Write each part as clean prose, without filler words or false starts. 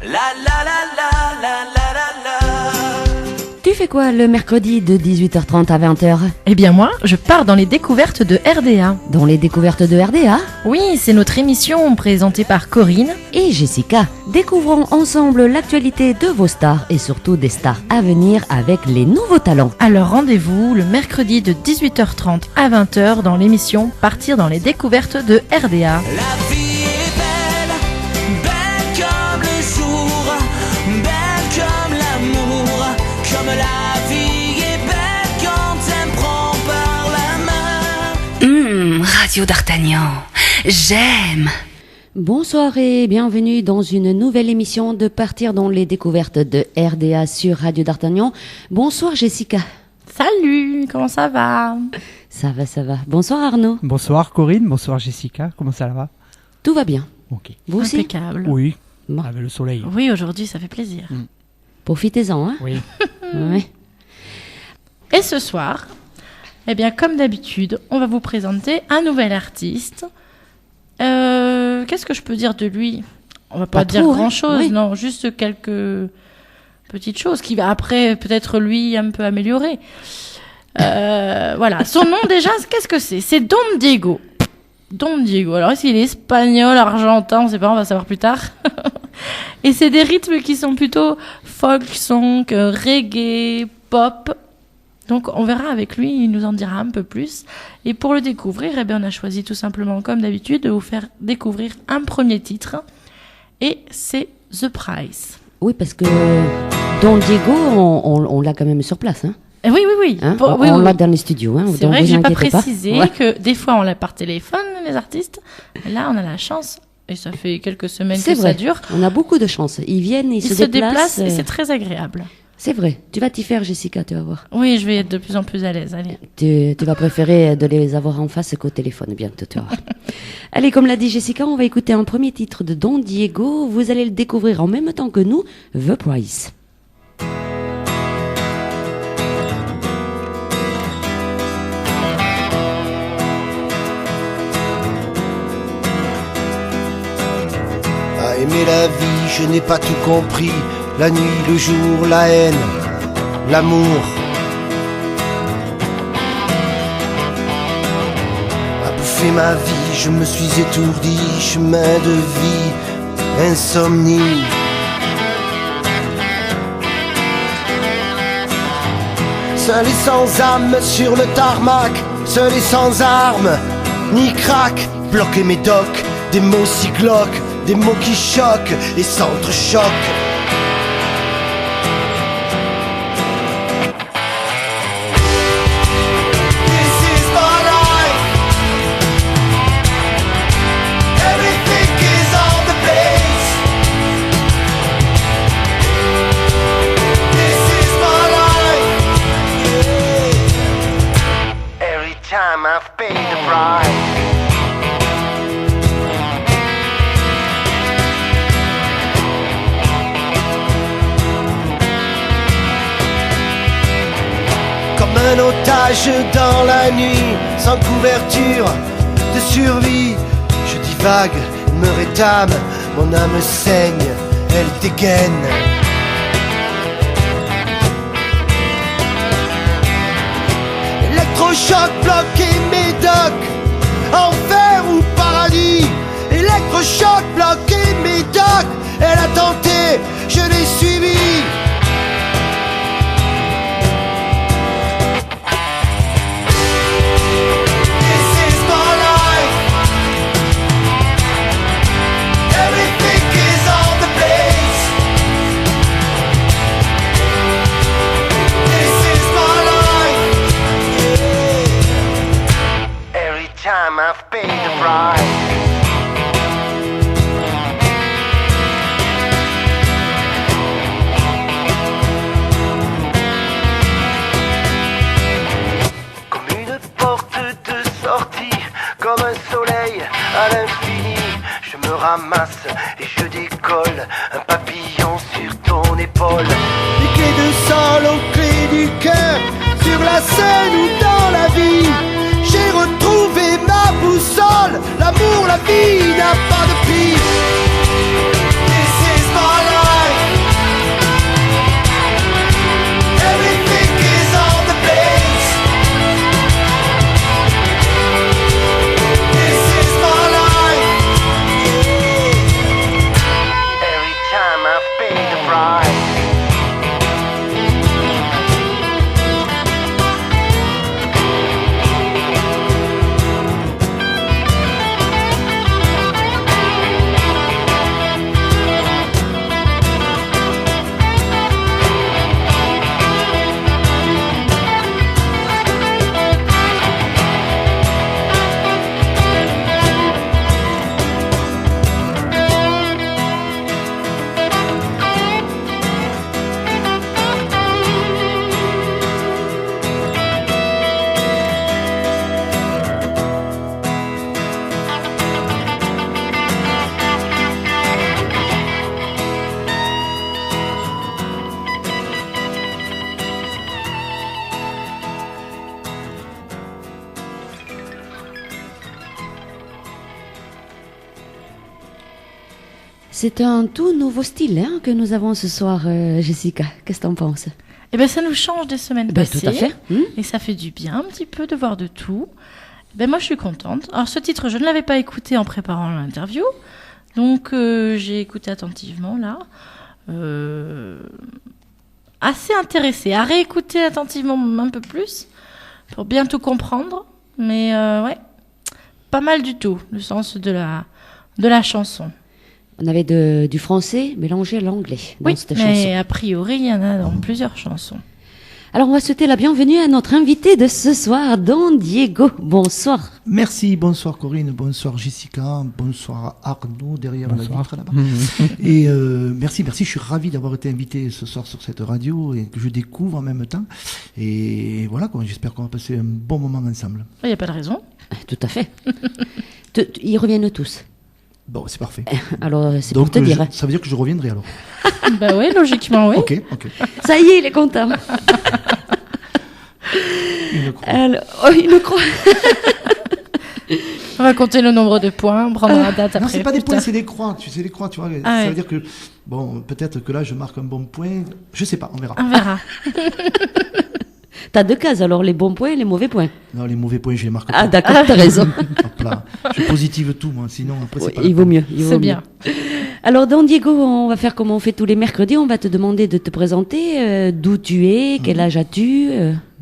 La la la la la la la la. Tu fais quoi le mercredi de 18h30 à 20h? Eh bien moi, je pars dans les découvertes de RDA. Dans les découvertes de RDA Oui, c'est notre émission présentée par Corinne et Jessica. Découvrons ensemble l'actualité de vos stars et surtout des stars à venir avec les nouveaux talents. Alors rendez-vous le mercredi de 18h30 à 20h dans l'émission Partir dans les découvertes de RDA. La vie est belle, belle comme le jour, belle comme l'amour, comme la vie est belle quand elle me prend par la main. Radio d'Artagnan, j'aime. Bonsoir et bienvenue dans une nouvelle émission de Partir dans les découvertes de RDA sur Radio d'Artagnan. Bonsoir Jessica. Salut, comment ça va? Ça va. Bonsoir Arnaud. Bonsoir Corinne, bonsoir Jessica, comment ça va? Tout va bien. Ok. Vous aussi? Impeccable. Oui, Bon. avec le soleil. Oui, aujourd'hui ça fait plaisir. Profitez-en, hein? Oui. Ouais. Et ce soir, eh bien comme d'habitude, on va vous présenter un nouvel artiste. Qu'est-ce que je peux dire de lui? On va pas dire trop, hein. grand-chose, Oui. non, juste quelques petites choses qui va après peut-être lui un peu améliorer. Voilà, son nom déjà, qu'est-ce que c'est? C'est Don Diego. Don Diego. Alors est-ce qu'il est espagnol, argentin, on sait pas, on va savoir plus tard. Et c'est des rythmes qui sont plutôt folk, song, reggae, pop. Donc on verra avec lui, il nous en dira un peu plus. Et pour le découvrir, eh bien, on a choisi tout simplement, comme d'habitude, de vous faire découvrir un premier titre. Et c'est The Price. Oui, parce que Don Diego, on l'a quand même sur place, hein? Oui, oui, oui. Hein? Oui, on oui. l'a dans les studios, hein? C'est donc vrai que vous j'ai pas inquiétez précisé Ouais. que des fois on l'a par téléphone, les artistes. Là, on a la chance, et ça fait quelques semaines C'est que vrai. ça dure. On a beaucoup de chance. Ils viennent, ils Ils se déplacent et c'est très agréable. C'est vrai. Tu vas t'y faire, Jessica, tu vas voir. Oui, je vais être de plus en plus à l'aise. Allez. Tu vas préférer de les avoir en face qu'au téléphone bientôt, tu vas voir. Allez, comme l'a dit Jessica, on va écouter un premier titre de Don Diego. Vous allez le découvrir en même temps que nous, The Price. À aimer la vie, je n'ai pas tout compris. La nuit, le jour, la haine, l'amour. À bouffer ma vie, je me suis étourdi. Chemin de vie, insomnie. Seul et sans âme sur le tarmac, seul et sans armes, ni crack. Bloquer mes docs, des mots si glauques, des mots qui choquent et s'entrechoquent. This is my life. Everything is on the place. This is my life. Every time I've paid the price. Comme un otage dans la nuit, sans couverture de survie. Je divague, me rétame, mon âme saigne, elle dégaine. Électrochoc bloqué médoc, enfer ou paradis. Électrochoc bloqué médoc, elle a tenté, je l'ai suivi. This is my life. Everything is on the place. This is my life. Every time I've paid the price. Comme une porte de sortie, comme un soleil à l'infini. Je me ramasse et je décolle, un papillon sur ton épaule. Les clés de sol aux clés du cœur, sur la scène ou dans la vie. J'ai retrouvé ma boussole, l'amour, la vie n'a pas de prix. This is my life. C'est un tout nouveau style hein, que nous avons ce soir, Jessica. Qu'est-ce que t'en penses? Eh ben, ça nous change des semaines passées. Tout à fait. Et ça fait du bien un petit peu de voir de tout. Ben, moi, je suis contente. Alors, ce titre, je ne l'avais pas écouté en préparant l'interview. Donc, j'ai écouté attentivement, là. Assez intéressée à réécouter attentivement un peu plus pour bien tout comprendre. Mais, ouais, pas mal du tout, le sens de la chanson. On avait du français mélangé à l'anglais dans cette chanson. Mais a priori, il y en a dans plusieurs chansons. Alors, on va souhaiter la bienvenue à notre invité de ce soir, Don Diego. Bonsoir. Merci, bonsoir Corinne, bonsoir Jessica, bonsoir Arnaud derrière la vitre là-bas. Et merci, je suis ravi d'avoir été invité ce soir sur cette radio et que je découvre en même temps. Et voilà, quoi, j'espère qu'on va passer un bon moment ensemble. Il n'y a pas de raison. Tout à fait. Ils reviennent tous. Bon, c'est parfait. Alors, c'est donc, pour te dire. ça veut dire que je reviendrai alors. Bah oui, logiquement, oui. Ok. Ça y est, il est content. Une croix. Alors, une croix. On va compter le nombre de points, prendre la date après. Non, c'est pas des Putain. points, c'est des croix. Tu sais, des croix, tu vois. Ah ça ouais. veut dire que, bon, peut-être que là, je marque un bon point. Je sais pas, on verra. On verra. T'as 2 cases, alors les bons points et les mauvais points. Non, les mauvais points, je les marque Ah, pas. d'accord, t'as raison. Hop là. Je positive tout, moi. Sinon, après, c'est Oui, pas il vaut mieux. Il vaut C'est mieux. bien. Alors, Don Diego, on va faire comme on fait tous les mercredis. On va te demander de te présenter, d'où tu es, quel âge as-tu.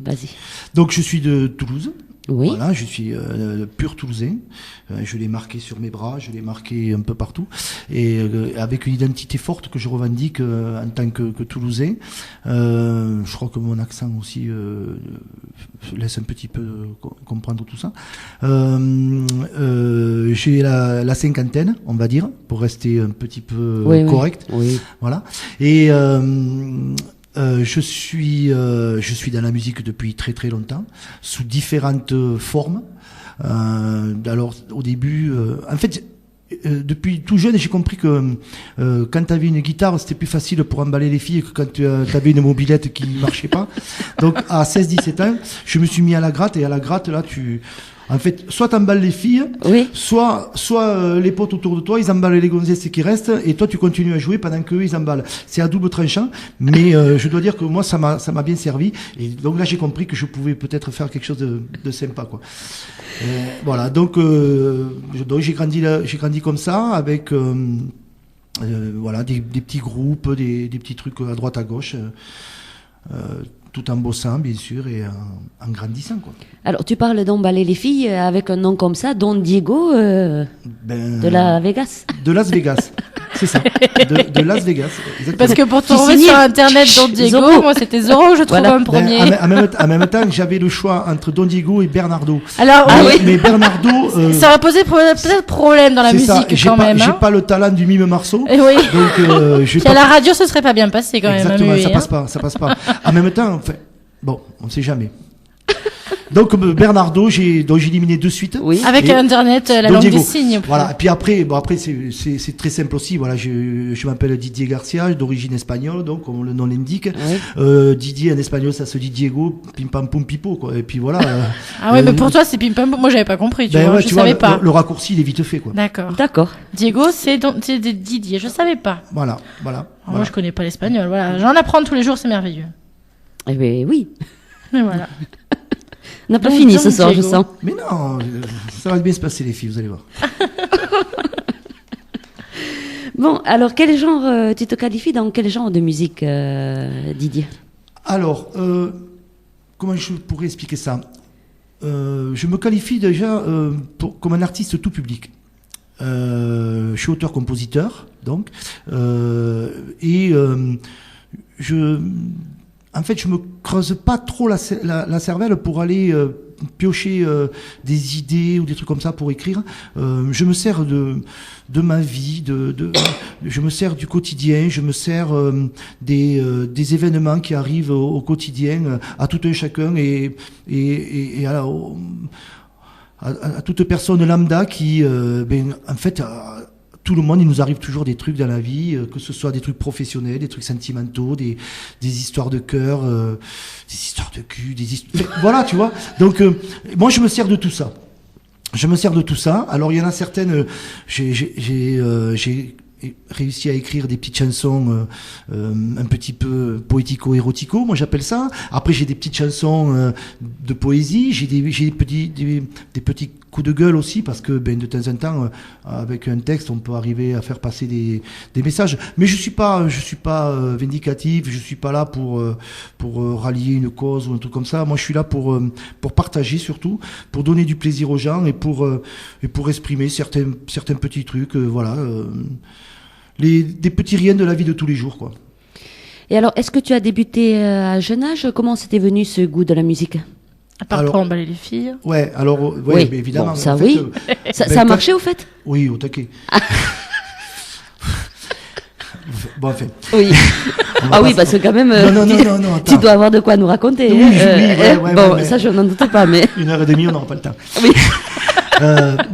Vas-y. Donc, je suis de Toulouse. Oui. Voilà, je suis pur Toulousain. Je l'ai marqué sur mes bras, je l'ai marqué un peu partout, et avec une identité forte que je revendique en tant que Toulousain. Je crois que mon accent aussi laisse un petit peu comprendre tout ça. J'ai la cinquantaine, on va dire, pour rester un petit peu correct. Oui. Voilà. Et je suis dans la musique depuis très très longtemps, sous différentes formes. Alors au début, en fait, depuis tout jeune, j'ai compris que quand tu avais une guitare, c'était plus facile pour emballer les filles que quand tu avais une mobilette qui ne marchait pas. Donc à 16-17 ans, je me suis mis à la gratte, et à la gratte là, en fait, soit t'emballes les filles, Oui. soit les potes autour de toi, ils emballent les gonzesses qui restent, et toi tu continues à jouer pendant qu'eux ils emballent. C'est à double tranchant, mais je dois dire que moi ça m'a bien servi, et donc là j'ai compris que je pouvais peut-être faire quelque chose de sympa, quoi. Voilà, donc j'ai grandi comme ça, avec voilà des petits groupes, des petits trucs à droite à gauche. Tout en bossant, bien sûr, et en grandissant, quoi. Alors, tu parles d'emballer les filles avec un nom comme ça, Don Diego de la Vegas. De Las Vegas, c'est ça. De Las Vegas, exactement. Parce que pour Qui trouver signait sur Internet Don Diego, Zorro. moi c'était Zorro, je trouve Voilà. un premier. En même temps, j'avais le choix entre Don Diego et Bernardo. Alors, Mais Bernardo, ça va poser peut-être problème dans la c'est musique ça. J'ai quand même. j'ai Hein. pas le talent du mime Marceau. Et oui. Donc, je vais Puis à pas. la radio, ce serait pas bien passé quand même. Exactement, hein, ça Muet, passe pas, ça passe pas. En même temps, enfin, bon, on sait jamais. Donc Bernardo, j'ai éliminé de suite. Oui. Avec Et Internet, la Don langue Diego. des signes. Voilà. Et puis après, c'est très simple aussi. Voilà, je m'appelle Didier Garcia, d'origine espagnole, donc comme le nom l'indique. Oui. Didier en espagnol, ça se dit Diego, pim pam pum pipo, quoi. Et puis voilà. Ah ouais, mais pour toi c'est pim pam. Moi j'avais pas compris, tu ben vois, ouais, je tu savais vois, pas. le raccourci, il est vite fait, quoi. D'accord. D'accord. Diego, c'est Didier, je savais pas. Voilà. Alors, moi je connais pas l'espagnol, voilà. J'en apprends tous les jours, c'est merveilleux. Eh bien, oui. Mais voilà. On n'a pas Donc, fini Don ce soir, je Diego. sens. Mais non, ça va bien se passer, les filles, vous allez voir. Bon, alors, quel genre, tu te qualifies dans quel genre de musique, Didier? Alors, comment je pourrais expliquer ça? Je me qualifie déjà comme un artiste tout public. Je suis auteur-compositeur, donc, et en fait, je me creuse pas trop la cervelle pour aller piocher des idées ou des trucs comme ça pour écrire. Je me sers de ma vie, je me sers du quotidien, je me sers des événements qui arrivent au quotidien à tout un chacun et à toute personne lambda qui, en fait, tout le monde, il nous arrive toujours des trucs dans la vie, que ce soit des trucs professionnels, des trucs sentimentaux, des histoires de cœur, des histoires de cul, voilà, tu vois. Donc, moi, je me sers de tout ça. Alors, il y en a certaines, j'ai réussi à écrire des petites chansons un petit peu poético-érotico, moi j'appelle ça. Après j'ai des petites chansons de poésie, j'ai des petits coups de gueule aussi, parce que de temps en temps avec un texte on peut arriver à faire passer des messages. Mais je suis pas vindicatif, je suis pas là pour rallier une cause ou un truc comme ça. Moi je suis là pour partager, surtout pour donner du plaisir aux gens et pour exprimer certains petits trucs, des petits riens de la vie de tous les jours, quoi. Et alors, est-ce que tu as débuté à jeune âge? Comment c'était venu ce goût de la musique? À part pour emballer les filles. Ouais, alors, Oui. mais évidemment. Bon, ça, en fait, oui. Ça a marché, au fait? Oui, au taquet. Bon, enfin. Oui. Ah oui, parce que quand même, Non, tu attends. dois avoir de quoi nous raconter. Oui, ouais, bon, mais- ça, je n'en doute pas, mais... 1h30, on n'aura pas le temps. Oui.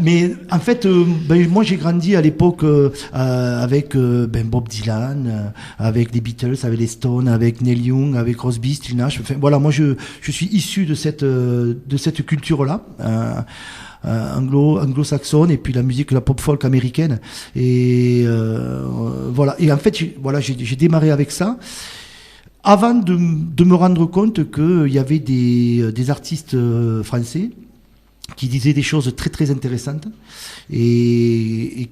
Mais en fait, moi j'ai grandi à l'époque avec Bob Dylan, avec les Beatles, avec les Stones, avec Neil Young, avec Crosby, Stills Nash. Enfin, voilà, moi je suis issu de cette culture-là. Anglo-saxonne, et puis la pop folk américaine, et voilà. Et en fait j'ai démarré avec ça avant de me rendre compte que il y avait des artistes français qui disaient des choses très très intéressantes et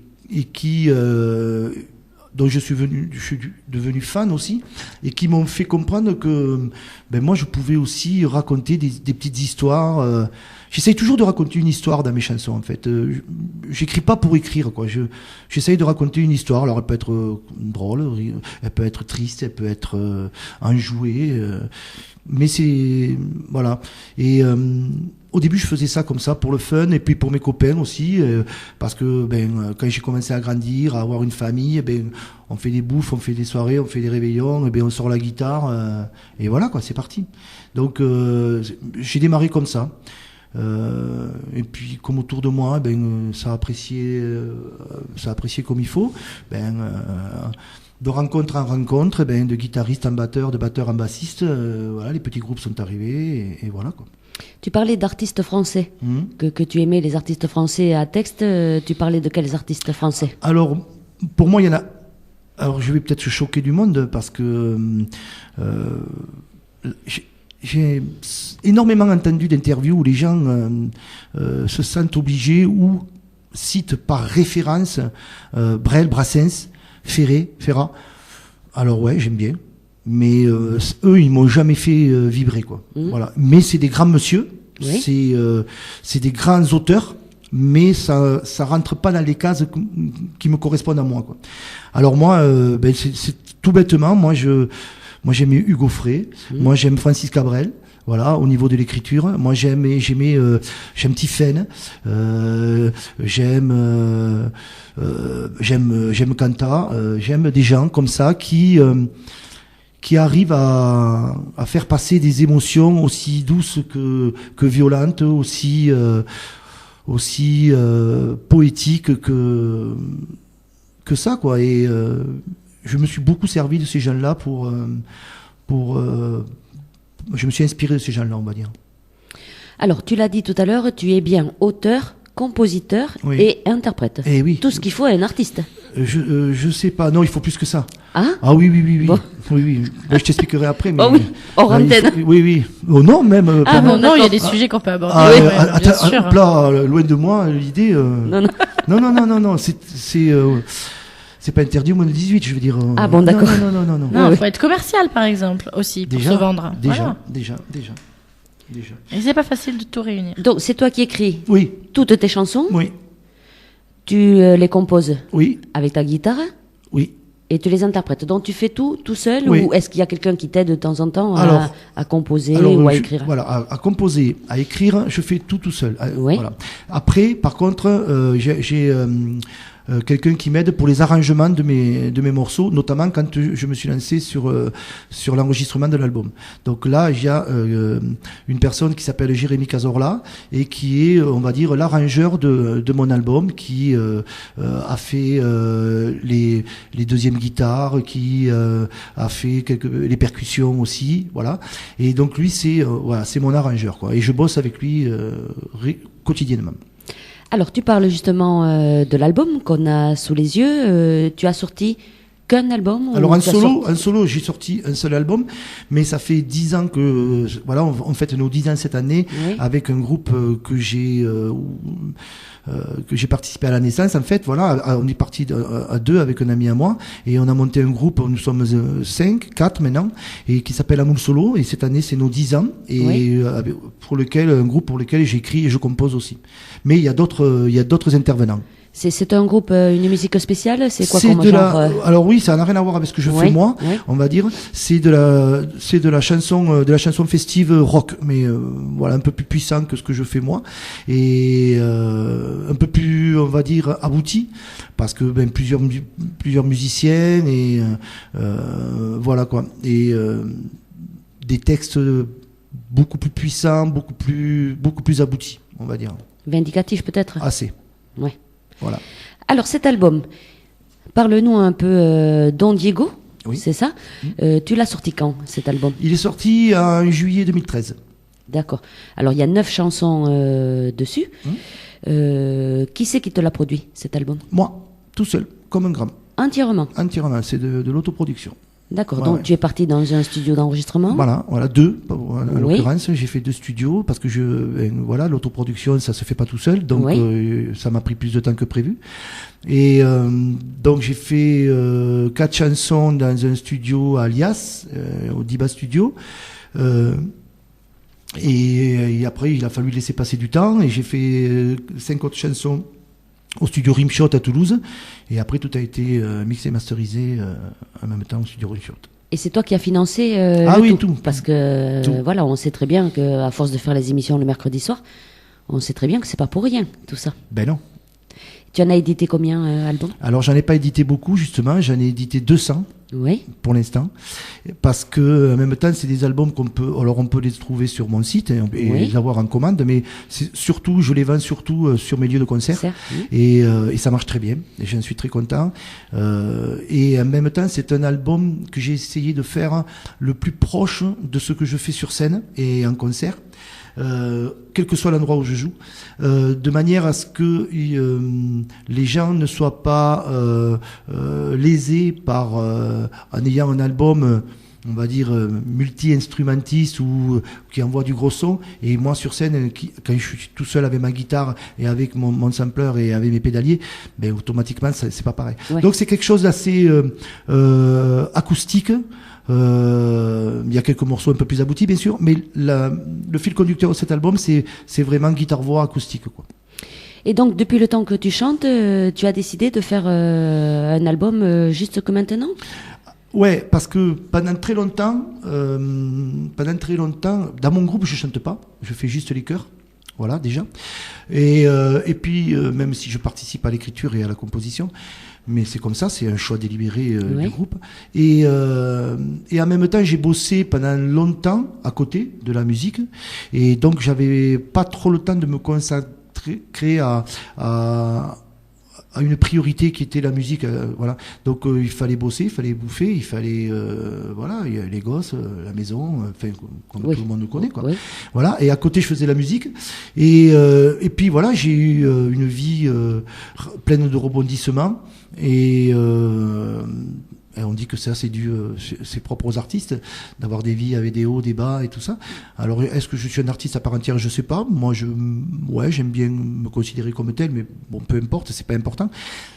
qui dont je suis devenu fan aussi, et qui m'ont fait comprendre que moi je pouvais aussi raconter des petites histoires. J'essaye toujours de raconter une histoire dans mes chansons, en fait. J'écris pas pour écrire, quoi. J'essaye de raconter une histoire. Alors elle peut être drôle, elle peut être triste, elle peut être enjouée, mais c'est voilà. Et au début, je faisais ça comme ça pour le fun, et puis pour mes copains aussi, parce que quand j'ai commencé à grandir, à avoir une famille, on fait des bouffes, on fait des soirées, on fait des réveillons, et on sort la guitare, et voilà, quoi, c'est parti. Donc j'ai démarré comme ça. Et puis comme autour de moi, ça a apprécié comme il faut. De rencontre en rencontre, de guitariste en batteur, de batteur en bassiste, voilà, les petits groupes sont arrivés, et voilà, quoi. Tu parlais d'artistes français, que tu aimais les artistes français à texte. Tu parlais de quels artistes français? Alors, pour moi, il y en a... Alors, je vais peut-être choquer du monde, parce que j'ai énormément entendu d'interviews où les gens se sentent obligés ou citent par référence Brel, Brassens, Ferrat. Alors ouais, j'aime bien. Mais eux, ils m'ont jamais fait vibrer, quoi. Voilà. Mais c'est des grands monsieur, Oui. c'est des grands auteurs, mais ça rentre pas dans les cases qui me correspondent à moi, quoi. Alors moi, c'est tout bêtement, moi j'aimais Hugo Frey, moi j'aime Francis Cabrel. Voilà, au niveau de l'écriture, moi j'aime Tiphaine, j'aime Kanta, j'aime des gens comme ça qui arrivent à faire passer des émotions aussi douces que violentes, aussi poétiques que ça, quoi. Et je me suis beaucoup servi de ces gens-là je me suis inspiré de ces gens-là, on va dire. Alors, tu l'as dit tout à l'heure, tu es bien auteur, compositeur et interprète. Eh oui. Tout ce qu'il faut à un artiste. Je sais pas. Non, il faut plus que ça. Ah oui. Bon. Oui. Je t'expliquerai après. Mais, Oh oui, hors antenne. Oui. Oh non, même. Ah bon, non, il y a d'accord. des sujets qu'on peut aborder. Ah, Oui, attends, bien sûr. hop là, loin de moi, l'idée. Non. Non. C'est pas interdit au moins de 18, je veux dire. Ah bon, d'accord. Non. Non, il faut être commercial, par exemple, aussi, pour se vendre. Voilà. Déjà. Et c'est pas facile de tout réunir. Donc, c'est toi qui écris Oui, toutes tes chansons. oui, Tu les composes oui, avec ta guitare oui. et tu les interprètes. Donc, tu fais tout seul Oui. ou est-ce qu'il y a quelqu'un qui t'aide de temps en temps Alors, à composer ou à écrire? Voilà, à composer, à écrire, je fais tout seul. Oui. Voilà. Après, par contre, j'ai quelqu'un qui m'aide pour les arrangements de mes morceaux, notamment quand je me suis lancé sur l'enregistrement de l'album. Donc là, il y a une personne qui s'appelle Jérémy Cazorla et qui est, on va dire, l'arrangeur de mon album, qui a fait les deuxièmes guitares, qui a fait les percussions aussi, voilà. Et donc lui, c'est mon arrangeur, quoi. Et je bosse avec lui quotidiennement. Alors, tu parles justement de l'album qu'on a sous les yeux. Tu as sorti qu'un album ou Alors en tu as solo, j'ai sorti un seul album, mais ça fait 10 ans que voilà, on fête nos 10 ans cette année Oui. avec un groupe que j'ai participé à la naissance. En fait, voilà, on est parti à 2 avec un ami à moi et on a monté un groupe. Nous sommes 4 maintenant et qui s'appelle Amoul Solo. Et cette année, c'est nos 10 ans et Oui. un groupe pour lequel j'écris et je compose aussi. Mais il y a d'autres intervenants. C'est un groupe, une musique spéciale. C'est quoi C'est comme de genre alors oui, ça n'a rien à voir avec ce que je Oui, fais moi, oui. on va dire. C'est de la chanson festive rock, mais voilà, un peu plus puissant que ce que je fais moi et un peu plus, on va dire, abouti, parce que plusieurs musiciens et voilà quoi, et des textes beaucoup plus puissants, beaucoup plus aboutis, on va dire. vindicatif peut-être. Assez. Ouais. Voilà. Alors cet album, parle-nous un peu Don Diego, Oui. c'est ça. Tu l'as sorti quand cet album? Il est sorti en juillet 2013. D'accord. Alors il y a 9 chansons dessus. Qui c'est qui te l'a produit cet album? Moi, tout seul, comme un gramme. Entièrement. Entièrement, c'est de l'autoproduction. D'accord. Ouais, Donc ouais. tu es parti dans un studio d'enregistrement. Voilà, 2. En Oui. l'occurrence, j'ai fait 2 studios parce que voilà, l'autoproduction, ça se fait pas tout seul, donc Oui. ça m'a pris plus de temps que prévu. Et donc j'ai fait 4 chansons dans un studio à Alias, au Diba Studio. Et après, il a fallu laisser passer du temps et j'ai fait 5 autres chansons au studio Rimshot à Toulouse. Et après, tout a été mixé et masterisé en même temps au studio Rimshot. Et c'est toi qui as financé Ah le oui, tout. tout. Parce que Tout. voilà, on sait très bien que à force de faire les émissions le mercredi soir, on sait très bien que c'est pas pour rien tout ça. Ben non. Tu en as édité combien albums? Alors, j'en ai pas édité beaucoup, justement. J'en ai édité 200 Oui. pour l'instant. Parce que, en même temps, c'est des albums on peut les trouver sur mon site et Oui. les avoir en commande, mais je les vends surtout sur mes lieux de concert. Certes, oui. Et ça marche très bien. Et j'en suis très content. Et en même temps, c'est un album que j'ai essayé de faire le plus proche de ce que je fais sur scène et en concert. Quel que soit l'endroit où je joue, de manière à ce que les gens ne soient pas lésés par en ayant un album on va dire multi-instrumentiste ou qui envoie du gros son, et moi sur scène quand je suis tout seul avec ma guitare et avec mon sampler et avec mes pédaliers, ben automatiquement c'est pas pareil. Ouais. Donc c'est quelque chose d'assez acoustique. Il y a quelques morceaux un peu plus aboutis bien sûr, mais le fil conducteur de cet album c'est vraiment guitare-voix acoustique quoi. Et donc depuis le temps que tu chantes, tu as décidé de faire un album juste que maintenant? Ouais, parce que pendant très longtemps, dans mon groupe je chante pas, je fais juste les chœurs. Voilà déjà. Et puis même si je participe à l'écriture et à la composition, mais c'est comme ça, c'est un choix délibéré Oui. du groupe. Et en même temps, j'ai bossé pendant longtemps à côté de la musique, et donc j'avais pas trop le temps de me consacrer à une priorité qui était la musique, voilà. Donc il fallait bosser, il fallait bouffer, il fallait voilà, il y a les gosses, la maison, enfin comme Oui. tout le monde le connaît quoi. Oui. Voilà, et à côté je faisais la musique et puis voilà, j'ai eu une vie pleine de rebondissements et on dit que ça c'est dû c'est propre aux artistes d'avoir des vies avec des hauts, des bas et tout ça. Alors est-ce que je suis un artiste à part entière? Je sais pas. Moi j'aime bien me considérer comme tel, mais bon peu importe, c'est pas important.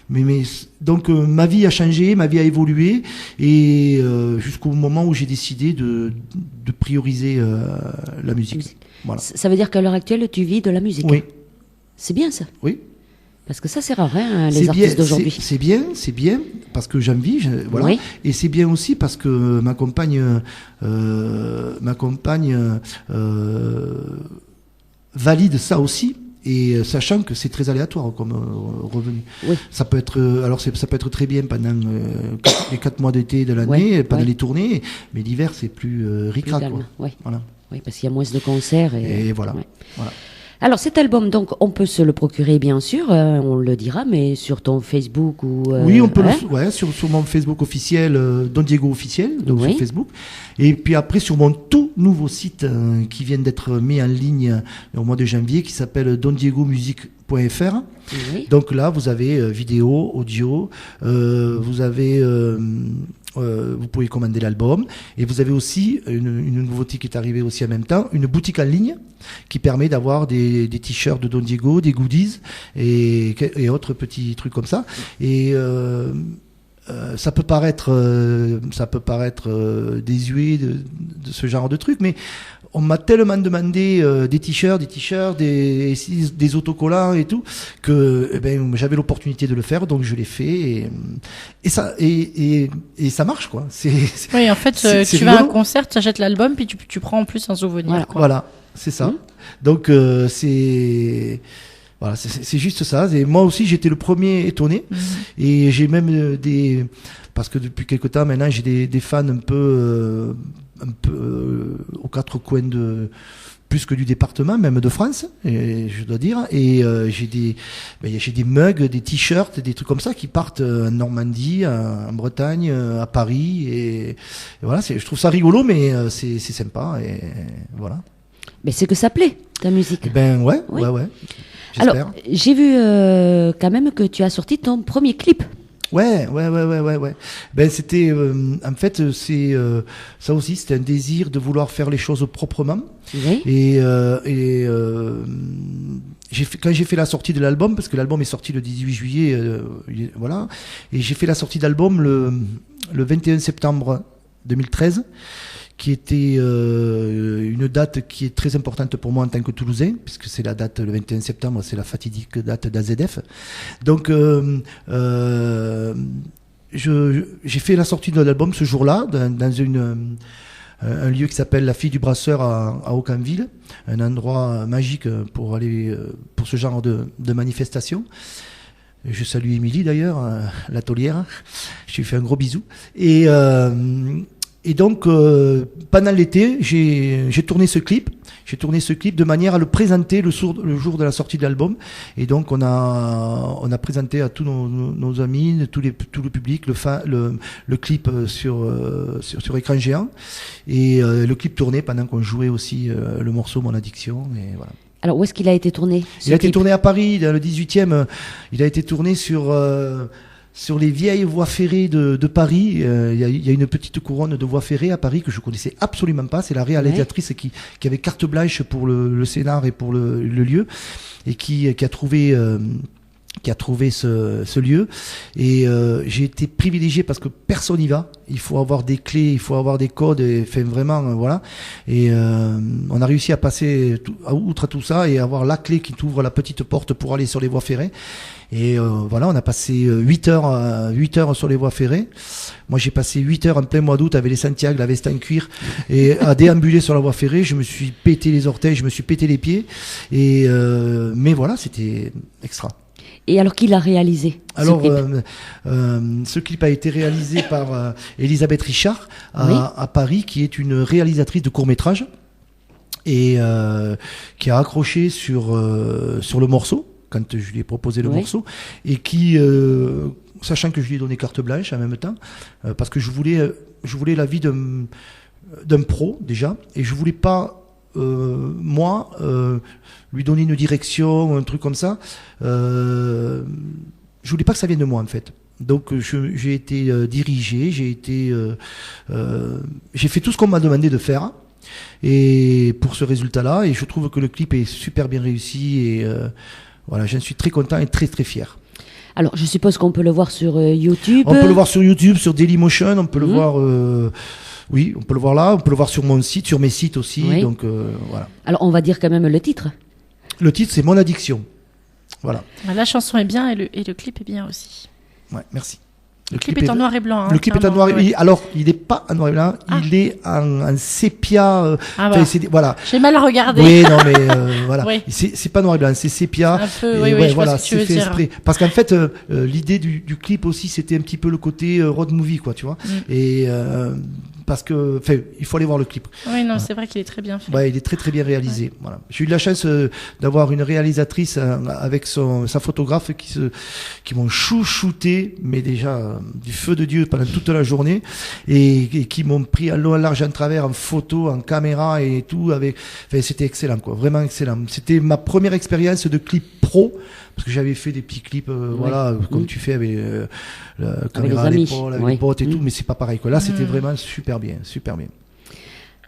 Mais donc ma vie a changé, ma vie a évolué et jusqu'au moment où j'ai décidé de prioriser la musique. Voilà. Ça veut dire qu'à l'heure actuelle, tu vis de la musique. Oui, C'est bien ça. oui. Parce que ça c'est rare, hein, les C'est artistes bien, d'aujourd'hui. c'est bien, parce que j'en vis, voilà. Oui. Et c'est bien aussi parce que ma compagne valide ça aussi, et sachant que c'est très aléatoire comme revenu. Oui. Ça peut être, ça peut être très bien pendant les 4 mois d'été de l'année, Ouais, pendant ouais. les tournées, mais l'hiver c'est plus Plus ric-rac, calme, quoi. ouais. Voilà. Oui, parce qu'il y a moins de concerts. Et voilà. Ouais. Voilà. Alors cet album, donc, on peut se le procurer bien sûr, on le dira, mais sur ton Facebook ou... Oui, on peut hein sur mon Facebook officiel, Don Diego officiel, donc Oui. sur Facebook. Et puis après sur mon tout nouveau site qui vient d'être mis en ligne au mois de janvier, qui s'appelle dondiegomusique.fr. Oui. Donc là, vous avez vidéo, audio, vous avez... vous pouvez commander l'album et vous avez aussi une nouveauté qui est arrivée aussi en même temps, une boutique en ligne qui permet d'avoir des t-shirts de Don Diego, des goodies et autres petits trucs comme ça. Et ça peut paraître désuet de ce genre de truc, mais on m'a tellement demandé des t-shirts, des autocollants et tout, que j'avais l'opportunité de le faire, donc je l'ai fait et ça marche quoi. Oui, en fait, c'est tu vas à un rigolo. concert, tu achètes l'album, puis tu prends en plus un souvenir. Voilà. Quoi. Voilà, c'est ça. Donc c'est voilà, c'est juste ça. Et moi aussi, j'étais le premier étonné. Et j'ai même parce que depuis quelque temps maintenant, j'ai des fans un peu aux quatre coins plus que du département, même de France, et je dois dire. Et j'ai des mugs, des t-shirts, des trucs comme ça qui partent en Normandie, en Bretagne, à Paris. Et voilà, je trouve ça rigolo, mais c'est sympa. Et voilà. Mais c'est que ça plaît, ta musique. Ouais. J'espère. Alors, j'ai vu quand même que tu as sorti ton premier clip. Ouais. Ben c'était en fait c'est ça aussi, c'était un désir de vouloir faire les choses proprement. Oui. Et quand j'ai fait la sortie de l'album, parce que l'album est sorti le 18 juillet, voilà, et j'ai fait la sortie d'album le 21 septembre 2013. Qui était une date qui est très importante pour moi en tant que Toulousain, puisque c'est la date, le 21 septembre, c'est la fatidique date d'AZF. Donc, j'ai fait la sortie de l'album ce jour-là, dans un lieu qui s'appelle La Fille du Brasseur à Aucamville, un endroit magique pour aller pour ce genre de manifestation. Je salue Émilie d'ailleurs, l'atelière. Je lui fais un gros bisou. Et donc, pendant l'été, j'ai tourné ce clip. J'ai tourné ce clip de manière à le présenter le jour de la sortie de l'album. Et donc, on a présenté à tous nos amis, tout le public, le clip sur écran géant. Et le clip tourné pendant qu'on jouait aussi le morceau Mon Addiction. Et voilà. Alors, où est-ce qu'il a été tourné Il a été tourné à Paris, dans le 18e. Il a été tourné sur les vieilles voies ferrées de Paris. Il y a une petite couronne de voies ferrées à Paris que je connaissais absolument pas. C'est la réalisatrice qui avait carte blanche pour le scénar et pour le lieu, et qui a trouvé ce lieu. Et j'ai été privilégié parce que personne n'y va. Il faut avoir des clés, il faut avoir des codes, et vraiment voilà. Et on a réussi à passer outre tout ça et avoir la clé qui t'ouvre la petite porte pour aller sur les voies ferrées. Et voilà, on a passé 8 heures sur les voies ferrées. Moi, j'ai passé 8 heures en plein mois d'août avec les Santiago, la veste en cuir, et à déambuler sur la voie ferrée. Je me suis pété les orteils, je me suis pété les pieds. Et mais voilà, c'était extra. Et alors, qui l'a réalisé Alors, ce clip ce clip a été réalisé par Elisabeth Richard à Paris, qui est une réalisatrice de court-métrage et qui a accroché sur le morceau quand je lui ai proposé le morceau, et qui, sachant que je lui ai donné carte blanche en même temps, parce que je voulais l'avis d'un pro déjà, et je voulais pas moi lui donner une direction, un truc comme ça. Je voulais pas que ça vienne de moi en fait. Donc j'ai été dirigé, j'ai fait tout ce qu'on m'a demandé de faire. Et pour ce résultat-là, et je trouve que le clip est super bien réussi, et voilà, j'en suis très content et très très fier. Alors, je suppose qu'on peut le voir sur YouTube. On peut le voir sur YouTube, sur Dailymotion, on peut le voir. Oui, on peut le voir là, on peut le voir sur mon site, sur mes sites aussi. Oui. Donc voilà. Alors, on va dire quand même le titre. Le titre, c'est Mon Addiction. Voilà. La chanson est bien et le clip est bien aussi. Ouais, merci. Le clip est en noir et blanc. Le clip est en noir et blanc. Alors, il n'est pas en noir et blanc, il est en sépia. Voilà. J'ai mal regardé. Oui, non, mais voilà. Oui. C'est pas noir et blanc, c'est sépia. Un peu, Et oui, je voilà, vois ce que tu veux c'est fait dire. exprès. Parce qu'en fait, l'idée du clip aussi, c'était un petit peu le côté road movie, quoi, tu vois. Et parce que, enfin, il faut aller voir le clip. Oui, non, c'est vrai qu'il est très bien fait. Ouais, il est très très bien réalisé. Voilà. J'ai eu de la chance d'avoir une réalisatrice avec sa photographe qui m'ont chouchouté, mais déjà du feu de Dieu pendant toute la journée, et qui m'ont pris à long, à large, en travers, en photo, en caméra et tout. Enfin, c'était excellent, quoi, vraiment excellent. C'était ma première expérience de clip pro, parce que j'avais fait des petits clips, voilà, comme tu fais avec la caméra à l'épaule, avec les potes et tout, mais c'est pas pareil, quoi. Là, c'était vraiment super bien, super bien.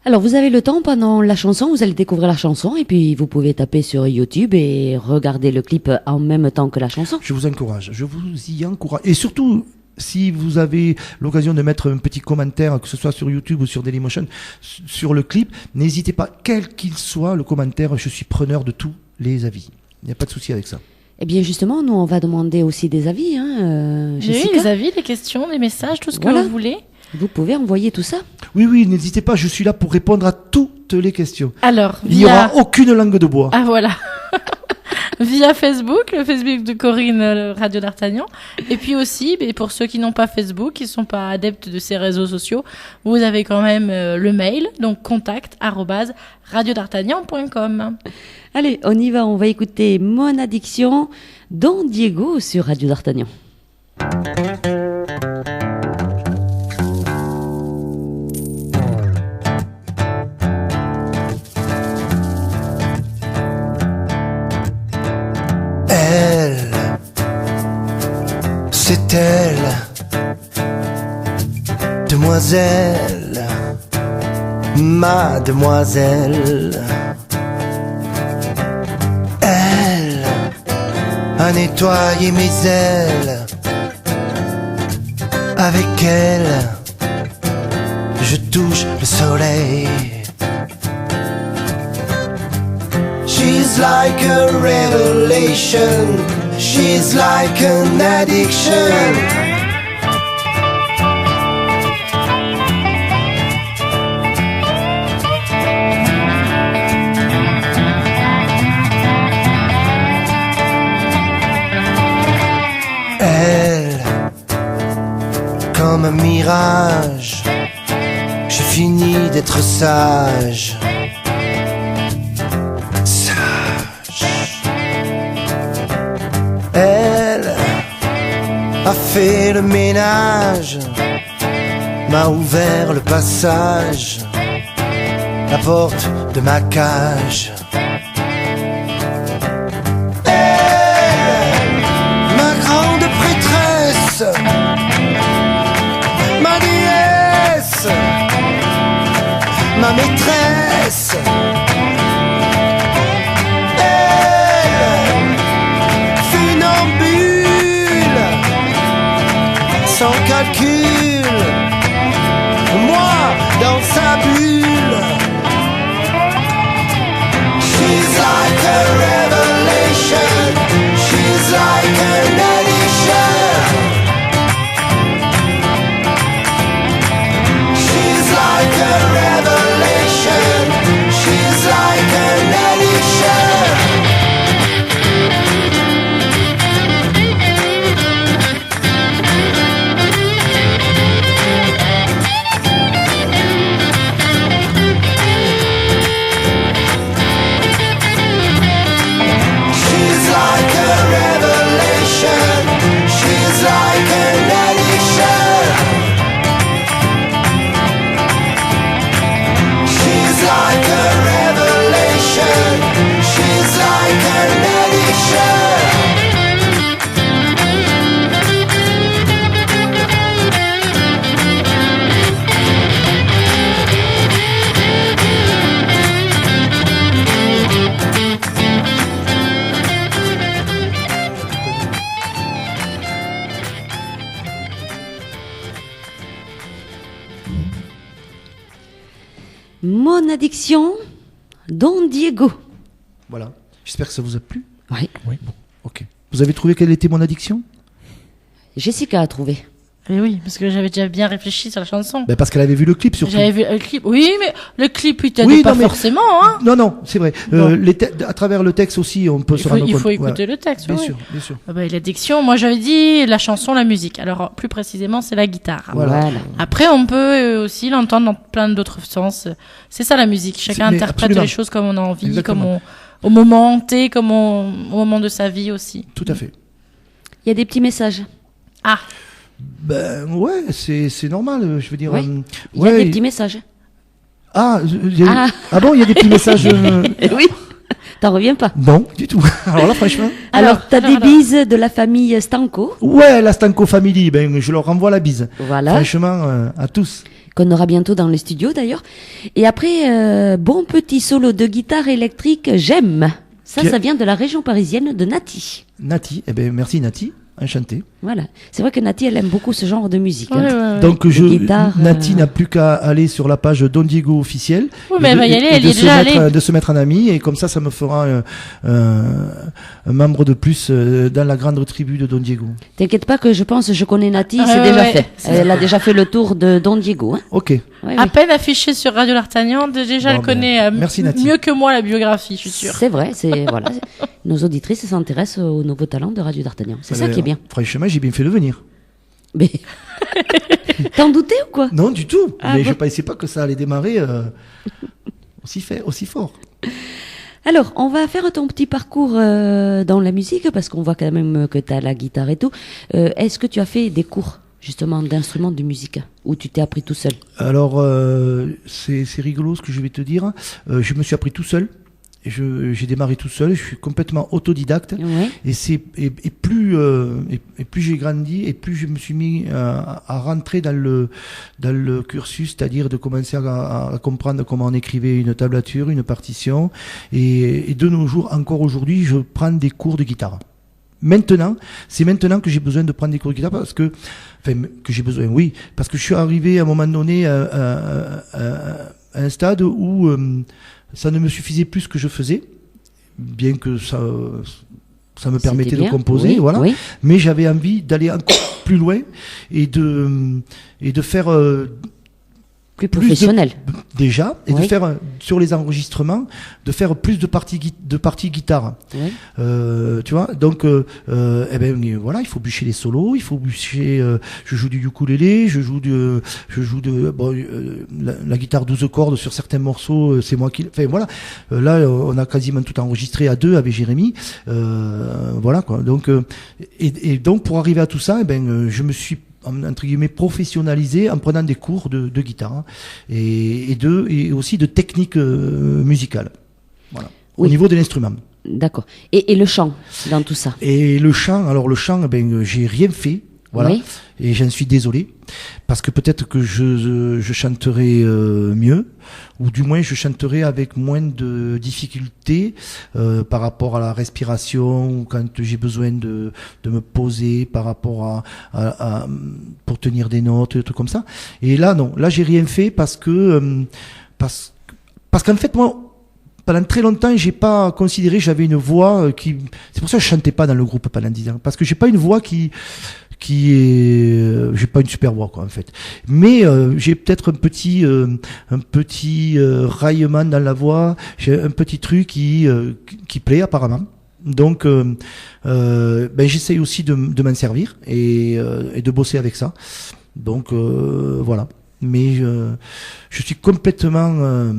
Alors, vous avez le temps pendant la chanson, vous allez découvrir la chanson et puis vous pouvez taper sur YouTube et regarder le clip en même temps que la chanson. Je vous encourage, je vous y encourage. Et surtout, si vous avez l'occasion de mettre un petit commentaire, que ce soit sur YouTube ou sur Dailymotion, sur le clip, n'hésitez pas, quel qu'il soit le commentaire, je suis preneur de tous les avis. Il n'y a pas de souci avec ça. Eh bien, justement, nous, on va demander aussi des avis, J'ai Jessica. eu des avis, des questions, des messages, tout ce que vous voulez. Vous pouvez envoyer tout ça. Oui, n'hésitez pas, je suis là pour répondre à toutes les questions. Alors, Il n'y aura aucune langue de bois. Ah, voilà. Via Facebook, le Facebook de Corinne, Radio d'Artagnan. Et puis aussi, pour ceux qui n'ont pas Facebook, qui ne sont pas adeptes de ces réseaux sociaux, vous avez quand même le mail, donc contact@radiodartagnan.com. Allez, on y va, on va écouter Mon Addiction, Don Diego sur Radio d'Artagnan. C'est elle, demoiselle, mademoiselle. Elle a nettoyé mes ailes. Avec elle, je touche le soleil. She's like a revelation. She's like an addiction. Elle, comme un mirage, j'ai fini d'être sage. Elle a fait le ménage, m'a ouvert le passage, la porte de ma cage. Elle, ma grande prêtresse, ma déesse, ma maîtresse. Sans calcul, moi dans sa bulle. She's like a revelation. She's like an addiction. She's like a revelation. She's like an addiction. She's like an addiction. She's like a revelation. She's like an addiction. Mon Addiction, Don Diego. Voilà. J'espère que ça vous a plu. Oui. Oui. Bon, ok. Vous avez trouvé quelle était mon addiction? Jessica a trouvé. Et oui, parce que j'avais déjà bien réfléchi sur la chanson. Ben parce qu'elle avait vu le clip surtout. J'avais vu le clip. Oui, mais le clip, il t'aide Oui, pas non, mais- forcément, hein. Non, c'est vrai. Bon. À travers le texte aussi, on peut se rendre compte. Il faut écouter Voilà. le texte. Bien oui. sûr, bien sûr. Ah bah, et la diction, moi j'avais dit la chanson, la musique. Alors plus précisément, c'est la guitare. Voilà. Après, on peut aussi l'entendre dans plein d'autres sens. C'est ça la musique. Chacun Mais interprète absolument. les choses comme on a envie, Exactement. au moment T, au moment de sa vie aussi. Tout à fait. Il y a des petits messages. Ah, Ben ouais, c'est normal. Je veux dire. Oui. Il y a des petits messages. Ah, Ah. bon, il y a des petits messages. Oui. T'en reviens pas. Non, du tout. Alors là, franchement. Alors, t'as des bises de la famille Stanco. Ouais, la Stanco Family, ben je leur renvoie la bise. Voilà. Franchement, à tous. Qu'on aura bientôt dans les studios d'ailleurs. Et après, bon petit solo de guitare électrique, j'aime. Ça vient de la région parisienne de Nati. Nati, eh ben merci Nati, enchanté. Voilà. C'est vrai que Nati, elle aime beaucoup ce genre de musique. ouais, hein. ouais. Donc guitare, Nati n'a plus qu'à aller sur la page Don Diego officiel. Oui, mais elle va y aller, elle y est déjà allée. De se mettre en ami et comme ça me fera un membre de plus dans la grande tribu de Don Diego. T'inquiète pas que je connais Nati, Ah, c'est ouais, déjà ouais. fait. Elle a déjà fait le tour de Don Diego. Hein. Ok. Ouais, À oui. peine affiché sur Radio L'Artagnan, déjà Bon, elle connaît merci, Nati. mieux que moi la biographie, je suis sûre. C'est vrai, voilà. Nos auditrices s'intéressent aux nouveaux talents de Radio d'Artagnan. C'est ça qui est bien. Franchement, j'ai bien fait de venir. Mais t'en doutais ou quoi? Non, du tout. Ah Mais bon. je pensais pas que ça allait démarrer aussi fort. Alors, on va faire ton petit parcours dans la musique parce qu'on voit quand même que tu as la guitare et tout. Est-ce que tu as fait des cours justement d'instruments de musique ou tu t'es appris tout seul? Alors, c'est rigolo ce que je vais te dire. Je me suis appris tout seul. J'ai démarré tout seul. Je suis complètement autodidacte. Ouais. Et plus j'ai grandi et plus je me suis mis à rentrer dans le cursus, c'est-à-dire de commencer à comprendre comment on écrivait une tablature, une partition. Et de nos jours, encore aujourd'hui, je prends des cours de guitare. C'est maintenant que j'ai besoin de prendre des cours de guitare parce que j'ai besoin, oui, parce que je suis arrivé à un moment donné à un stade où ça ne me suffisait plus ce que je faisais, bien que ça me permettait C'était de bien. composer, Oui, voilà. oui. Mais j'avais envie d'aller encore plus loin et de faire Plus professionnel. déjà et Oui. de faire sur les enregistrements de faire plus de parties guitare. Oui. Tu vois, donc eh ben voilà, il faut bûcher les solos, il faut bûcher. Je joue du ukulélé, je joue la guitare 12 cordes sur certains morceaux, c'est moi qui. Enfin voilà, là on a quasiment tout enregistré à deux avec Jérémy. Voilà quoi. Donc et donc pour arriver à tout ça, eh ben je me suis entre guillemets professionnalisé en prenant des cours de guitare hein, et aussi de technique musicale. Voilà. Oui. Au niveau de l'instrument. D'accord. Et le chant dans tout ça? Et le chant, j'ai rien fait. Voilà. Oui. Et j'en suis désolé. Parce que peut-être que je chanterai mieux, ou du moins je chanterai avec moins de difficultés par rapport à la respiration, ou quand j'ai besoin de me poser par rapport à pour tenir des notes, des trucs comme ça. Et là, non. Là, j'ai rien fait parce qu'en fait, moi, pendant très longtemps, j'ai pas considéré que j'avais une voix qui. C'est pour ça que je chantais pas dans le groupe pendant 10 ans, parce que j'ai pas une voix qui est. J'ai pas une super voix quoi en fait. Mais j'ai peut-être un petit raillement dans la voix. J'ai un petit truc qui plaît apparemment. Donc j'essaye aussi de m'en servir et de bosser avec ça. Donc voilà. Mais je suis complètement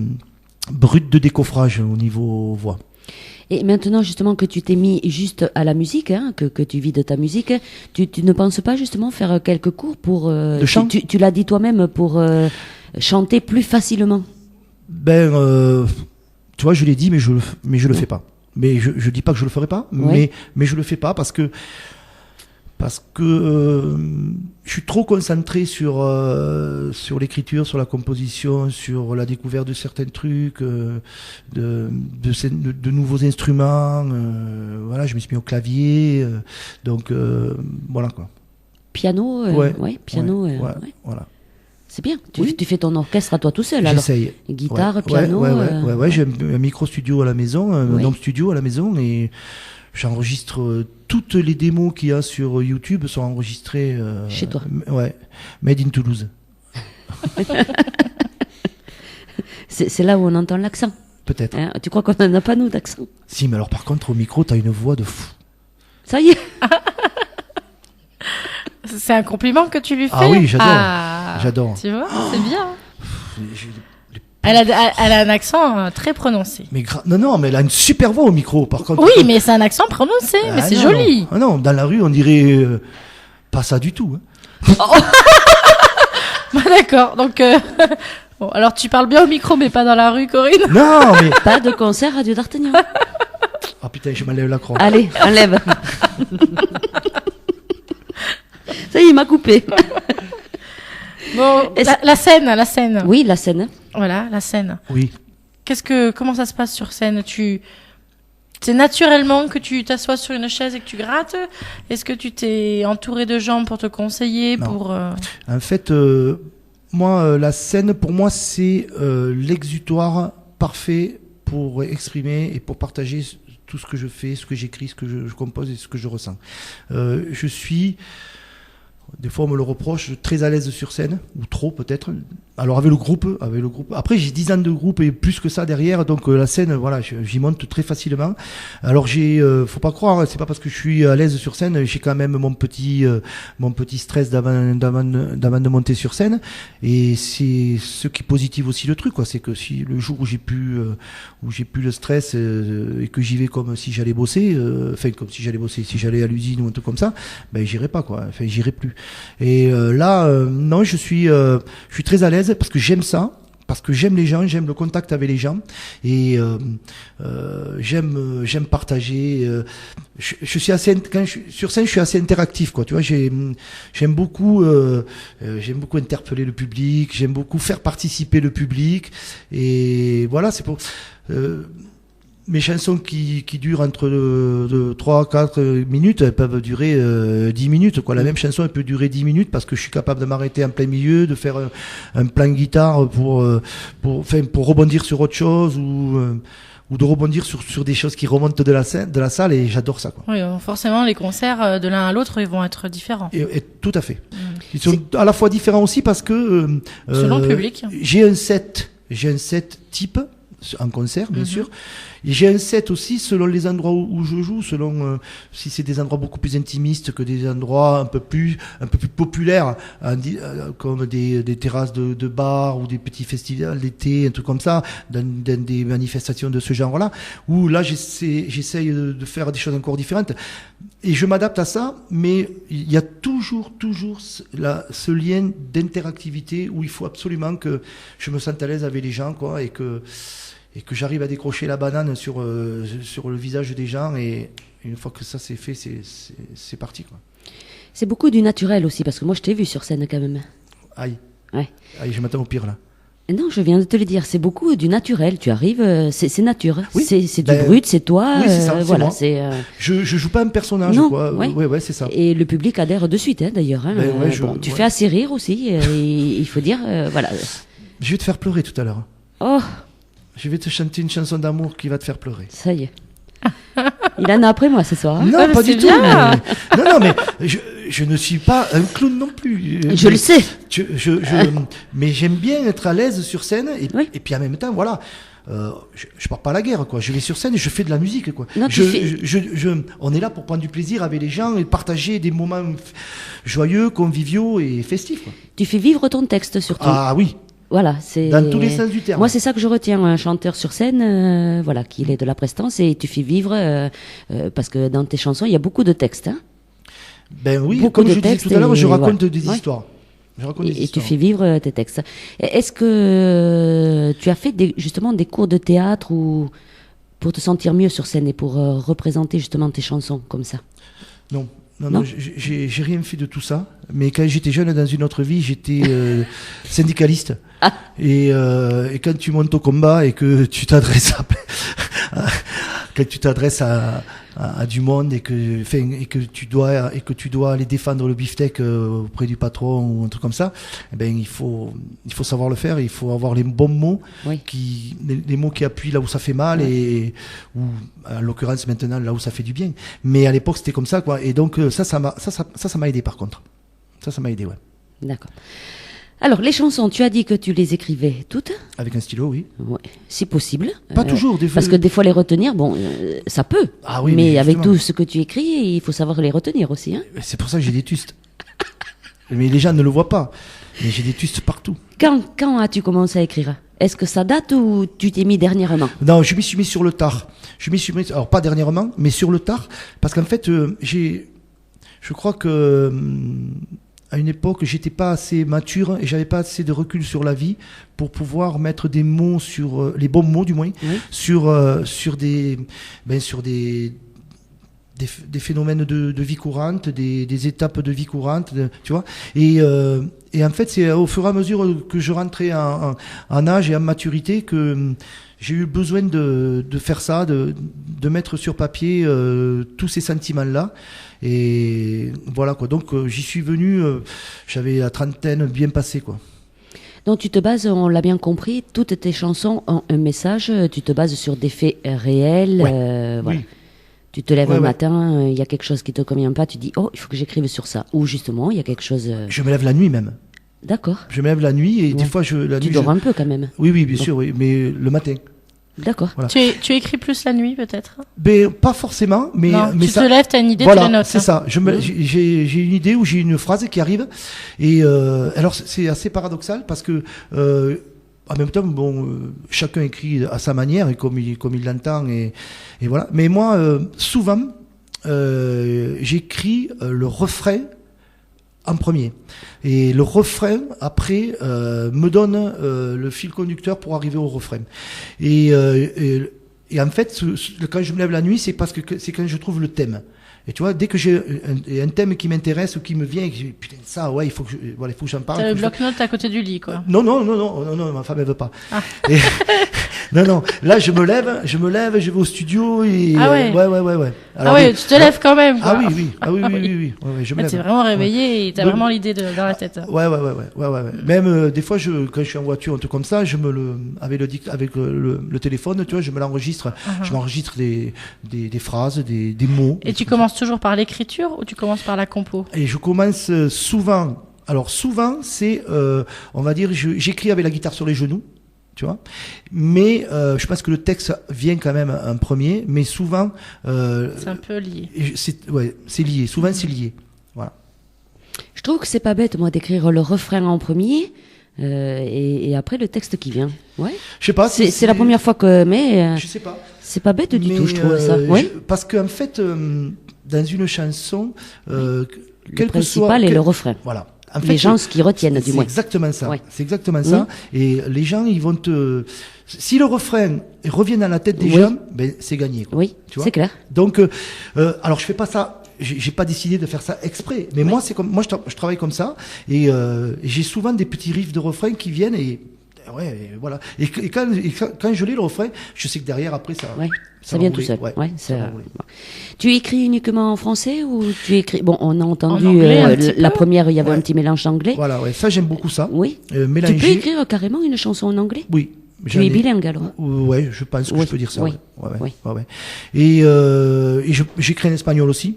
brut de décoffrage au niveau voix. Et maintenant, justement, que tu t'es mis juste à la musique, hein, que tu vis de ta musique, tu ne penses pas justement faire quelques cours pour... De chant ? Tu l'as dit toi-même, pour chanter plus facilement. Tu vois, je l'ai dit, mais je le fais pas. Mais je dis pas que je le ferai pas, Ouais. mais je le fais pas parce que je suis trop concentré sur l'écriture, sur la composition, sur la découverte de certains trucs, de nouveaux instruments. Voilà, je me suis mis au clavier, donc voilà quoi. Piano, piano, ouais, ouais. voilà. C'est bien. Oui. Tu fais ton orchestre à toi tout seul, alors. J'essaye. Guitare, Ouais, piano. ouais, j'ai un micro studio à la maison, un Ouais. home studio à la maison et J'enregistre toutes les démos qu'il y a sur YouTube sont enregistrées Chez toi. Ouais, made in Toulouse. C'est là où on entend l'accent. Peut-être. Hein, tu crois qu'on n'en a pas, nous, d'accent? Si, mais alors par contre, au micro, t'as une voix de fou. Ça y est. C'est un compliment que tu lui fais. Ah oui, j'adore. Ah, J'adore. Tu vois, c'est bien. J'ai- Elle a un accent très prononcé. Mais non, mais elle a une super voix au micro, par contre. Oui, mais c'est un accent prononcé, mais c'est non, joli. Non. Ah non, dans la rue, on dirait pas ça du tout. Hein. Bah, d'accord, donc... bon, alors tu parles bien au micro, mais pas dans la rue, Corinne. Non, mais... Pas de concert Radio d'Artagnan. Ah putain, je m'enlève la croix. Allez, enlève. Ça y est, il m'a coupé. Bon, Est-ce- la scène. Oui, la scène. Voilà, la scène. Oui. Comment ça se passe sur scène? C'est naturellement que tu t'assois sur une chaise et que tu grattes? Est-ce que tu t'es entouré de gens pour te conseiller, Non. pour... En fait, moi, la scène, pour moi, c'est l'exutoire parfait pour exprimer et pour partager tout ce que je fais, ce que j'écris, ce que je compose et ce que je ressens. Je suis, des fois on me le reproche, très à l'aise sur scène, ou trop peut-être. Alors avec le groupe. Après j'ai 10 ans de groupe et plus que ça derrière, donc la scène, voilà, j'y monte très facilement. Alors faut pas croire, c'est pas parce que je suis à l'aise sur scène, j'ai quand même mon petit stress d'avant de monter sur scène. Et c'est ce qui positive aussi le truc, quoi. C'est que si le jour où j'ai plus le stress et que j'y vais comme si j'allais bosser, comme si j'allais bosser, si j'allais à l'usine ou un truc comme ça, ben j'irai pas, quoi. Enfin, j'irai plus. Et non, je suis très à l'aise parce que j'aime ça, parce que j'aime les gens, j'aime le contact avec les gens et j'aime partager. Je suis assez, quand je suis sur scène, je suis assez interactif, quoi. Tu vois, j'aime beaucoup interpeller le public, j'aime beaucoup faire participer le public et voilà, c'est pour. Mes chansons qui durent entre 3 4 minutes, elles peuvent durer 10 minutes, quoi. La même chanson, elle peut durer 10 minutes parce que je suis capable de m'arrêter en plein milieu, de faire un plan guitare pour rebondir sur autre chose ou de rebondir sur des choses qui remontent de la salle et j'adore ça, quoi. Oui, forcément, les concerts de l'un à l'autre, ils vont être différents. Et tout à fait. Ils sont à la fois différents aussi parce que Selon le public. j'ai un set type en concert, bien sûr. Et j'ai un set aussi selon les endroits où je joue, selon si c'est des endroits beaucoup plus intimistes que des endroits un peu plus populaires, comme des terrasses de bars ou des petits festivals d'été, un truc comme ça, dans des manifestations de ce genre-là, où là j'essaye de faire des choses encore différentes. Et je m'adapte à ça, mais il y a toujours ce lien d'interactivité où il faut absolument que je me sente à l'aise avec les gens, quoi, et que j'arrive à décrocher la banane sur le visage des gens, et une fois que ça c'est fait, c'est parti, quoi. C'est beaucoup du naturel aussi, parce que moi je t'ai vu sur scène quand même. Aïe. Ouais. Aïe, je m'attends au pire là. Non, je viens de te le dire, c'est beaucoup du naturel. Tu arrives, c'est nature. Oui. C'est du brut, c'est toi. Oui, c'est ça, c'est voilà, moi. Je joue pas un personnage, Non, quoi. ouais. Ouais, c'est ça. Et le public adhère de suite, hein, d'ailleurs. Hein. Ben ouais, Tu fais assez rire aussi, il faut dire, voilà. Je vais te faire pleurer tout à l'heure. Oh, Je vais te chanter une chanson d'amour qui va te faire pleurer. ça y est. Il en a après moi ce soir. Hein. Non, mais pas c'est du tout. bien. Non, mais je ne suis pas un clown non plus. Je le sais. Mais j'aime bien être à l'aise sur scène Oui. et puis en même temps, voilà. Je pars pas à la guerre, quoi. Je vais sur scène et je fais de la musique, quoi. Non, on est là pour prendre du plaisir avec les gens et partager des moments joyeux, conviviaux et festifs, quoi. Tu fais vivre ton texte surtout. Ah oui, Voilà, c'est dans tous les sens du terme. Moi, c'est ça que je retiens, un chanteur sur scène, voilà, qu'il ait de la prestance et tu fais vivre, parce que dans tes chansons, il y a beaucoup de textes, hein, Ben oui, beaucoup comme de je disais textes tout à l'heure, et je raconte voilà. des Ouais. histoires. Je raconte des et tu histoires. fais vivre tes textes. Est-ce que tu as fait justement des cours de théâtre ou pour te sentir mieux sur scène et pour représenter justement tes chansons comme ça? Non. Non. Non, j'ai rien fait de tout ça. Mais quand j'étais jeune, dans une autre vie, j'étais syndicaliste. Ah. Et quand tu montes au combat et que tu t'adresses à du monde et que tu dois aller défendre le beefsteak auprès du patron ou un truc comme ça, eh ben il faut savoir le faire, il faut avoir les bons mots, Oui. les mots qui appuient là où ça fait mal ou en l'occurrence maintenant là où ça fait du bien. Mais à l'époque c'était comme ça quoi. Et donc ça m'a aidé par contre. Ça m'a aidé, ouais. D'accord. Alors, les chansons, tu as dit que tu les écrivais toutes, Avec un stylo, oui. ouais, si possible. Pas toujours, des fois. Parce que des fois, les retenir, ça peut. Ah oui, mais mais avec justement. tout ce que tu écris, il faut savoir les retenir aussi. Hein. C'est pour ça que j'ai des tustes. Mais les gens ne le voient pas. Mais j'ai des tustes partout. Quand as-tu commencé à écrire? Est-ce que ça date ou tu t'es mis dernièrement? Non, je m'y suis mis sur le tard. Alors pas dernièrement, mais sur le tard, parce qu'en fait, je crois que à une époque, j'étais pas assez mature et j'avais pas assez de recul sur la vie pour pouvoir mettre des mots sur les bons mots du moins, Oui. sur des phénomènes de vie courante, des étapes de vie courante, tu vois. Et en fait, c'est au fur et à mesure que je rentrais en âge et en maturité que j'ai eu besoin de faire ça, de mettre sur papier tous ces sentiments-là. Et voilà quoi. Donc j'y suis venu, j'avais la trentaine bien passée quoi. Donc tu te bases, on l'a bien compris, toutes tes chansons ont un message, tu te bases sur des faits réels. Ouais. Voilà. Oui. Tu te lèves Ouais, un ouais. matin, il y a quelque chose qui te convient pas, tu dis oh il faut que j'écrive sur ça. Ou justement il y a quelque chose. Je me lève la nuit même. D'accord. Je me lève la nuit et des Ouais. fois la Tu nuit. dors un peu quand même. Oui, bien sûr, oui, mais le matin. D'accord. Voilà. Tu écris plus la nuit, peut-être? Ben, pas forcément, mais Non, mais tu ça. te lèves, t'as une idée, Voilà, tu les notes. c'est ça. J'ai une idée ou j'ai une phrase qui arrive et alors c'est assez paradoxal parce que en même temps chacun écrit à sa manière et comme il l'entend et voilà. Mais moi souvent j'écris le refrain en premier et le refrain après me donne le fil conducteur pour arriver au refrain et en fait quand je me lève la nuit c'est parce que c'est quand je trouve le thème. Et tu vois, dès que j'ai un thème qui m'intéresse ou qui me vient, et que j'ai, putain, ça, ouais, il faut que j'en parle. T'as le faut que je- bloc-notes à côté du lit, quoi. Non, ma femme, elle veut pas. Ah. Et- non, là, je me lève, je vais au studio et, Ah ouais. ouais. Ah ouais, tu te lèves quand même, quoi. Ah oui, oui, ouais, je me Ah, lève. t'es vraiment réveillé et t'as Ouais. vraiment l'idée dans la tête. Ouais. Même des fois, quand je suis en voiture, un truc comme ça, avec le téléphone, tu vois, je me l'enregistre. Je m'enregistre des phrases, des mots. Et tu commences toujours par l'écriture ou tu commences par la compo? Et je commence souvent. Alors souvent, c'est, on va dire, j'écris avec la guitare sur les genoux, tu vois. Mais je pense que le texte vient quand même en premier. Mais souvent, C'est un peu lié. c'est lié. Souvent, c'est lié. Voilà. Je trouve que c'est pas bête moi d'écrire le refrain en premier et après le texte qui vient. Ouais. Je sais pas. C'est la première fois que Je sais pas. c'est pas bête du Mais, tout, je trouve ça. Oui. parce qu'en fait, dans une chanson, Le quel que soit, principal est le refrain. voilà. En Les gens ce qu'ils retiennent du c'est moins. exactement ça. Ouais. C'est exactement ça. Et les gens, ils vont si le refrain revient dans la tête des Oui. gens, ben c'est gagné. Quoi. Oui, Tu vois. c'est clair. Donc, alors je fais pas ça. J'ai pas décidé de faire ça exprès. Mais moi, c'est comme moi, je travaille comme ça. Et j'ai souvent des petits riffs de refrain qui viennent et ouais, et voilà. Et quand je lis le refrain, je sais que derrière après ça. Ouais. Ça va vient tout rouler. seul. Ouais, Ouais, ça ça- va rouler. Tu écris uniquement en français ou tu écris bon, on a entendu En anglais, un petit la peu. première, il y avait Ouais. un petit mélange d'anglais. Voilà, ouais. Ça, j'aime beaucoup ça. Oui. Mélanger. Tu peux écrire carrément une chanson en anglais? Oui. Tu j'en es ai- bilingue alors? Ouais, je pense que Oui, je peux dire ça. oui, Ouais. oui. Et j'écris en espagnol aussi.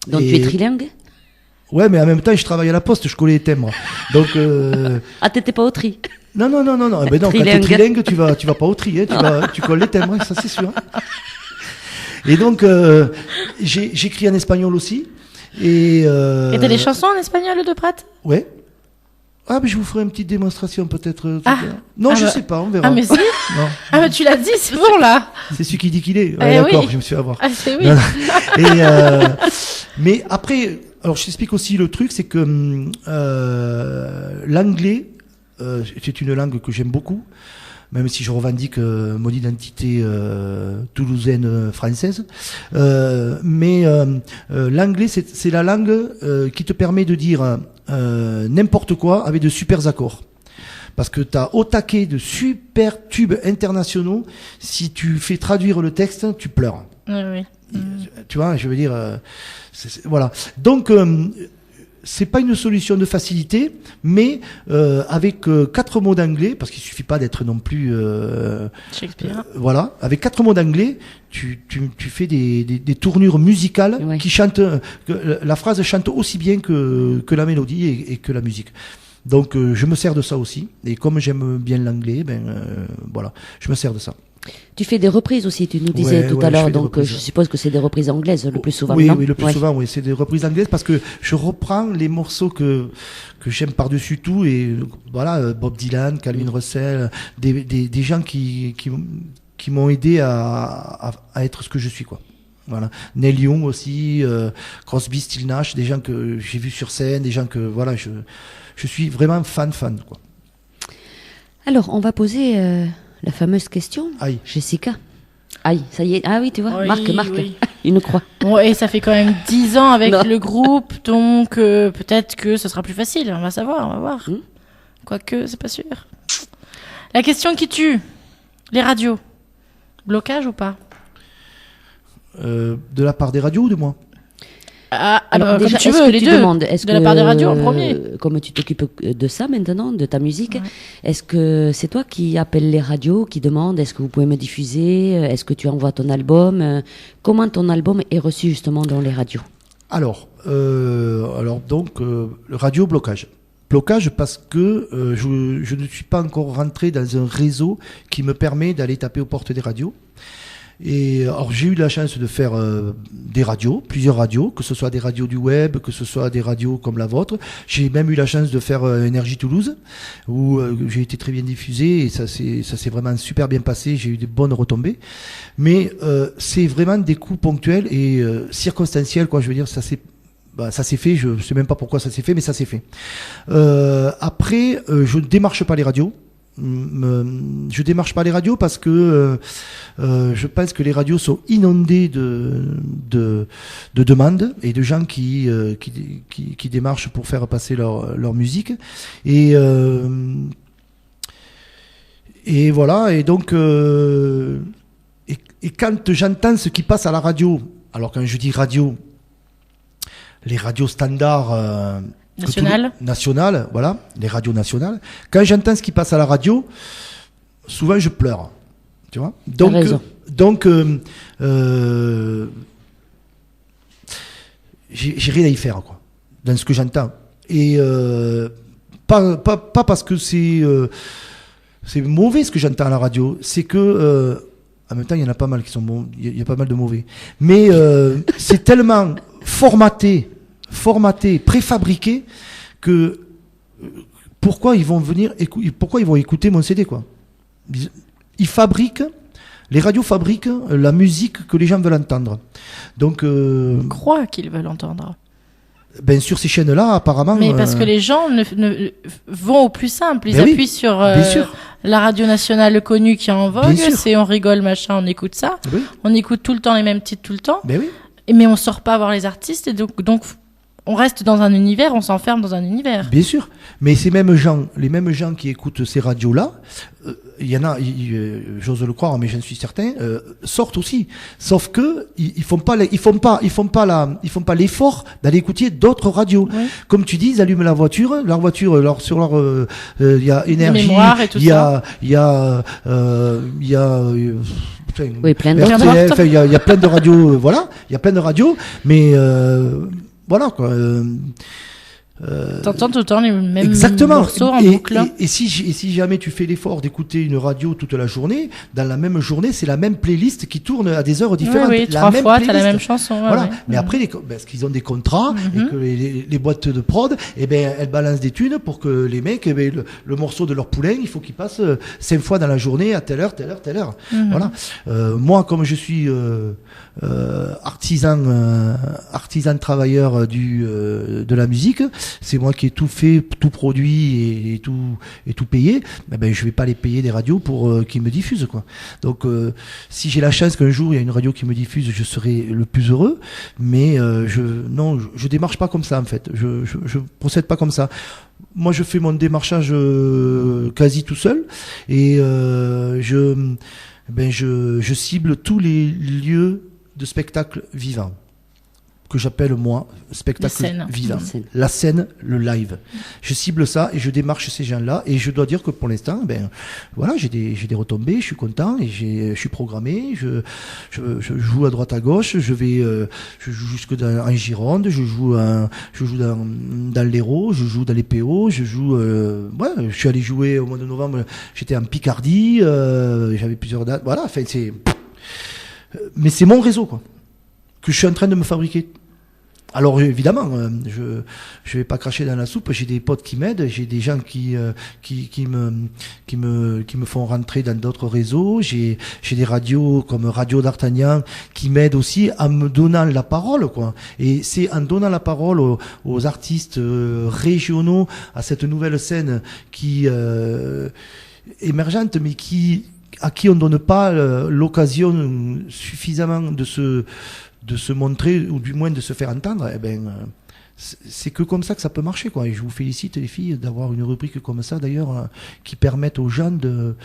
Donc Et- tu es trilingue? Ouais, mais en même temps, je travaille à la poste, je collais les timbres. Donc, Ah, t'étais pas au tri. non. Eh ben non, quand t'es Trilingue. trilingue, tu vas pas au tri, hein, tu colles les timbres, ça c'est sûr. Et donc, j'écris en espagnol aussi. Et t'as des chansons en espagnol de Prat? Ouais. Ah, mais je vous ferai une petite démonstration peut-être. tout Ah. à l'heure. Non, Ah je bah. sais pas, on verra. Ah, mais si! Non, Ah, mais tu l'as dit, c'est bon, là! c'est celui qui dit qu'il est. Eh Ouais, d'accord, oui. je me suis fait avoir. Ah, c'est oui! Non, Et mais après, alors je t'explique aussi le truc, c'est que l'anglais, c'est une langue que j'aime beaucoup, même si je revendique mon identité toulousaine française. Mais l'anglais, c'est la langue qui te permet de dire n'importe quoi avec de super accords. parce que t'as au taquet de super tubes internationaux. Si tu fais traduire le texte, tu pleures. Oui. Tu vois, je veux dire, voilà. Donc, c'est pas une solution de facilité, mais avec 4 mots d'anglais, parce qu'il suffit pas d'être non plus Shakespeare. voilà, avec 4 mots d'anglais, tu fais des tournures musicales Ouais. qui chantent, que la phrase chante aussi bien que la mélodie et que la musique. Donc je me sers de ça aussi, et comme j'aime bien l'anglais, voilà, je me sers de ça. Tu fais des reprises aussi, tu nous disais Ouais, tout ouais, à je l'heure, fais des donc reprises. je suppose que c'est des reprises anglaises le plus souvent, Oui, non? oui, le plus Ouais. souvent, oui, c'est des reprises anglaises parce que je reprends les morceaux que j'aime par-dessus tout, et voilà, Bob Dylan, Calvin Russell, des gens qui m'ont aidé à être ce que je suis, quoi. Voilà. Neil Young aussi, Crosby, Still Nash, des gens que j'ai vus sur scène, des gens que voilà, je suis vraiment fan, quoi. Alors, on va poser la fameuse question, Aïe. Jessica. Aïe, ça y est. Ah oui, tu vois, Oui, marque, oui. une croix. Bon, et ça fait quand même 10 ans avec Non. le groupe, donc peut-être que ce sera plus facile. On va savoir, on va voir. Quoique, c'est pas sûr. La question qui tue. Les radios. Blocage ou pas? De la part des radios ou de moi? Alors déjà, comme tu est-ce veux, que les tu deux. demandes, est-ce De la part des radios en premier. Comme tu t'occupes de ça maintenant, de ta musique, Ouais. est-ce que c'est toi qui appelles les radios, qui demande, est-ce que vous pouvez me diffuser, est-ce que tu envoies ton album, comment ton album est reçu justement dans les radios? Alors donc le radio blocage. Blocage parce que je ne suis pas encore rentré dans un réseau qui me permet d'aller taper aux portes des radios. Et alors j'ai eu la chance de faire des radios, plusieurs radios, que ce soit des radios du web, que ce soit des radios comme la vôtre. J'ai même eu la chance de faire Énergie Toulouse, où j'ai été très bien diffusé, et ça s'est vraiment super bien passé. J'ai eu des bonnes retombées, mais c'est vraiment des coups ponctuels et circonstanciels, quoi. Je veux dire, ça s'est fait. Je sais même pas pourquoi ça s'est fait, mais ça s'est fait. Après, je ne démarche pas les radios. Je démarche pas les radios parce que je pense que les radios sont inondées de demandes et de gens qui démarchent pour faire passer leur musique, et voilà, et donc et quand j'entends ce qui passe à la radio, alors quand je dis radio, les radios standards nationales, voilà, les radios nationales. Quand j'entends ce qui passe à la radio, souvent je pleure, tu vois. Donc, j'ai rien à y faire, quoi, dans ce que j'entends. Et pas parce que c'est mauvais ce que j'entends à la radio, c'est que en même temps il y en a pas mal qui sont bons, il y a pas mal de mauvais. Mais c'est tellement formaté, préfabriqué, que pourquoi ils vont venir pourquoi ils vont écouter mon CD, quoi. Les radios fabriquent la musique que les gens veulent entendre. Donc Je crois qu'ils veulent entendre. sur ces chaînes-là, apparemment. Mais parce que les gens vont au plus simple. Ils Ben oui, appuient sur bien sûr. la radio nationale connue qui est en vogue. Bien sûr. C'est on rigole, machin, on écoute ça. Oui, On écoute tout le temps les mêmes titres tout le temps. ben oui. Mais on sort pas voir les artistes. Et donc on reste dans un univers, on s'enferme dans un univers. Bien sûr, mais les mêmes gens qui écoutent ces radios-là, il y en a, j'ose le croire, mais j'en suis certain, sortent aussi. Sauf que ils font pas l'effort d'aller écouter d'autres radios. Oui. Comme tu dis, ils allument leur voiture, sur leur, il y a énergie, mémoire et tout il y a, Oui, plein de RTL, radios. enfin, il y a plein de radios, voilà, il y a plein de radios, mais voilà, quoi. T'entends tout le temps les mêmes Exactement. morceaux en et, boucle. et si jamais tu fais l'effort d'écouter une radio toute la journée, dans la même journée, c'est la même playlist qui tourne à des heures différentes. Oui, la 3 même fois, t'as la playlist. même chanson. ouais, Voilà. ouais. Mais après, parce qu'ils ont des contrats, et que les boîtes de prod, elles balancent des thunes pour que les mecs, le morceau de leur poulain, il faut qu'il passe 5 fois dans la journée à telle heure. Voilà. Moi, comme je suis artisan travailleur de la musique, c'est moi qui ai tout fait, tout produit et tout payé, ben je vais pas les payer des radios pour qu'ils me diffusent, quoi. Donc si j'ai la chance qu'un jour il y a une radio qui me diffuse, je serai le plus heureux, mais je démarche pas comme ça, en fait. Je procède pas comme ça. Moi, je fais mon démarchage quasi tout seul et je cible tous les lieux de spectacle vivant que j'appelle moi spectacle vivant. La scène, le live. Je cible ça et je démarche ces gens-là et je dois dire que pour l'instant, voilà, j'ai des retombées, je suis content et je suis programmé, je joue à droite à gauche, je joue jusque en Gironde, je joue dans l'Hérault, je joue dans les PO, je suis allé jouer au mois de novembre, j'étais en Picardie, j'avais plusieurs dates, voilà, enfin mais c'est mon réseau, quoi, que je suis en train de me fabriquer. Alors évidemment, je vais pas cracher dans la soupe. J'ai des potes qui m'aident, j'ai des gens qui me font rentrer dans d'autres réseaux. J'ai des radios comme Radio d'Artagnan qui m'aident aussi en me donnant la parole, quoi. Et c'est en donnant la parole aux artistes régionaux, à cette nouvelle scène qui émergente, mais à qui on donne pas l'occasion suffisamment de se montrer, ou du moins de se faire entendre, c'est que comme ça que ça peut marcher, quoi. Et je vous félicite, les filles, d'avoir une rubrique comme ça, d'ailleurs, qui permette aux gens de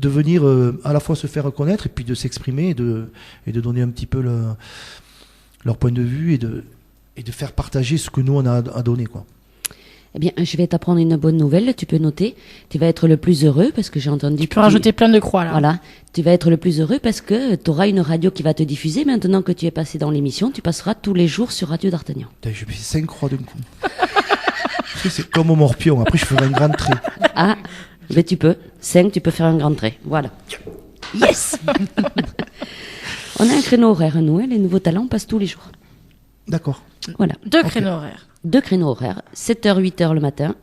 venir à la fois se faire connaître et puis de s'exprimer et de donner un petit peu leur point de vue et de faire partager ce que nous on a à donner, quoi. Eh bien, je vais t'apprendre une bonne nouvelle. Tu peux noter. Tu vas être le plus heureux parce que j'ai entendu. Tu peux rajouter plein de croix, là. Voilà. Tu vas être le plus heureux parce que tu auras une radio qui va te diffuser. Maintenant que tu es passé dans l'émission, tu passeras tous les jours sur Radio d'Artagnan. Je fais 5 croix d'un coup. C'est comme au Morpion. Après, je ferai un grand trait. Ah, mais tu peux. 5, tu peux faire un grand trait. Voilà. Yes! On a un créneau horaire, nous. Les nouveaux talents passent tous les jours. D'accord. Voilà. 2 créneaux horaires. 2 créneaux horaires, 7h, 8h le matin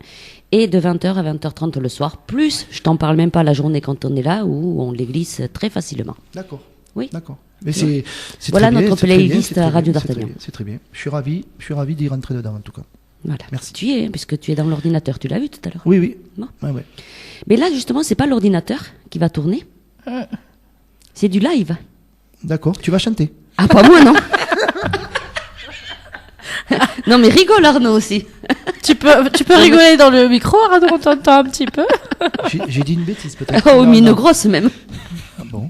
et de 20h à 20h30 le soir. Plus, je t'en parle même pas la journée quand on est là où on les glisse très facilement. D'accord. Oui. D'accord. Mais c'est voilà très bien, notre playlist Radio d'Artagnan. C'est très bien. Je suis ravi d'y rentrer dedans, en tout cas. Voilà. Merci. Tu y es, puisque tu es dans l'ordinateur. Tu l'as vu tout à l'heure. Oui. Bon. Ouais. Mais là, justement, c'est pas l'ordinateur qui va tourner. C'est du live. D'accord. Tu vas chanter. Ah, pas moi, non. Non, mais rigole, Arnaud, aussi. Tu peux rigoler dans le micro, Arnaud, on t'entend un petit peu. J'ai dit une bêtise, peut-être. Oh, mais une grosse, même. Ah bon.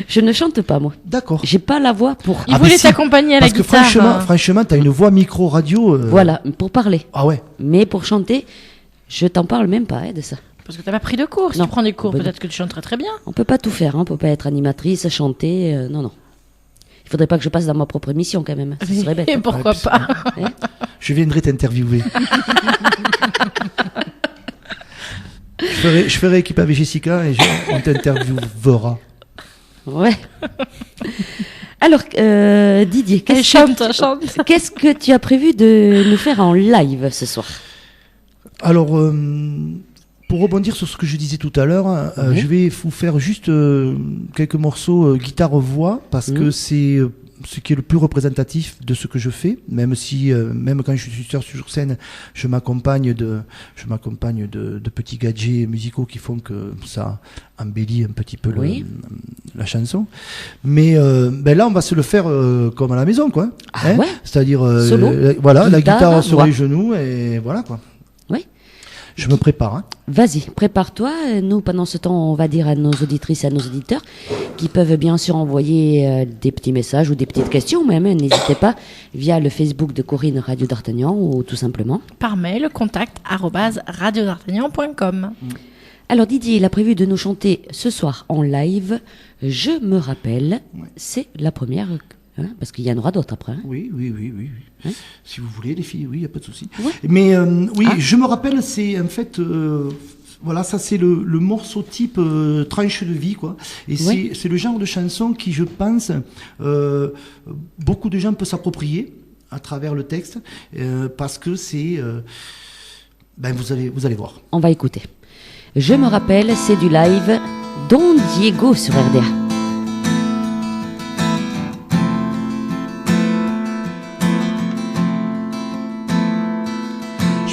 Je ne chante pas, moi. D'accord. J'ai pas la voix pour... Il voulait t'accompagner à la guitare. Parce que franchement, t'as une voix micro-radio. Voilà, pour parler. Ah ouais. Mais pour chanter, je t'en parle même pas, de ça. Parce que t'as pas pris de cours. Si Non. tu prends des cours, Ben peut-être que tu chanterais très bien. On peut pas tout faire, on peut pas être animatrice, chanter, non. Il faudrait pas que je passe dans ma propre émission, quand même. Ça serait bête. Et pourquoi Ouais, pas Hein. Je viendrai t'interviewer. je ferai équipe avec Jessica et on t'interviewera. Ouais. Alors, Didier, chante. qu'est-ce que tu as prévu de nous faire en live ce soir? Alors, pour rebondir sur ce que je disais tout à l'heure, Oui. je vais vous faire juste quelques morceaux guitare-voix, parce que c'est ce qui est le plus représentatif de ce que je fais, même si, même quand je suis sur scène, je m'accompagne de petits gadgets musicaux qui font que ça embellit un petit peu la chanson. Mais là, on va se le faire comme à la maison, quoi. Ah ouais. C'est-à-dire, Solo. la guitare sur voix. les genoux, et voilà, quoi. Oui. Je me prépare, hein. Vas-y, prépare-toi. Nous, pendant ce temps, on va dire à nos auditrices et à nos auditeurs qui peuvent bien sûr envoyer des petits messages ou des petites questions même. N'hésitez pas via le Facebook de Corinne Radio d'Artagnan ou tout simplement. Par mail, contact@radiodartagnan.com. Alors Didier, il a prévu de nous chanter ce soir en live. Je me rappelle, c'est la première, hein, parce qu'il y en aura d'autres après. Hein. Oui. Hein? Si vous voulez, les filles, oui, il n'y a pas de souci. Ouais. Mais je me rappelle, c'est en fait, voilà, ça c'est le morceau type tranche de vie, quoi. Et c'est le genre de chanson qui, je pense, beaucoup de gens peuvent s'approprier à travers le texte, parce que c'est, vous allez voir. On va écouter. Je me rappelle, c'est du live Don Diego sur RDA.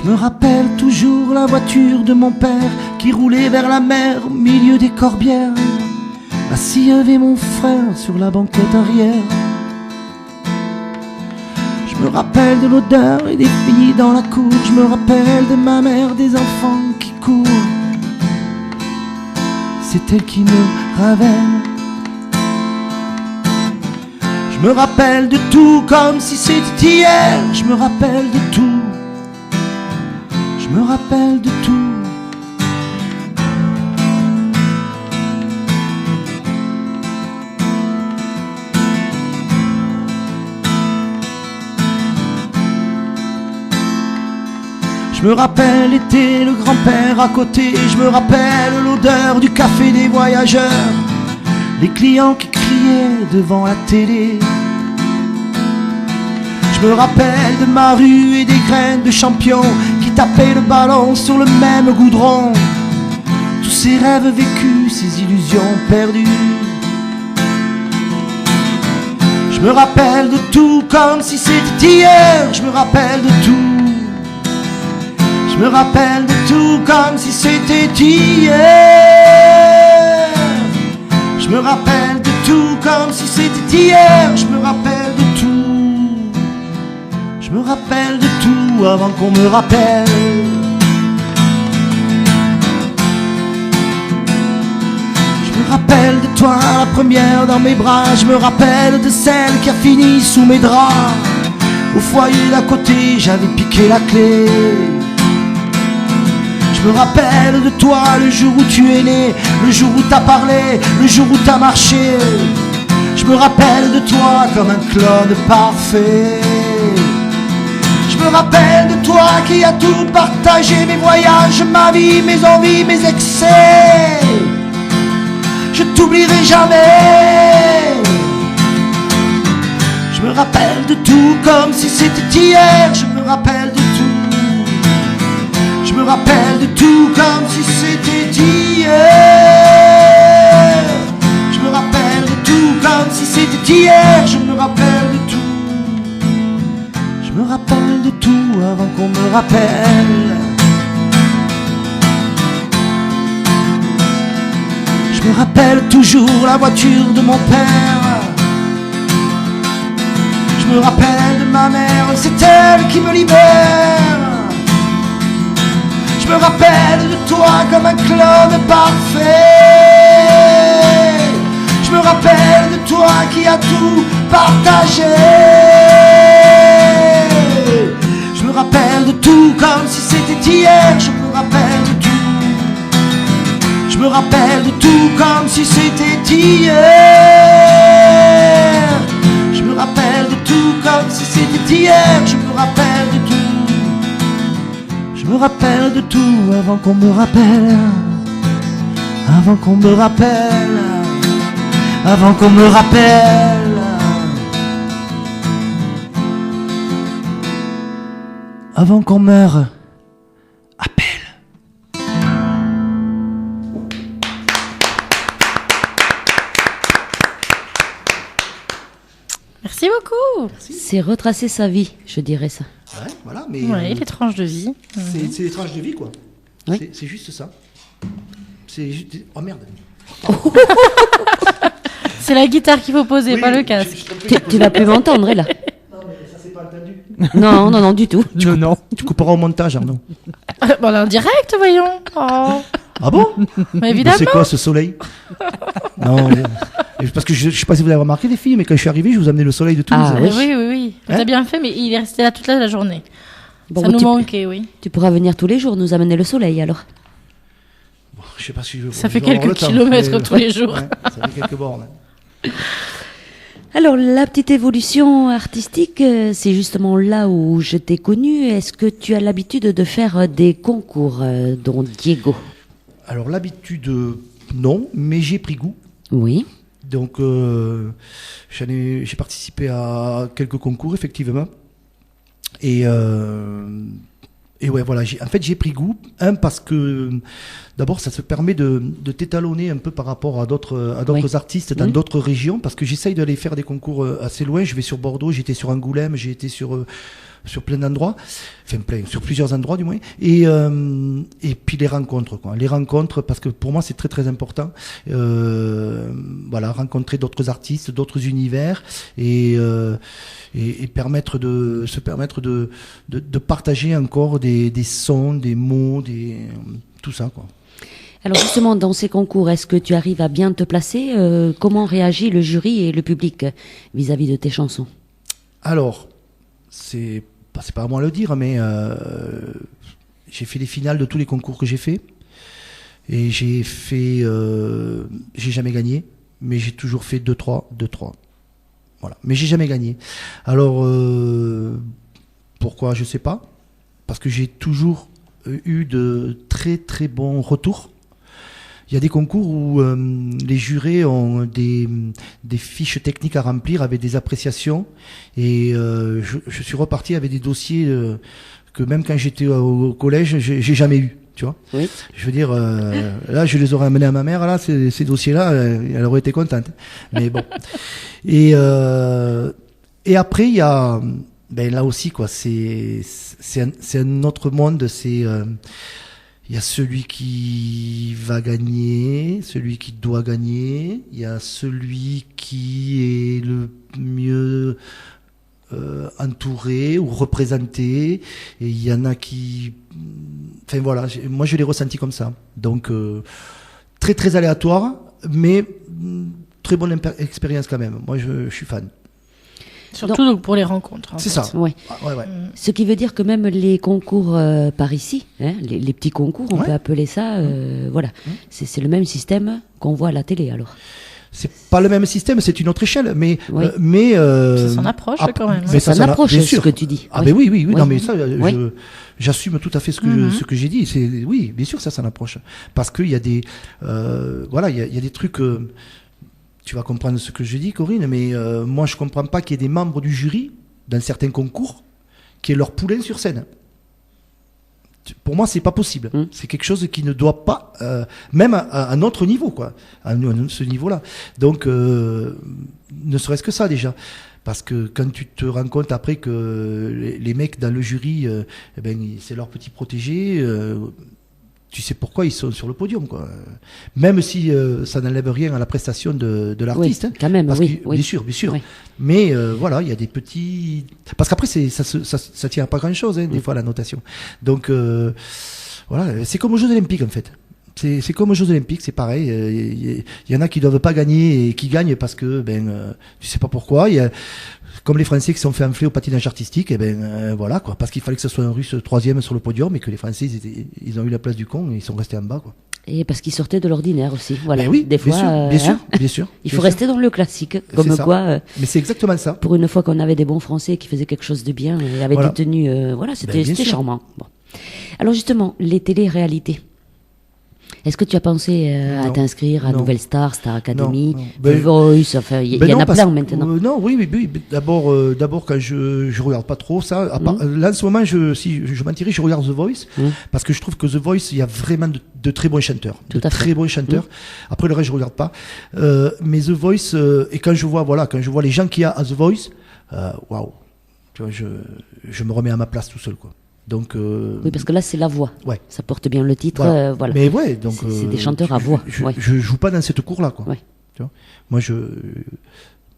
Je me rappelle toujours la voiture de mon père qui roulait vers la mer au milieu des corbières. Assis avec mon frère sur la banquette arrière. Je me rappelle de l'odeur et des filles dans la cour. Je me rappelle de ma mère, des enfants qui courent. C'est elle qui me ravelle. Je me rappelle de tout comme si c'était hier. Je me rappelle de tout. Je me rappelle de tout. Je me rappelle l'été, le grand-père à côté. Je me rappelle l'odeur du café des voyageurs. Les clients qui criaient devant la télé. Je me rappelle de ma rue et des graines de champions qui tapaient le ballon sur le même goudron. Tous ces rêves vécus, ces illusions perdues. Je me rappelle de tout comme si c'était hier. Je me rappelle de tout. Je me rappelle de tout comme si c'était hier. Je me rappelle de tout comme si c'était hier. Je me rappelle de tout. Je me rappelle de tout avant qu'on me rappelle. Je me rappelle de toi, la première dans mes bras. Je me rappelle de celle qui a fini sous mes draps. Au foyer d'à côté, j'avais piqué la clé. Je me rappelle de toi le jour où tu es né, le jour où t'as parlé, le jour où t'as marché. Je me rappelle de toi comme un clone parfait. Je me rappelle de toi qui a tout partagé, mes voyages, ma vie, mes envies, mes excès. Je t'oublierai jamais. Je me rappelle de tout comme si c'était hier. Je me rappelle de tout. Je me rappelle de tout comme si c'était hier. Je me rappelle de tout comme si c'était hier. Je me rappelle de tout. Je me rappelle de tout avant qu'on me rappelle. Je me rappelle toujours la voiture de mon père. Je me rappelle de ma mère, c'est elle qui me libère. Je me rappelle de toi comme un clone parfait. Je me rappelle de toi qui a tout partagé. Je me rappelle de tout comme si c'était hier. Je me rappelle de tout. Je me rappelle de tout comme si c'était hier. Je me rappelle de tout comme si c'était hier. Je me rappelle de tout. Je me rappelle de tout avant qu'on me rappelle. Avant qu'on me rappelle. Avant qu'on me rappelle. Avant qu'on meure. Appelle. Merci beaucoup. C'est retracer sa vie, je dirais ça. Ouais, voilà, mais Ouais, les tranches de vie. c'est des tranches de vie, quoi. Oui. C'est juste ça. C'est juste... Oh merde. C'est la guitare qu'il faut poser, Oui, pas le casque. Tu vas plus m'entendre, là. Non, mais ça c'est pas entendu. Non, non, non, du tout. Non, non. Tu couperas au montage, Arnaud. Bon, on est en direct, voyons. Oh. Ah bon? Mais évidemment. C'est quoi ce soleil? Non, parce que je sais pas si vous avez remarqué les filles, mais quand je suis arrivé, je vous ai amené le soleil de Toulouse. Ah, Oui, oui. oui, oui. Vous Hein avez bien fait, mais il est resté là toute la journée. Bon, Ça nous tu, manquait, oui. tu pourras venir tous les jours nous amener le soleil, alors. Bon, je sais pas si je Ça je fait vais avoir quelques le temps, kilomètres mais- tous les jours. Ouais, ça fait quelques bornes. Alors, la petite évolution artistique, c'est justement là où je t'ai connu. Est-ce que tu as l'habitude de faire des concours, dont Diego? Alors l'habitude, non, mais j'ai pris goût. Oui. Donc j'ai participé à quelques concours, effectivement. Et ouais, voilà, en fait j'ai pris goût. Parce que d'abord ça te permet de t'étalonner un peu par rapport à d'autres Oui. artistes dans Oui. d'autres régions, parce que j'essaye d'aller faire des concours assez loin. Je vais sur Bordeaux, j'étais sur Angoulême, j'ai été sur sur plein d'endroits, sur plusieurs endroits du moins, et puis les rencontres, quoi. Les rencontres, parce que pour moi c'est très très important. Voilà, rencontrer d'autres artistes, d'autres univers, et permettre de partager encore des sons, des mots, tout ça, quoi. Alors justement, dans ces concours, est-ce que tu arrives à bien te placer? Comment réagit le jury et le public vis-à-vis de tes chansons? Alors, c'est pas à moi de le dire, mais j'ai fait les finales de tous les concours que j'ai fait, et j'ai jamais gagné, mais j'ai toujours fait 2-3. Voilà, mais j'ai jamais gagné. Alors pourquoi, je sais pas, parce que j'ai toujours eu de très très bons retours. Il y a des concours où les jurés ont des fiches techniques à remplir avec des appréciations, et je suis reparti avec des dossiers que même quand j'étais au collège, j'ai jamais eu. Tu vois, oui. Je veux dire, là, je les aurais amenés à ma mère, là, ces dossiers-là, elle aurait été contente. Mais bon. Et après, il y a, là aussi, quoi, c'est un autre monde, il y a celui qui va gagner, celui qui doit gagner, il y a celui qui est le mieux entouré ou représenté, et il y en a qui... Enfin voilà, moi je l'ai ressenti comme ça. Donc très très aléatoire, mais très bonne expérience quand même. Moi je suis fan. Surtout donc pour les rencontres. C'est ça. Ouais. Ouais. Ce qui veut dire que même les concours par ici, hein, les petits concours, on peut appeler ça, voilà. C'est le même système qu'on voit à la télé alors. C'est pas le même système, c'est une autre échelle, mais ça s'en approche quand même. Mais ça s'en approche, ce que tu dis. Ah ben oui. Non mais ça, j'assume tout à fait ce que j'ai dit. Oui, bien sûr, ça s'en approche, parce qu'il y a des, voilà, il y a des trucs. Tu vas comprendre ce que je dis, Corinne, mais moi je comprends pas qu'il y ait des membres du jury dans certains concours qui aient leur poulain sur scène. Pour moi, c'est pas possible. C'est quelque chose qui ne doit pas, même à notre niveau, quoi, à ce niveau-là. Donc, ne serait-ce que ça déjà, parce que quand tu te rends compte après que les mecs dans le jury, c'est leur petit protégé. Tu sais pourquoi ils sont sur le podium, quoi. Même si ça n'enlève rien à la prestation de l'artiste. Oui, quand même, parce oui. Bien sûr. Oui. Mais voilà, il y a des petits... Parce qu'après, ça tient à pas grand-chose, des fois, la notation. Donc, voilà, c'est comme aux Jeux Olympiques, en fait. C'est comme aux Jeux Olympiques, c'est pareil. Il y en a qui doivent pas gagner et qui gagnent parce que, tu sais pas pourquoi. Il y a... Comme les Français qui sont fait enfler au patinage artistique, voilà, quoi, parce qu'il fallait que ce soit un Russe troisième sur le podium, et que les Français ils ont eu la place du con et ils sont restés en bas, quoi. Et parce qu'ils sortaient de l'ordinaire aussi, voilà. Oui, des fois, bien sûr. Il faut rester dans le classique, comme quoi. Mais c'est exactement ça. Pour une fois qu'on avait des bons Français qui faisaient quelque chose de bien et avaient des tenues, c'était charmant. Bon. Alors justement, les télé-réalités. Est-ce que tu as pensé à t'inscrire à Nouvelle Star, Star Academy, The Voice, enfin, il y en a plein maintenant. Non, oui. D'abord, quand je regarde pas trop ça. Là, en ce moment, si je mentirais, je regarde The Voice, parce que je trouve que The Voice, il y a vraiment de très bons chanteurs. Très bons chanteurs. Après, le reste, je regarde pas. Mais The Voice, et quand je vois les gens qu'il y a à The Voice, waouh. Tu vois, je me remets à ma place tout seul, quoi. Donc, oui, parce que là, c'est la voix. Ouais. Ça porte bien le titre. Voilà. Mais ouais, donc. C'est des chanteurs à voix. Je joue pas dans cette cour-là, quoi. Ouais. Tu vois, moi,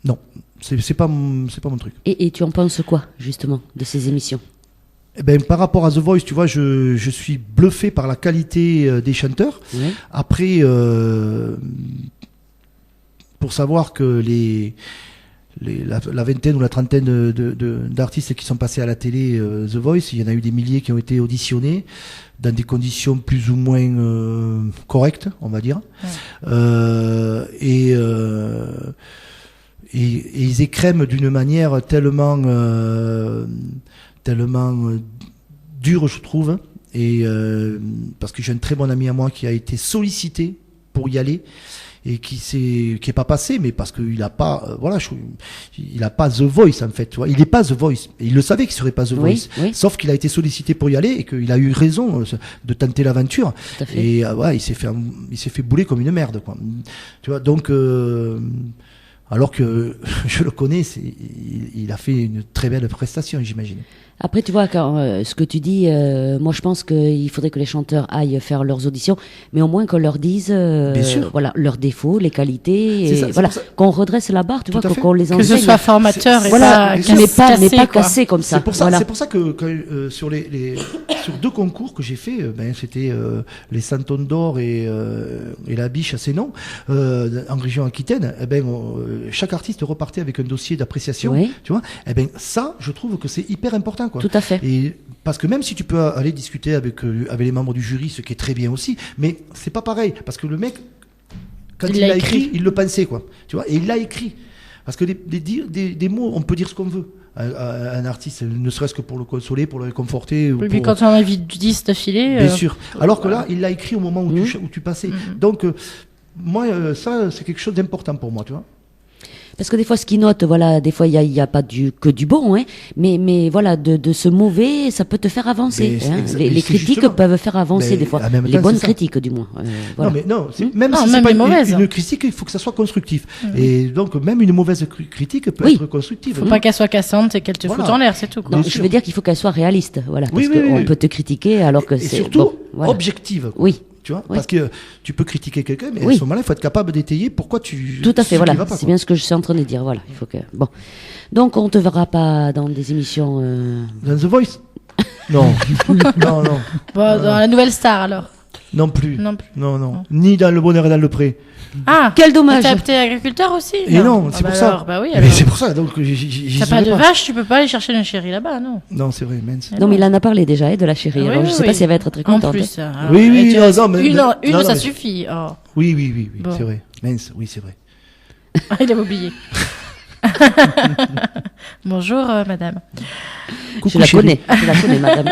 non, c'est pas mon truc. Et tu en penses quoi, justement, de ces émissions? Par rapport à The Voice, tu vois, je suis bluffé par la qualité des chanteurs. Oui. Après, pour savoir que la vingtaine ou la trentaine d'artistes qui sont passés à la télé The Voice, il y en a eu des milliers qui ont été auditionnés dans des conditions plus ou moins correctes, on va dire. Ouais. Et ils écrèment d'une manière tellement dure, je trouve. Et parce que j'ai un très bon ami à moi qui a été sollicité pour y aller, et qui est pas passé, mais parce qu'il a pas, il a pas The Voice, en fait, tu vois. Il est pas The Voice. Et il le savait qu'il serait pas The Voice. Oui. Sauf qu'il a été sollicité pour y aller et qu'il a eu raison de tenter l'aventure. Et il s'est fait bouler comme une merde, quoi. Tu vois, donc, alors que je le connais, il a fait une très belle prestation, j'imagine. Après, tu vois, quand, ce que tu dis, moi je pense qu'il faudrait que les chanteurs aillent faire leurs auditions, mais au moins qu'on leur dise Bien sûr. voilà, leurs défauts, les qualités, C'est et ça, c'est voilà, pour ça. qu'on redresse la barre, tu Tout vois, à fait. qu'on les Que enseigne. ce soit formateur et Voilà, pas mais pas cassé, quoi. cassé comme ça. C'est pour ça, Voilà. c'est pour ça que sur sur 2 concours que j'ai fait, c'était les Santons d'Or et la Biche à Sénon, en région Aquitaine. Chaque artiste repartait avec un dossier d'appréciation, Oui. tu vois. Ça, je trouve que c'est hyper important, quoi. Tout à fait. Et parce que même si tu peux aller discuter avec les membres du jury, ce qui est très bien aussi, mais c'est pas pareil parce que le mec, quand il l'a écrit, il le pensait, quoi. Tu vois, et il l'a écrit. Parce que des mots, on peut dire ce qu'on veut. Un artiste, ne serait-ce que pour le consoler, pour le réconforter. Et puis quand on a envie de 10 d'affilée. Bien sûr. Alors que là, il l'a écrit au moment où tu passais. Donc, moi, ça, c'est quelque chose d'important pour moi, tu vois. Parce que des fois, ce qu'ils notent, voilà, des fois, il y a pas que du bon, hein, mais voilà, de ce mauvais, ça peut te faire avancer. Mais Hein. c'est Les critiques justement. peuvent faire avancer Mais des fois. en même Les temps, bonnes c'est ça. critiques, du moins. Voilà. Non, mais non, même Non, si c'est même pas les mauvaises. une critique, il faut que ça soit constructif. Et donc, même une mauvaise critique peut Oui. être constructive. Faut pas qu'elle soit cassante et qu'elle te Voilà. foute en l'air, c'est tout, quoi. Non, Bien je sûr. veux dire qu'il faut qu'elle soit réaliste, voilà, Oui, parce oui, qu'on oui. peut te critiquer alors que Et c'est surtout, bon, voilà. objective. quoi. Oui. Tu vois, Oui. parce que tu peux critiquer quelqu'un, mais Oui. à ce moment-là, il faut être capable d'étayer pourquoi tu. Tout à ce fait, qui voilà. va pas, C'est quoi. bien ce que je suis en train de dire. Voilà, il faut que bon. Donc on te verra pas dans des émissions. Dans The Voice. Non, non, non, Bon, dans la nouvelle star, alors. non plus. Non plus. Non. Ni dans Le Bonheur et dans le Pré. Ah, Quel dommage. t'es agriculteur aussi? Et non, c'est Ah, pour bah ça. alors, bah oui, Mais alors. c'est pour ça, donc j'y T'as pas serai de vache, tu peux pas aller chercher une chérie là-bas, non? Non, c'est vrai, mince. Non, mais il en a parlé déjà, et de la chérie. Ah, Alors oui, je oui, sais pas oui. si elle va être très En contente. plus. Alors, Oui, oui, tu non, restes non, mais- une, non, une, non, ça mais- suffit. Oh. Oui, Bon. c'est vrai. Mince, oui, c'est vrai. Ah, il avait oublié. Bonjour, madame. Je la chérie. connais, madame.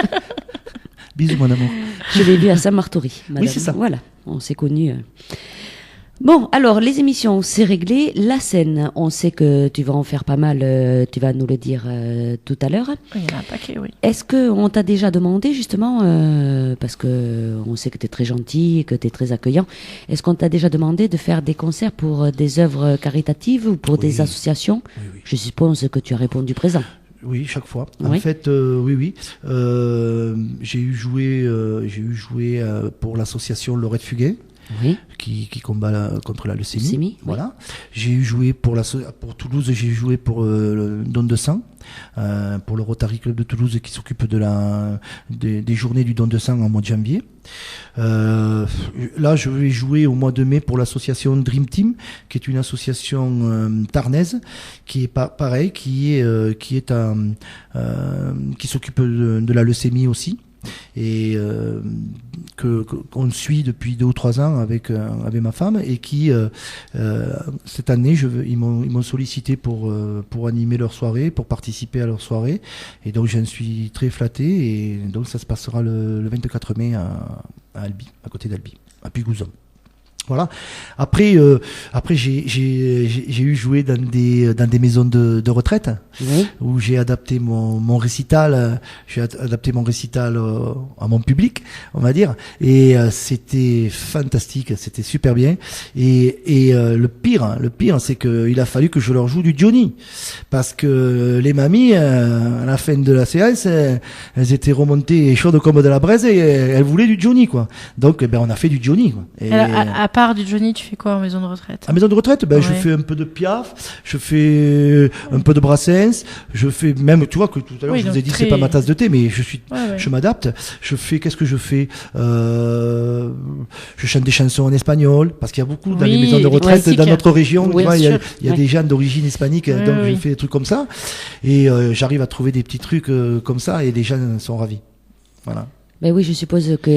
Bisous, mon amour. Je l'ai vue à Saint-Martory, madame. Oui, c'est ça. Voilà, on s'est connus. Bon, alors, les émissions, c'est réglé. La scène, on sait que tu vas en faire pas mal, tu vas nous le dire tout à l'heure. Il y en a un paquet, oui. Est-ce qu'on t'a déjà demandé, justement, parce que on sait que tu es très gentil, que tu es très accueillant, est-ce qu'on t'a déjà demandé de faire des concerts pour des œuvres caritatives ou pour des associations? Oui. Je suppose que tu as répondu présent. Oui, chaque fois. Oui. En fait, oui. J'ai eu joué pour l'association Laurette Fuguet. Oui. Qui combat contre la leucémie. Leucémie, oui. Voilà. J'ai eu joué pour Toulouse, j'ai joué pour le don de sang, pour le Rotary Club de Toulouse qui s'occupe des journées du don de sang en mois de janvier. Là, je vais jouer au mois de mai pour l'association Dream Team, qui est une association tarnaise, qui est pareil, qui s'occupe de la leucémie aussi. Et qu'on suit depuis 2 ou 3 ans avec ma femme et qui cette année ils m'ont sollicité pour animer leur soirée, pour participer à leur soirée, et donc j'en suis très flatté, et donc ça se passera le 24 mai à Albi, à côté d'Albi, à Puy-Gouzon. Voilà. Après j'ai eu joué dans des maisons de retraite, Oui. où j'ai adapté mon récital, à mon public, on va dire, et c'était fantastique, c'était super bien. Et le pire, c'est que il a fallu que je leur joue du Johnny, parce que les mamies, à la fin de la séance, elles étaient remontées chaudes comme de la braise, et elles voulaient du Johnny, quoi. Donc, on a fait du Johnny, quoi. Et Alors, à part du Johnny, tu fais quoi en maison de retraite? à maison de retraite, je Ouais. fais un peu de Piaf, je fais un peu de Brassens, je fais même, tu vois, que tout à l'heure Oui, je vous donc ai dit très- c'est pas ma tasse de thé, mais Ouais. je m'adapte. Qu'est-ce que je fais? Je chante des chansons en espagnol, parce qu'il y a beaucoup dans Oui, les maisons de les retraite classiques. dans notre région, Oui, tu vois, il y a sûr. il y a des gens d'origine hispanique, Oui, donc oui. je fais des trucs comme ça, et j'arrive à trouver des petits trucs comme ça, et les gens sont ravis. Voilà. Ben oui, je suppose que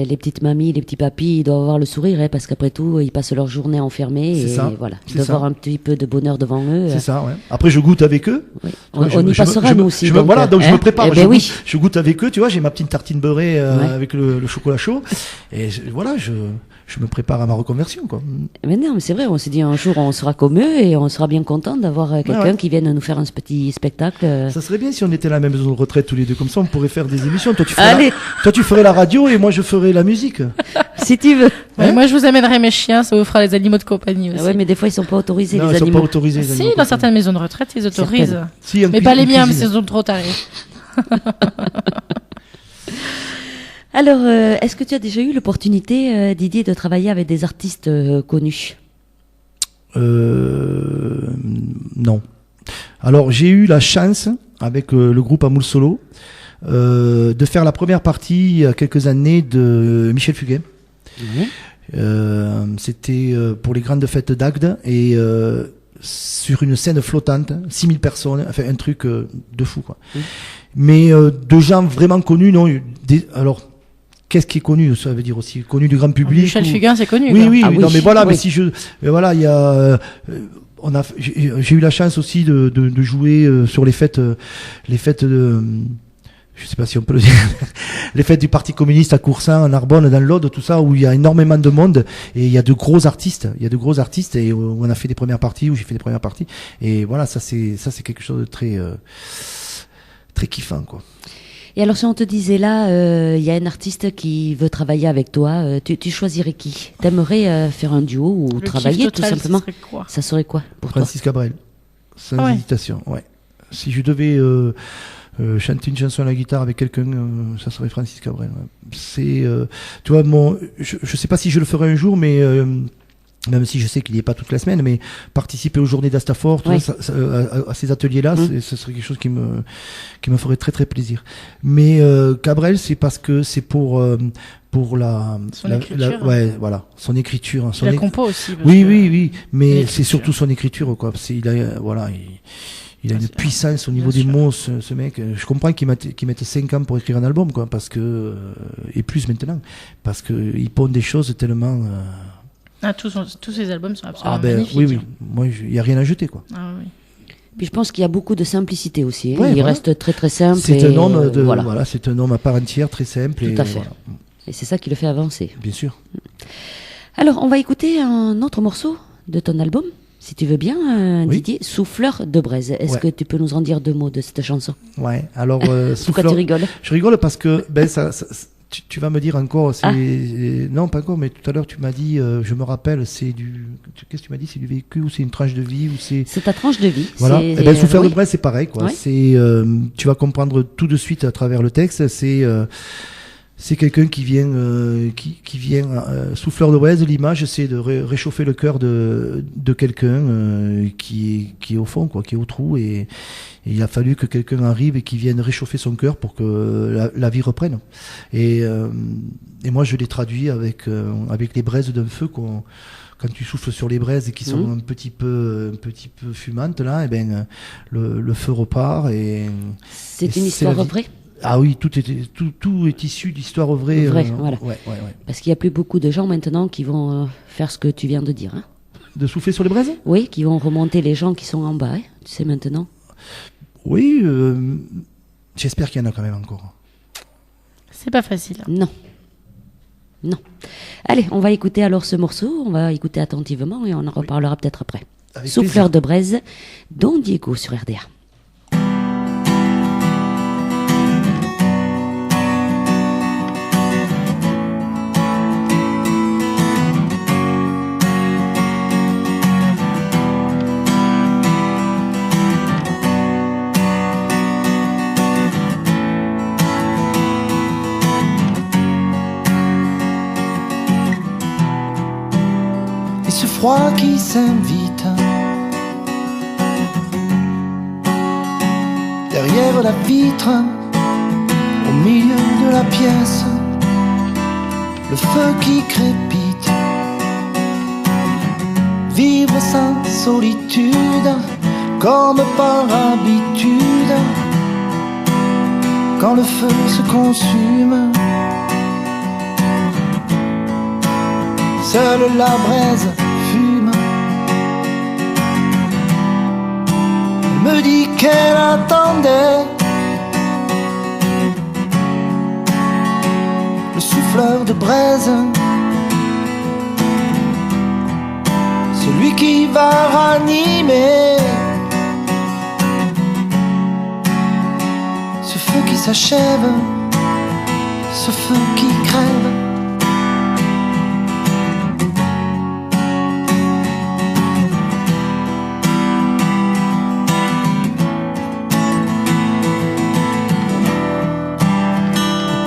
les petites mamies, les petits papis, ils doivent avoir le sourire, hein, parce qu'après tout, ils passent leur journée enfermés, C'est et ça, voilà, ils c'est doivent ça. avoir un petit peu de bonheur devant eux. C'est ça, ouais. Après, je goûte avec eux. Oui. Tu vois, On y passera, nous aussi. Voilà, donc je hein. me prépare. Eh ben oui. Je goûte avec eux, tu vois, j'ai ma petite tartine beurrée Ouais. avec le chocolat chaud. Et voilà, je me prépare à ma reconversion, quoi. Mais non, mais c'est vrai, on s'est dit un jour, on sera comme eux, et on sera bien content d'avoir quelqu'un ouais. qui vienne nous faire un petit spectacle. Ça serait bien si on était à la même maison de retraite tous les deux, comme ça on pourrait faire des émissions. Toi Allez. tu ferais la radio et moi je ferais la musique. Si tu veux. Ouais, Hein? moi, je vous amènerai mes chiens, ça vous fera les animaux de compagnie aussi. Ouais, mais des fois, ils sont pas autorisés, Non, les ils sont animaux. pas autorisés. les Si, animaux. dans certaines maisons de retraite, ils autorisent. Si, en Mais cu- pas les en miens, mais cuisine. ils sont trop tarés. Alors, est-ce que tu as déjà eu l'opportunité, Didier, de travailler avec des artistes connus? Non. Alors j'ai eu la chance avec le groupe Amoul Solo de faire la première partie il y a quelques années de Michel Fugain. C'était pour les grandes fêtes d'Agde et sur une scène flottante, 6000 personnes, enfin un truc de fou quoi. Mais de gens vraiment connus, non. Alors qu'est-ce qui est connu? Ça veut dire aussi connu du grand public. Michel Fugain, c'est connu. Oui, quoi. oui, Ah oui, oui, non, mais voilà, oui. mais si je, mais voilà, il y a, j'ai eu la chance aussi de jouer sur les fêtes de, je sais pas si on peut le dire, les fêtes du Parti communiste à Coursin, en Narbonne, dans l'Aude, tout ça, où il y a énormément de monde et il y a de gros artistes, et où on a fait des premières parties, où j'ai fait des premières parties, et voilà, ça c'est quelque chose de très, très kiffant, quoi. Et alors, si on te disait là, il y a un artiste qui veut travailler avec toi, tu choisirais qui? T'aimerais faire un duo ou Le kiff travailler tout total, simplement? ce serait quoi? Ça serait quoi pour toi? Francis Cabrel, sans Ah ouais. hésitation, ouais. Si je devais chanter une chanson à la guitare avec quelqu'un, ça serait Francis Cabrel. Ouais. C'est, tu vois, je sais pas si je le ferai un jour, mais même si je sais qu'il n'y est pas toute la semaine, mais participer aux journées d'Astafor, Ouais. à ces ateliers-là, ce serait quelque chose qui me ferait très très plaisir. Mais Cabrel, c'est parce que c'est pour la, Son écriture. ouais, voilà, son écriture, hein, Il son la é- compo aussi. parce oui, que- oui, oui, mais l'écriture. c'est surtout son écriture, quoi. Il a, voilà, il a une c'est- puissance au niveau bien des sûr. mots, ce mec. Je comprends qu'il mette 5 ans pour écrire un album, quoi, parce que, et plus maintenant, parce que il pond des choses tellement, Ah, tous ces albums sont absolument ah ben, magnifiques. oui, oui. hein. Moi, il y a rien à jeter, quoi. Ah, oui. Puis je pense qu'il y a beaucoup de simplicité aussi. Hein. Ouais, Il voilà. reste très très simple. C'est et, un homme voilà. voilà, c'est un homme à part entière, très simple. Tout et à fait. voilà. Et c'est ça qui le fait avancer. Bien sûr. Alors, on va écouter un autre morceau de ton album, si tu veux bien, Oui. Didier, Souffleur de braise. Est-ce Ouais. que tu peux nous en dire 2 mots de cette chanson? Ouais. Alors, Pourquoi Souffleur- tu rigoles? Je rigole parce que, ben, tu vas me dire encore, Ah. non, pas encore, mais tout à l'heure, tu m'as dit, je me rappelle, qu'est-ce que tu m'as dit? C'est du vécu ou c'est une tranche de vie ou c'est. C'est ta tranche de vie. Voilà. C'est- Eh ben, Souffleur oui. de braise, c'est pareil, quoi. Ouais. Tu vas comprendre tout de suite à travers le texte. C'est quelqu'un qui vient, Souffleur de braise. L'image, c'est de réchauffer le cœur de quelqu'un qui est au fond, quoi, qui est au trou, et il a fallu que quelqu'un arrive et qui vienne réchauffer son cœur pour que la vie reprenne. Et moi, je l'ai traduit avec les braises d'un feu quand tu souffles sur les braises et qui sont un petit peu fumantes là, et ben le feu repart et C'est et une c'est histoire la vie. vraie. Ah oui, tout est issu d'histoires vraies. Vrai, voilà. Ouais. Parce qu'il y a plus beaucoup de gens maintenant qui vont faire ce que tu viens de dire. Hein. De souffler sur les braises? Oui, qui vont remonter les gens qui sont en bas, hein, tu sais maintenant. Oui, j'espère qu'il y en a quand même encore. C'est pas facile. Non. Non. Allez, on va écouter alors ce morceau, on va écouter attentivement et on en reparlera peut-être après. Avec Souffleur de braise, Don Diego sur RDA. Et ce froid qui s'invite derrière la vitre, au milieu de la pièce, le feu qui crépite. Vivre sa solitude comme par habitude, quand le feu se consume. Seule la braise fume. Elle me dit qu'elle attendait le souffleur de braise, celui qui va ranimer ce feu qui s'achève, ce feu qui crève.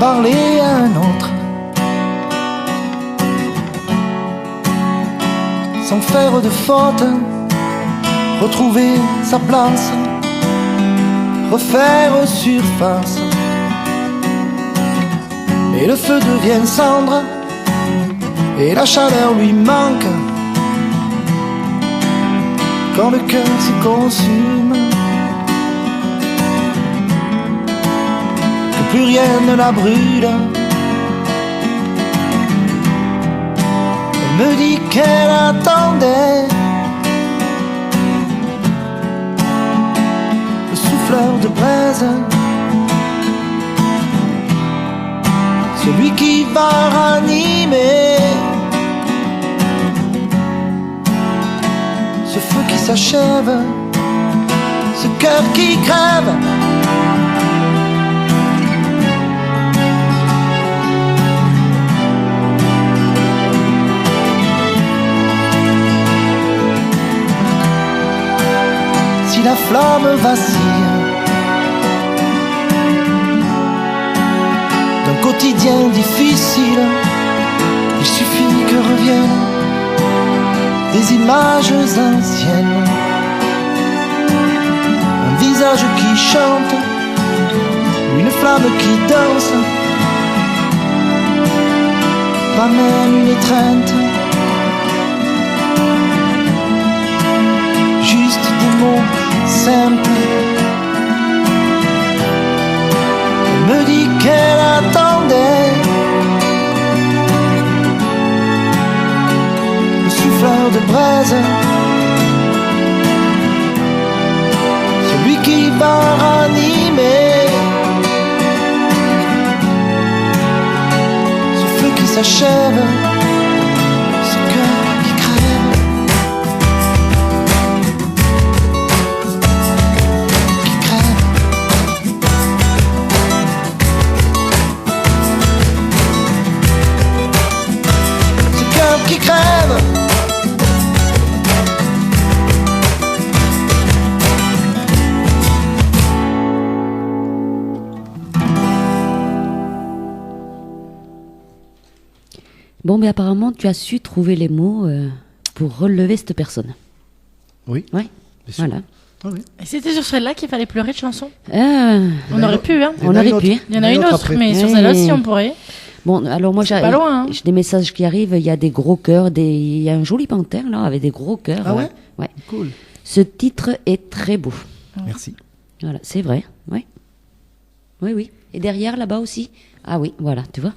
parler à un autre, sans faire de faute, retrouver sa place, refaire surface. Et le feu devient cendre, et la chaleur lui manque, quand le cœur se consume, que plus rien ne la brûle. Elle me dit qu'elle attendait le souffleur de braise, celui qui va ranimer ce feu qui s'achève, ce cœur qui crève. Si la flamme vacille d'un quotidien difficile, il suffit que reviennent des images anciennes, un visage qui chante, une flamme qui danse, pas même une étreinte, juste des mots simples. Elle me dit qu'elle attendait le souffleur de braise, celui qui va ranimer ce feu qui s'achève, ce cœur qui crève. Qui crève. Bon, mais apparemment, tu as su trouver les mots pour relever cette personne. Oui. Ouais. Bien sûr. Voilà. Ah oui. Et c'était sur celle-là qu'il fallait pleurer de chanson. Euh, On aurait pu, hein. Il y en on a aurait une pu. autre. Il y en a une autre, après. mais sur Ouais. celle-là aussi on pourrait. Bon, alors moi, C'est pas loin, hein. j'ai des messages qui arrivent. Il y a des gros cœurs, il y a un joli panthère là avec des gros cœurs. Ah ouais. Ouais. Cool. Ce titre est très beau. Merci. Voilà, c'est vrai. Oui. Oui, oui. Et derrière, là-bas aussi. Ah oui, voilà, tu vois.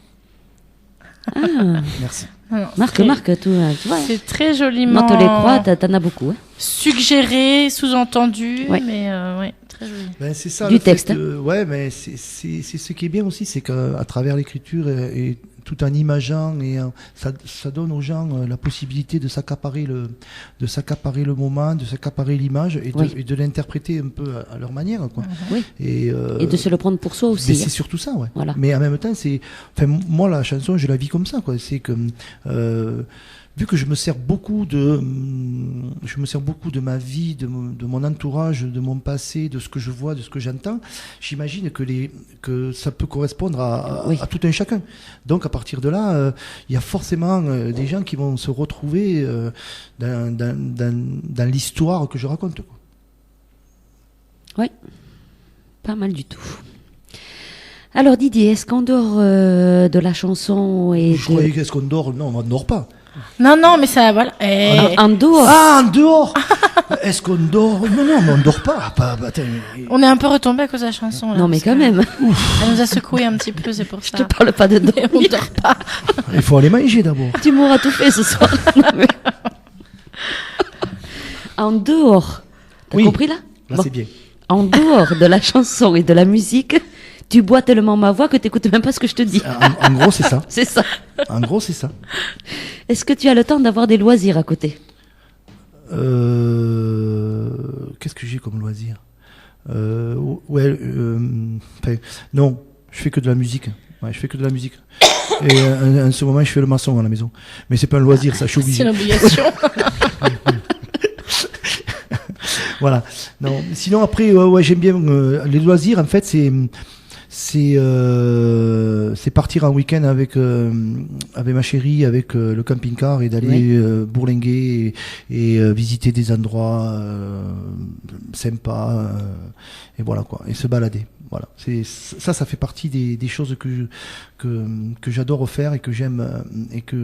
Ah, Merci. Non, non, Marc, c'est- Marc, tu vois. C'est très joliment. Non, te les crois, t'en as beaucoup. Hein. Suggéré, sous-entendu, Ouais. mais ouais, très joli. Ben, c'est ça. Du le fait texte, que- ouais, mais c'est ce qui est bien aussi, c'est qu'à travers l'écriture et tout en imageant et ça donne aux gens la possibilité de s'accaparer le moment, de s'accaparer l'image Oui. et de l'interpréter un peu à leur manière, quoi. Oui. Et Et de se le prendre pour soi mais aussi. c'est hein. surtout ça, ouais. Voilà. Mais en même temps, moi, la chanson, je la vis comme ça, quoi. C'est que, vu que je me sers beaucoup de ma vie, de mon entourage, de mon passé, de ce que je vois, de ce que j'entends, j'imagine que ça peut correspondre Oui. à tout un chacun. Donc, à partir de là, il y a forcément des gens qui vont se retrouver dans l'histoire que je raconte, quoi. Oui. Pas mal du tout. Alors Didier, est-ce qu'en dehors de la chanson et Je croyais qu'est-ce qu'on dort? Non, on ne dort pas. Non, non, mais ça, voilà. Et en dehors, Ah, en dehors. Est-ce qu'on dort? Non, mais on dort pas. Attends, on est un peu retombé à cause de la chanson. Là, non mais parce quand que même, Elle nous a secoué un petit peu, c'est pour je ça. te parle pas de Et on dormir. dort pas. il faut aller manger d'abord. Tu m'auras tout fait ce soir. Non, mais- En dehors, t'as Oui. compris là? Là, Bon. c'est bien. En dehors de la chanson et de la musique, tu bois tellement ma voix que t'écoutes même pas ce que je te dis. En gros, c'est ça. C'est ça. En gros, c'est ça. Est-ce que tu as le temps d'avoir des loisirs à côté? Qu'est-ce que j'ai comme loisir? Ouais, enfin, non, je fais que de la musique. Ouais, je fais que de la musique. Et en ce moment, je fais le maçon à la maison. Mais c'est pas un loisir, ça, je suis C'est obligé. une obligation. Voilà. Non. Sinon, après, ouais, j'aime bien les loisirs. En fait, c'est partir en week-end avec ma chérie, avec le camping-car et d'aller bourlinguer et visiter des endroits sympas et voilà quoi, et se balader. Voilà, ça fait partie des choses que j'adore faire et que j'aime et que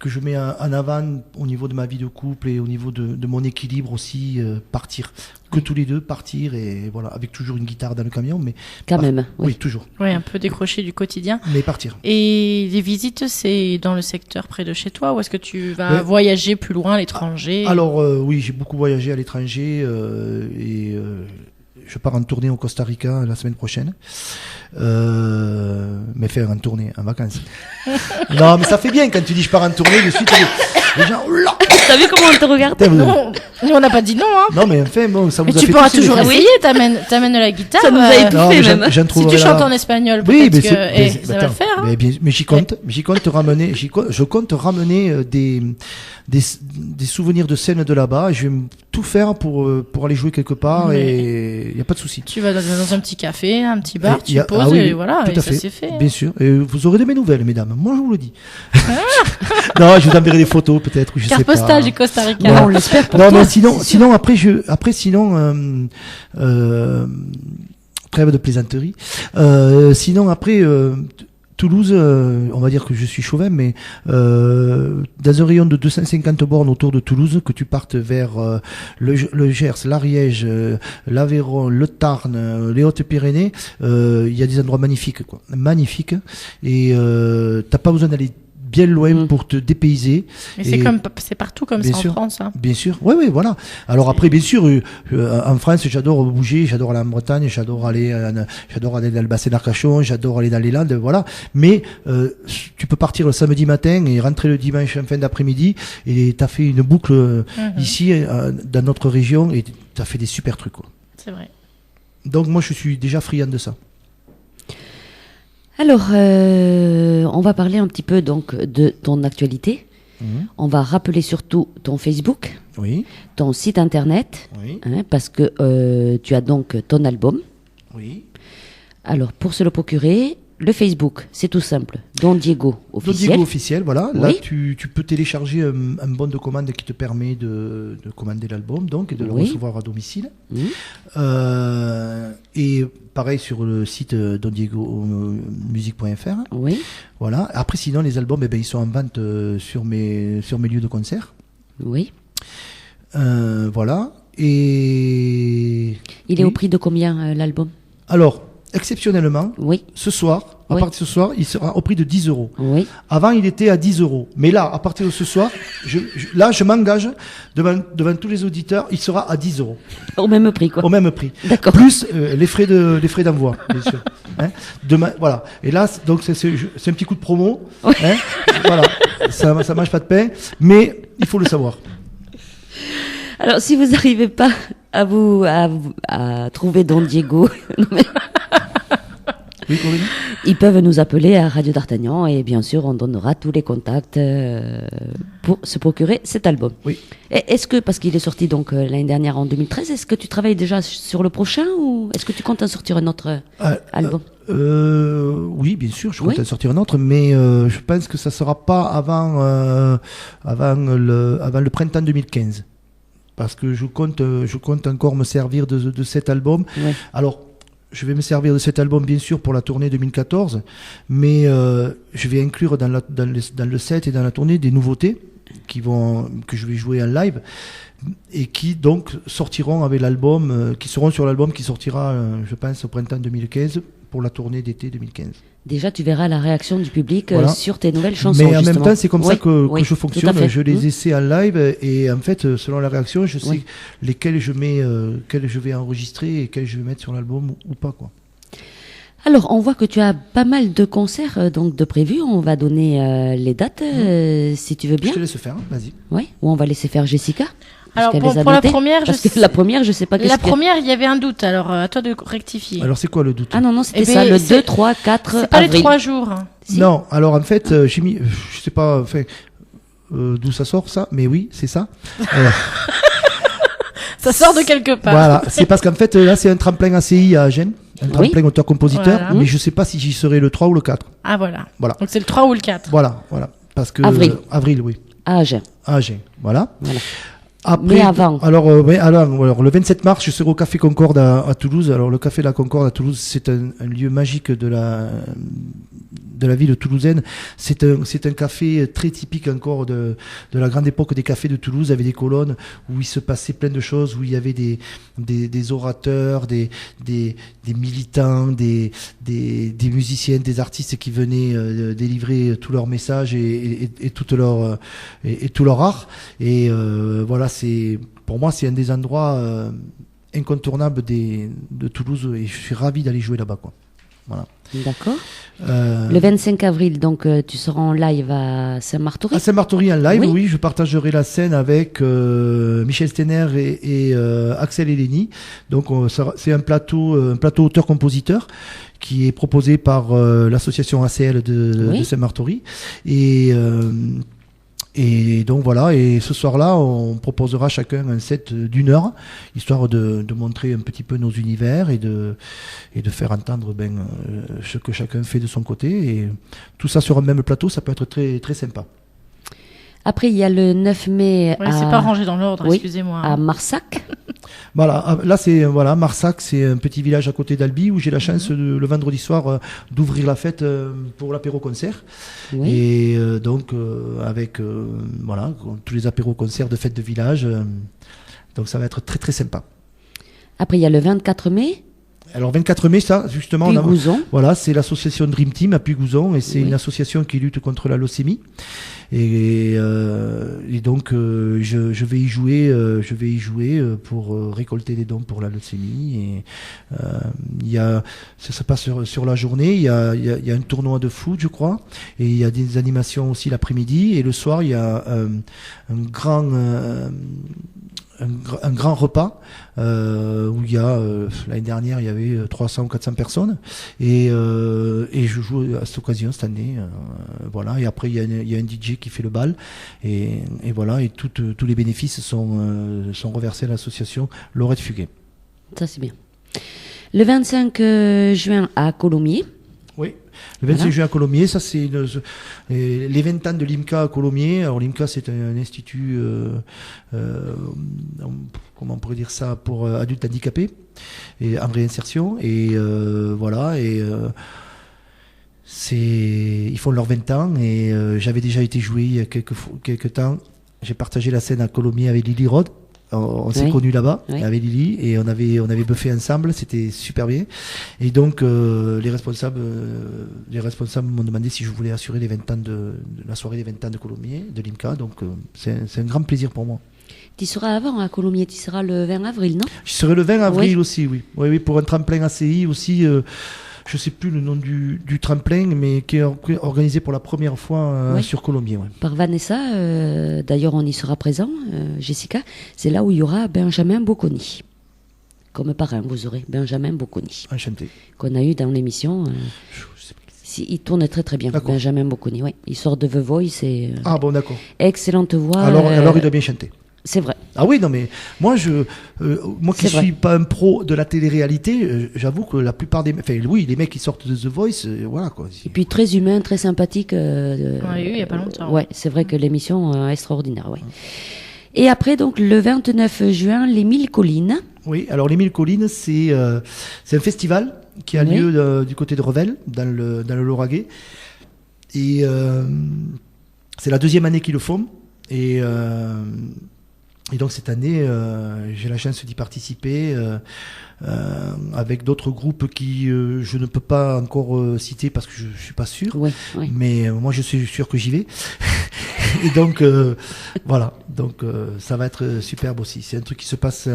je mets en avant au niveau de ma vie de couple et au niveau de mon équilibre aussi, partir que tous les deux, partir et voilà, avec toujours une guitare dans le camion, mais Quand même, oui, toujours, Oui, un peu décroché du quotidien. mais partir. Et les visites, c'est dans le secteur près de chez toi ou est-ce que tu vas voyager plus loin à l'étranger? Alors oui, j'ai beaucoup voyagé à l'étranger et je pars en tournée au Costa Rica la semaine prochaine. Mais faire en tournée, en vacances. Non, mais ça fait bien quand tu dis je pars en tournée, de suite les gens, oh là. T'as vu comment on te regarde? Non, on n'a pas dit non, hein. Non, mais enfin, bon, ça vous Mais a tu fait pourras tousser, toujours les filles. essayer, t'amènes la guitare. Ça nous a étouffés. Non, mais même. j'en Si trouverai tu là. chantes en espagnol, Oui, peut-être mais que ça va le attends, faire. Hein. mais j'y compte ramener, je compte ramener des souvenirs de scènes de là-bas. Et je vais tout faire pour aller jouer quelque part et il y a pas de souci. Tu vas dans un petit café, un petit bar, Et tu il y a- poses ah oui, et voilà, tout et à ça fait, c'est fait. bien sûr. Et vous aurez de mes nouvelles, mesdames. Moi, je vous le dis. Non, je vous enverrai des photos peut-être, ou je sais Carte pas. postale du Costa Rica. Voilà. On l'espère pour Non, toi. mais sinon après trêve de plaisanterie. Sinon après Toulouse, on va dire que je suis chauvin, mais dans un rayon de 250 bornes autour de Toulouse, que tu partes vers le Gers, l'Ariège, l'Aveyron, le Tarn, les Hautes-Pyrénées, il y a des endroits magnifiques, quoi, magnifiques, et t'as pas besoin d'aller bien loin pour te dépayser. Mais Et- c'est partout comme Bien ça sûr. en France. Hein. Bien sûr, oui, voilà. Alors après, bien sûr, en France, j'adore bouger, j'adore aller en Bretagne, j'adore aller dans le bassin d'Arcachon, j'adore aller dans les Landes, voilà. Mais tu peux partir le samedi matin et rentrer le dimanche en fin d'après-midi, et t'as fait une boucle ici, dans notre région, et t'as fait des super trucs, quoi. C'est vrai. Donc moi, je suis déjà friand de ça. Alors, on va parler un petit peu donc de ton actualité. On va rappeler surtout ton Facebook, Oui, ton site internet, oui, hein, parce que tu as donc ton album. oui. Alors, pour se le procurer, le Facebook, c'est tout simple. Don Diego Don officiel. Diego officiel, voilà. Là, Oui. tu peux télécharger un bon de commande qui te permet de commander l'album, donc, et de le Oui. recevoir à domicile. Mhm. Et pareil sur le site dondiegomusique.fr. Oui, Voilà. Après, sinon, les albums, ils sont en vente sur mes lieux de concert. oui. Voilà. Et Il est Oui. au prix de combien l'album? alors, exceptionnellement, Oui, ce soir, à Oui. partir de ce soir, il sera au prix de 10 €. oui. Avant, il était à 10 €. Mais là, à partir de ce soir, je m'engage devant tous les auditeurs, il sera à 10 €. Au même prix, quoi. Au même prix. D'accord. Plus les frais d'envoi, bien sûr. Hein. Demain, voilà. Et là, donc c'est un petit coup de promo. Ouais. Hein. Voilà. Ça mange pas de pain, mais il faut le savoir. Alors, si vous n'arrivez pas à trouver Don Diego, non, mais Oui, Corinne. ils peuvent nous appeler à Radio d'Artagnan et bien sûr, on donnera tous les contacts pour se procurer cet album. Oui. Et est-ce que, parce qu'il est sorti donc l'année dernière en 2013, est-ce que tu travailles déjà sur le prochain ou est-ce que tu comptes en sortir un autre album? Oui, bien sûr, je compte Oui. en sortir un autre, mais je pense que ça sera pas avant le printemps 2015. Parce que je compte encore me servir de cet album. Ouais. Alors, je vais me servir de cet album, bien sûr, pour la tournée 2014, mais je vais inclure dans le set et dans la tournée des nouveautés que je vais jouer en live et qui donc sortiront avec l'album, qui seront sur l'album qui sortira, je pense, au printemps 2015 pour la tournée d'été 2015. Déjà, tu verras la réaction du public Voilà. sur tes nouvelles chansons. Mais en même justement. temps, c'est comme ça Oui, que oui, je tout à fonctionne. fait. Je les essaie en live et en fait, selon la réaction, je sais Oui. lesquels je mets, quels je vais enregistrer et quels je vais mettre sur l'album ou pas, quoi. Alors, on voit que tu as pas mal de concerts donc de prévus. On va donner les dates si tu veux bien. Je te laisse faire, hein, vas-y. Oui. Ou on va laisser faire Jessica. parce Alors qu'elle pour les a la notées. première, Parce que la première, je sais pas qu'est-ce La que... première, il y avait un doute. Alors à toi de rectifier. Alors, c'est quoi le doute? Ah non, c'était Eh ben, ça, le c'est- 2, 3, 4 C'est pas avril. les 3 jours. Hein. Si. Non, alors en fait, j'ai mis, je sais pas, enfin, d'où ça sort ça, mais oui, c'est ça. Ça sort de quelque part. Voilà, c'est parce qu'en fait, là, c'est un tremplin ACI à Agen. un tremplin auteur-compositeur, Voilà. mais je sais pas si j'y serai le 3 ou le 4. Ah, voilà. Voilà. Donc c'est le 3 ou le 4. Voilà. Parce que, Avril, oui. à Agen. À Agen, voilà. Voilà. Après, Mais avant. alors, alors, le 27 mars, je serai au Café Concorde à Toulouse. Alors, le Café de la Concorde à Toulouse, c'est un lieu magique de la ville toulousaine. C'est un café très typique encore de la grande époque des cafés de Toulouse, avec des colonnes où il se passait plein de choses, où il y avait des orateurs, des militants, des musiciens, des artistes qui venaient délivrer tous leurs messages et tout leur art. Et voilà, pour moi, c'est un des endroits incontournables de Toulouse, et je suis ravi d'aller jouer là-bas, quoi. Voilà. D'accord. Le 25 avril, donc, tu seras en live à Saint-Martory. À Saint-Martory en live, Oui. oui, je partagerai la scène avec Michel Steiner et Axel Eleni. Donc c'est un plateau auteur-compositeur qui est proposé par l'association ACL de Saint-Martory. Et donc voilà, et ce soir-là, on proposera chacun un set d'1 heure, histoire de montrer un petit peu nos univers et de faire entendre ce que chacun fait de son côté. Et tout ça sur un même plateau, ça peut être très, très sympa. Après, il y a le 9 mai Ouais, c'est pas rangé dans l'ordre, Oui, excusez-moi. à Marsac. Voilà, là Marsac, c'est un petit village à côté d'Albi où j'ai la chance le vendredi soir d'ouvrir la fête pour l'apéro-concert. Oui. Et donc avec tous les apéros-concerts de fête de village. Donc ça va être très très sympa. Après, il y a le 24 mai, Alors 24 mai, ça justement, Puy-Gouzon. voilà, c'est l'association Dream Team à Puy-Gouzon, et c'est Oui. une association qui lutte contre la leucémie. Et donc je vais y jouer pour récolter des dons pour la leucémie. Et ça se passe sur la journée. Il y a un tournoi de foot, je crois, et il y a des animations aussi l'après-midi. Et le soir, il y a un grand repas où il y a l'année dernière il y avait 300 ou 400 personnes, et je joue à cette occasion cette année, voilà. Et après il y a un DJ qui fait le bal, et voilà, et tous les bénéfices sont reversés à l'association Laurette Fuguet. Ça, c'est bien. Le 25 juin à Colomiers. Oui, le 26 Voilà. juin à Colomiers, ça c'est les 20 ans de l'IMCA à Colomiers. Alors l'IMCA, c'est un institut, comment on pourrait dire ça, pour adultes handicapés et en réinsertion. Et voilà, et ils font leurs 20 ans, et j'avais déjà été joué il y a quelques temps. J'ai partagé la scène à Colomiers avec Lily Rod. On s'est Oui. connus là-bas, Oui. avec Lily, et on avait buffé ensemble, c'était super bien. Et donc les responsables m'ont demandé si je voulais assurer les 20 ans de la soirée des 20 ans de Colomiers, de l'IMCA. Donc c'est un grand plaisir pour moi. Tu seras avant à Colomiers, tu seras le 20 avril, non? Je serai le 20 avril Oui. aussi, oui. Oui, pour un tremplin ACI aussi. Je sais plus le nom du tremplin, mais qui est organisé pour la première fois Oui. sur Colomiers. Ouais. Par Vanessa, d'ailleurs on y sera présent, Jessica, c'est là où il y aura Benjamin Bocconi. Comme parrain, vous aurez Benjamin Bocconi, Enchanté. qu'on a eu dans l'émission. Je sais plus. Il tourne très très bien, D'accord. Benjamin Bocconi, oui. Il sort de The Voice, et Ah bon, d'accord. excellente voix. Alors il doit bien chanter. C'est vrai. Ah oui, non mais moi qui C'est vrai. suis pas un pro de la télé-réalité, j'avoue que la plupart des les mecs qui sortent de The Voice, voilà quoi. Et puis très humain, très sympathique. On l'a eu il y a pas longtemps. Ouais, c'est vrai que l'émission est extraordinaire, ouais. Et après, donc, le 29 juin, les 1000 collines. Oui, alors les 1000 collines, c'est un festival qui a Oui. lieu du côté de Revel, dans le Lauragais. Et c'est la deuxième année qu'ils le font. Et donc cette année, j'ai la chance d'y participer avec d'autres groupes qui je ne peux pas encore citer parce que je suis pas sûr. Ouais, ouais. Mais moi je suis sûr que j'y vais. Et donc voilà, donc ça va être superbe aussi. C'est un truc qui se passe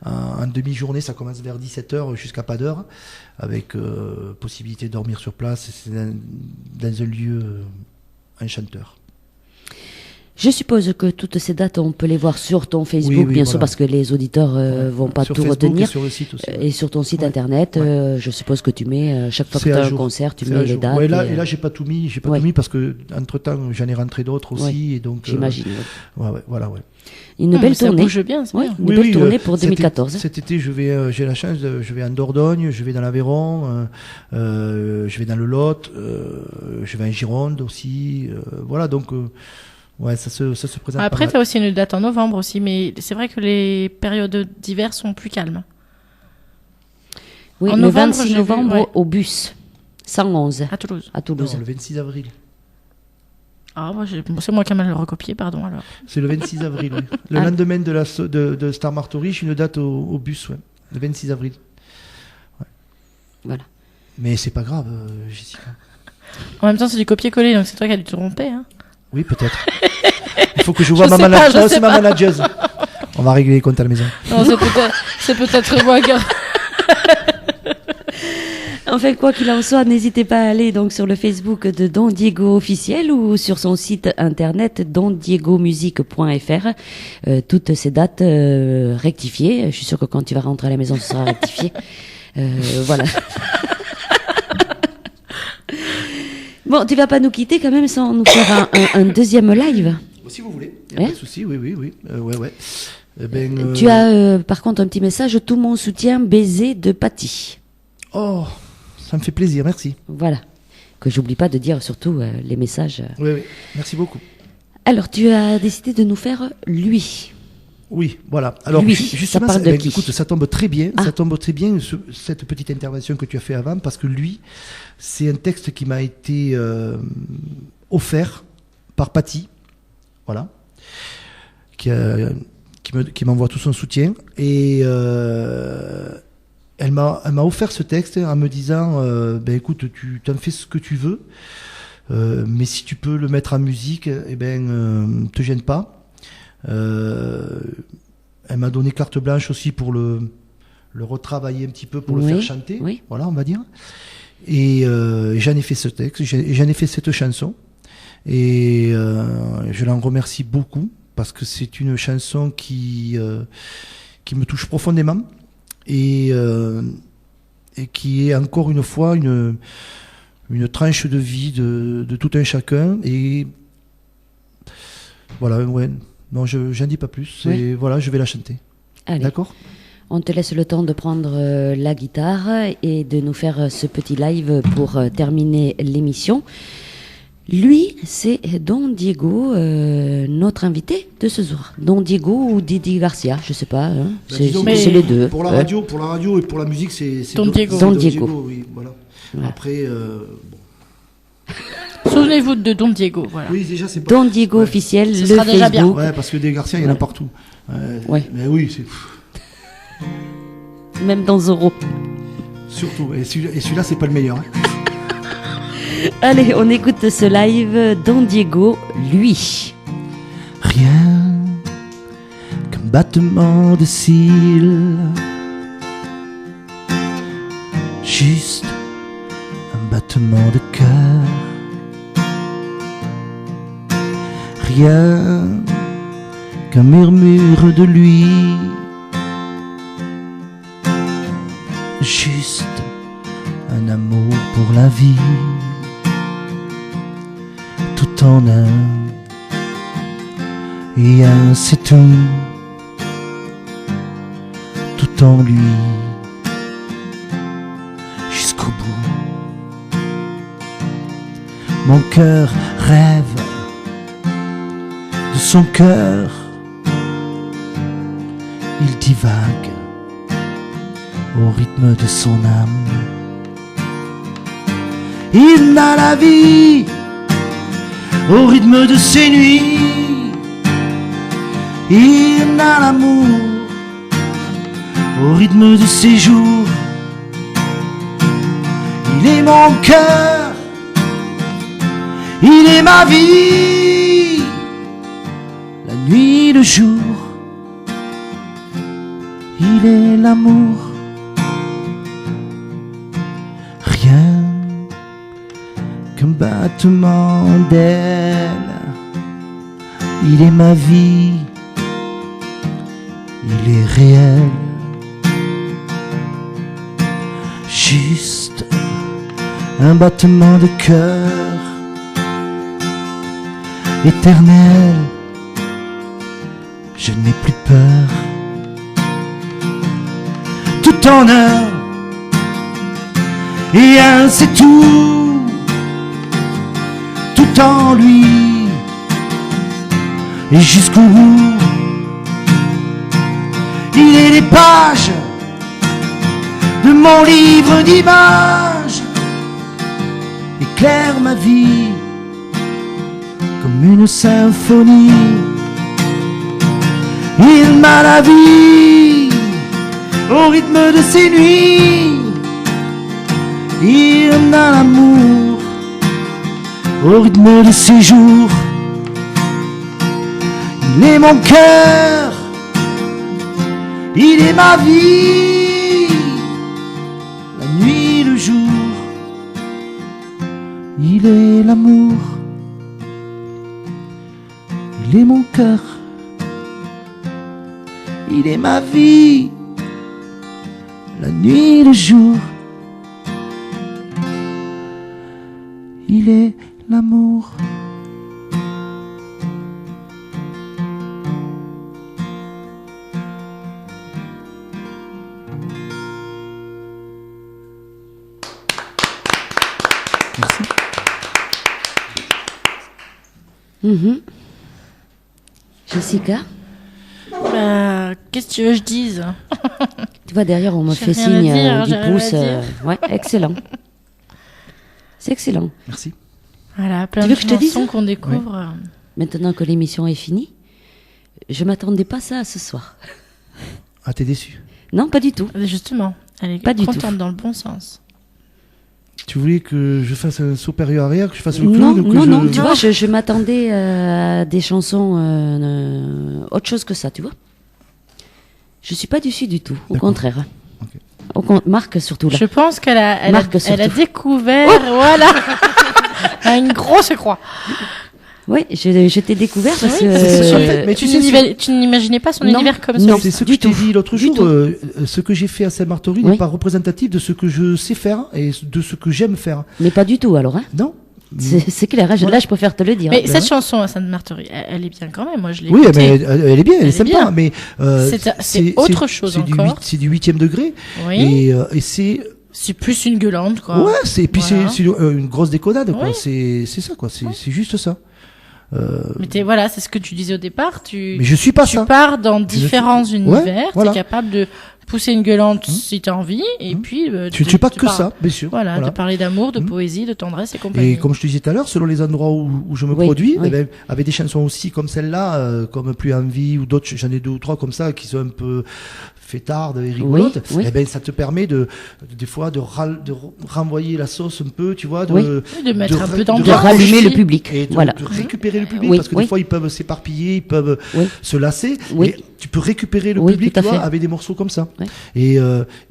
en demi-journée, ça commence vers 17h jusqu'à pas d'heure, avec possibilité de dormir sur place. C'est dans un lieu enchanteur. Je suppose que toutes ces dates, on peut les voir sur ton Facebook, Oui, bien sûr, voilà. parce que les auditeurs vont pas Sur tout Facebook retenir. et sur le site aussi. Et sur ton site Ouais. internet, Ouais. je suppose que tu mets, chaque fois que C'est tu à as un jour. concert, tu C'est à mets les jour. dates. Ouais, et là, j'ai pas tout mis, Ouais. parce que entre temps, j'en ai rentré d'autres aussi, et donc. J'imagine. Ouais, voilà, ouais. Une belle Ça tournée. bouge bien, c'est Ouais, bien. une belle tournée pour cet 2014. Cet été, j'ai la chance, je vais en Dordogne, je vais dans l'Aveyron, je vais dans le Lot, je vais en Gironde aussi, voilà, donc, ouais, ça se présente Après, pas tu as mal. aussi une date en novembre aussi, mais c'est vrai que les périodes d'hiver sont plus calmes. Oui, En le novembre, 26 j'ai vu, novembre ouais. au bus 111 À Toulouse. à Toulouse. Non, le 26 avril. Ah, c'est moi qui ai mal recopié, pardon alors. C'est le 26 avril, oui. Le Ah. lendemain de Star Martory, j'ai une date au bus, ouais. Le 26 avril. Voilà. Mais c'est pas grave, Jessica. En même temps, c'est du copier-coller, donc c'est toi qui as dû te tromper. Hein. Oui, peut-être. Il faut que je vois Je ma sais pas, manager. je Non, sais c'est ma pas. manageuse. On va régler les comptes à la maison. Non, c'est peut-être moi qui... Enfin, quoi qu'il en soit, n'hésitez pas à aller donc sur le Facebook de Don Diego officiel ou sur son site internet dondiegomusique.fr. Toutes ces dates rectifiées. Je suis sûre que quand tu vas rentrer à la maison, ce sera rectifié. Voilà. Bon, tu vas pas nous quitter quand même sans nous faire un deuxième live. Si vous voulez, il n'y a Ouais. pas de souci, oui. Ouais. Eh ben, Tu as par contre un petit message, tout mon soutien, baiser de Patty. Oh, ça me fait plaisir, merci. Voilà. Que j'oublie pas de dire surtout les messages. Oui, merci beaucoup. Alors, tu as décidé de nous faire lui. Oui, voilà. Alors, Lui, justement, ça parle de qui écoute, ça tombe très bien. Ah. Ça tombe très bien, cette petite intervention que tu as fait avant, parce que lui, c'est un texte qui m'a été offert par Patty. Voilà. Qui m'envoie tout son soutien. Et elle m'a offert ce texte en me disant ben écoute, tu t'en fais ce que tu veux, mais si tu peux le mettre en musique, eh ben te gêne pas. Elle m'a donné carte blanche aussi pour le retravailler un petit peu, pour le Oui, faire chanter. oui. Voilà, on va dire. Et j'en ai fait ce texte, j'en ai fait cette chanson. Et je l'en remercie beaucoup parce que c'est une chanson qui me touche profondément et qui est encore une fois une tranche de vie de tout un chacun. Et voilà, ouais. Non, j'en dis pas plus. Oui. Et voilà, je vais la chanter. Allez, D'accord ? on te laisse le temps de prendre la guitare et de nous faire ce petit live pour terminer l'émission. Lui, c'est Don Diego, notre invité de ce soir. Don Diego ou Didi Garcia, je sais pas. Hein. C'est disons que c'est les deux. Pour la Ouais. radio, et pour la musique, c'est Don Diego. Don Diego. Oui, voilà. Voilà. Après, Souvenez-vous de Don Diego, voilà. oui, déjà c'est pas. Don Diego Ouais. officiel, Ce le sera déjà bien. Facebook. Ouais, parce que des Garcia, il y en a Ouais. partout. Ouais. Mais oui, c'est Même dans Zorro. surtout. Et celui-là, c'est pas le meilleur. Hein. Allez, on écoute ce live. Don Diego, lui. Rien qu'un battement de cils, juste un battement de cœur. Rien qu'un murmure de lui, juste un amour pour la vie, tout en un. Et un c'est tout en lui, jusqu'au bout. Mon cœur rêve de son cœur, il divague au rythme de son âme. Il n'a la vie au rythme de ses nuits. Il n'a l'amour au rythme de ses jours. Il est mon cœur, il est ma vie, la nuit, le jour. Il est l'amour, rien qu'un battement d'aile. il est ma vie, il est réel. Juste un battement de cœur éternel, je n'ai plus peur. Tout en un et un c'est tout, tout en lui et jusqu'au bout. Il est les pages de mon livre d'images, éclaire ma vie comme une symphonie. Il m'a la vie au rythme de ses nuits, il a l'amour au rythme de ses jours. Il est mon cœur, il est ma vie, la nuit, le jour, il est l'amour, il est mon cœur, il est ma vie, la nuit, le jour, il est l'amour. Jessica, Qu'est-ce que tu veux que je dise? tu vois derrière on me J'ai fait rien à signe dire, du j'ai rien pouce. à dire. Ouais, excellent. C'est excellent. Merci. Voilà, plein Tu de veux que je te dise chansons qu'on découvre. Maintenant que l'émission est finie, je m'attendais pas à ça ce soir. Ah, t'es déçu? Non, pas du tout. Justement, elle est Pas du contente tout. dans le bon sens. Tu voulais que je fasse un saut périlleux arrière, que je fasse le clown? Non, que non, je... non, tu vois, je m'attendais à des chansons autre chose que ça, tu vois. Je suis pas déçue du tout, au D'accord. contraire. Ok. Marc surtout là. Je pense qu'elle a, Marc, elle a surtout. découvert, voilà, une grosse croix. Oui, je t'ai découvert parce Oui, que... c'est ça. En fait, mais tu sais, Tu n'imaginais pas son Non. univers comme Non. ça. c'est ce que du je t'ai tout. dit l'autre Du jour. tout. Ce que j'ai fait à Saint-Martory Oui. n'est pas représentatif de ce que je sais faire et de ce que j'aime faire. Mais pas du tout alors, hein. Non. C'est clair, hein, Voilà. là je préfère te le dire. Mais Ben cette ouais. chanson à Sainte-Marthe-Marie, elle est bien quand même. Moi, je l'ai Oui, écoutée. mais elle est bien, elle Elle est est sympa. bien. Mais C'est autre chose c'est encore. C'est du 8e degré. Oui. Et c'est C'est plus une gueulante, quoi. ouais, c'est puis Voilà. c'est une grosse déconnade quoi. Oui. C'est ça quoi. C'est juste ça. Mais voilà, c'est ce que tu disais au départ. Mais je suis pas Tu ça. pars dans différents suis- univers. Ouais, voilà. T'es capable de pousser une gueulante si t'as envie, et puis Tu fais pas que ça, bien sûr. Voilà, de parler d'amour, de poésie, de tendresse et compagnie. Et comme je te disais tout à l'heure, selon les endroits où je me Oui, produis, oui. eh ben, avec des chansons aussi comme celle-là, comme Plus Envie ou d'autres, j'en ai 2 ou 3 comme ça qui sont un peu fêtardes et rigolotes, Oui, oui. eh ben, ça te permet des fois de renvoyer la sauce un peu, tu vois, Oui. De mettre un peu De d'ambiance. rallumer le aussi. public. et de, Voilà. de récupérer le public Oui, parce que oui. des fois ils peuvent s'éparpiller, ils peuvent Oui. se lasser, Oui. et tu peux récupérer le Oui, public tout à tu vois, fait. avec des morceaux comme ça. Ouais. Et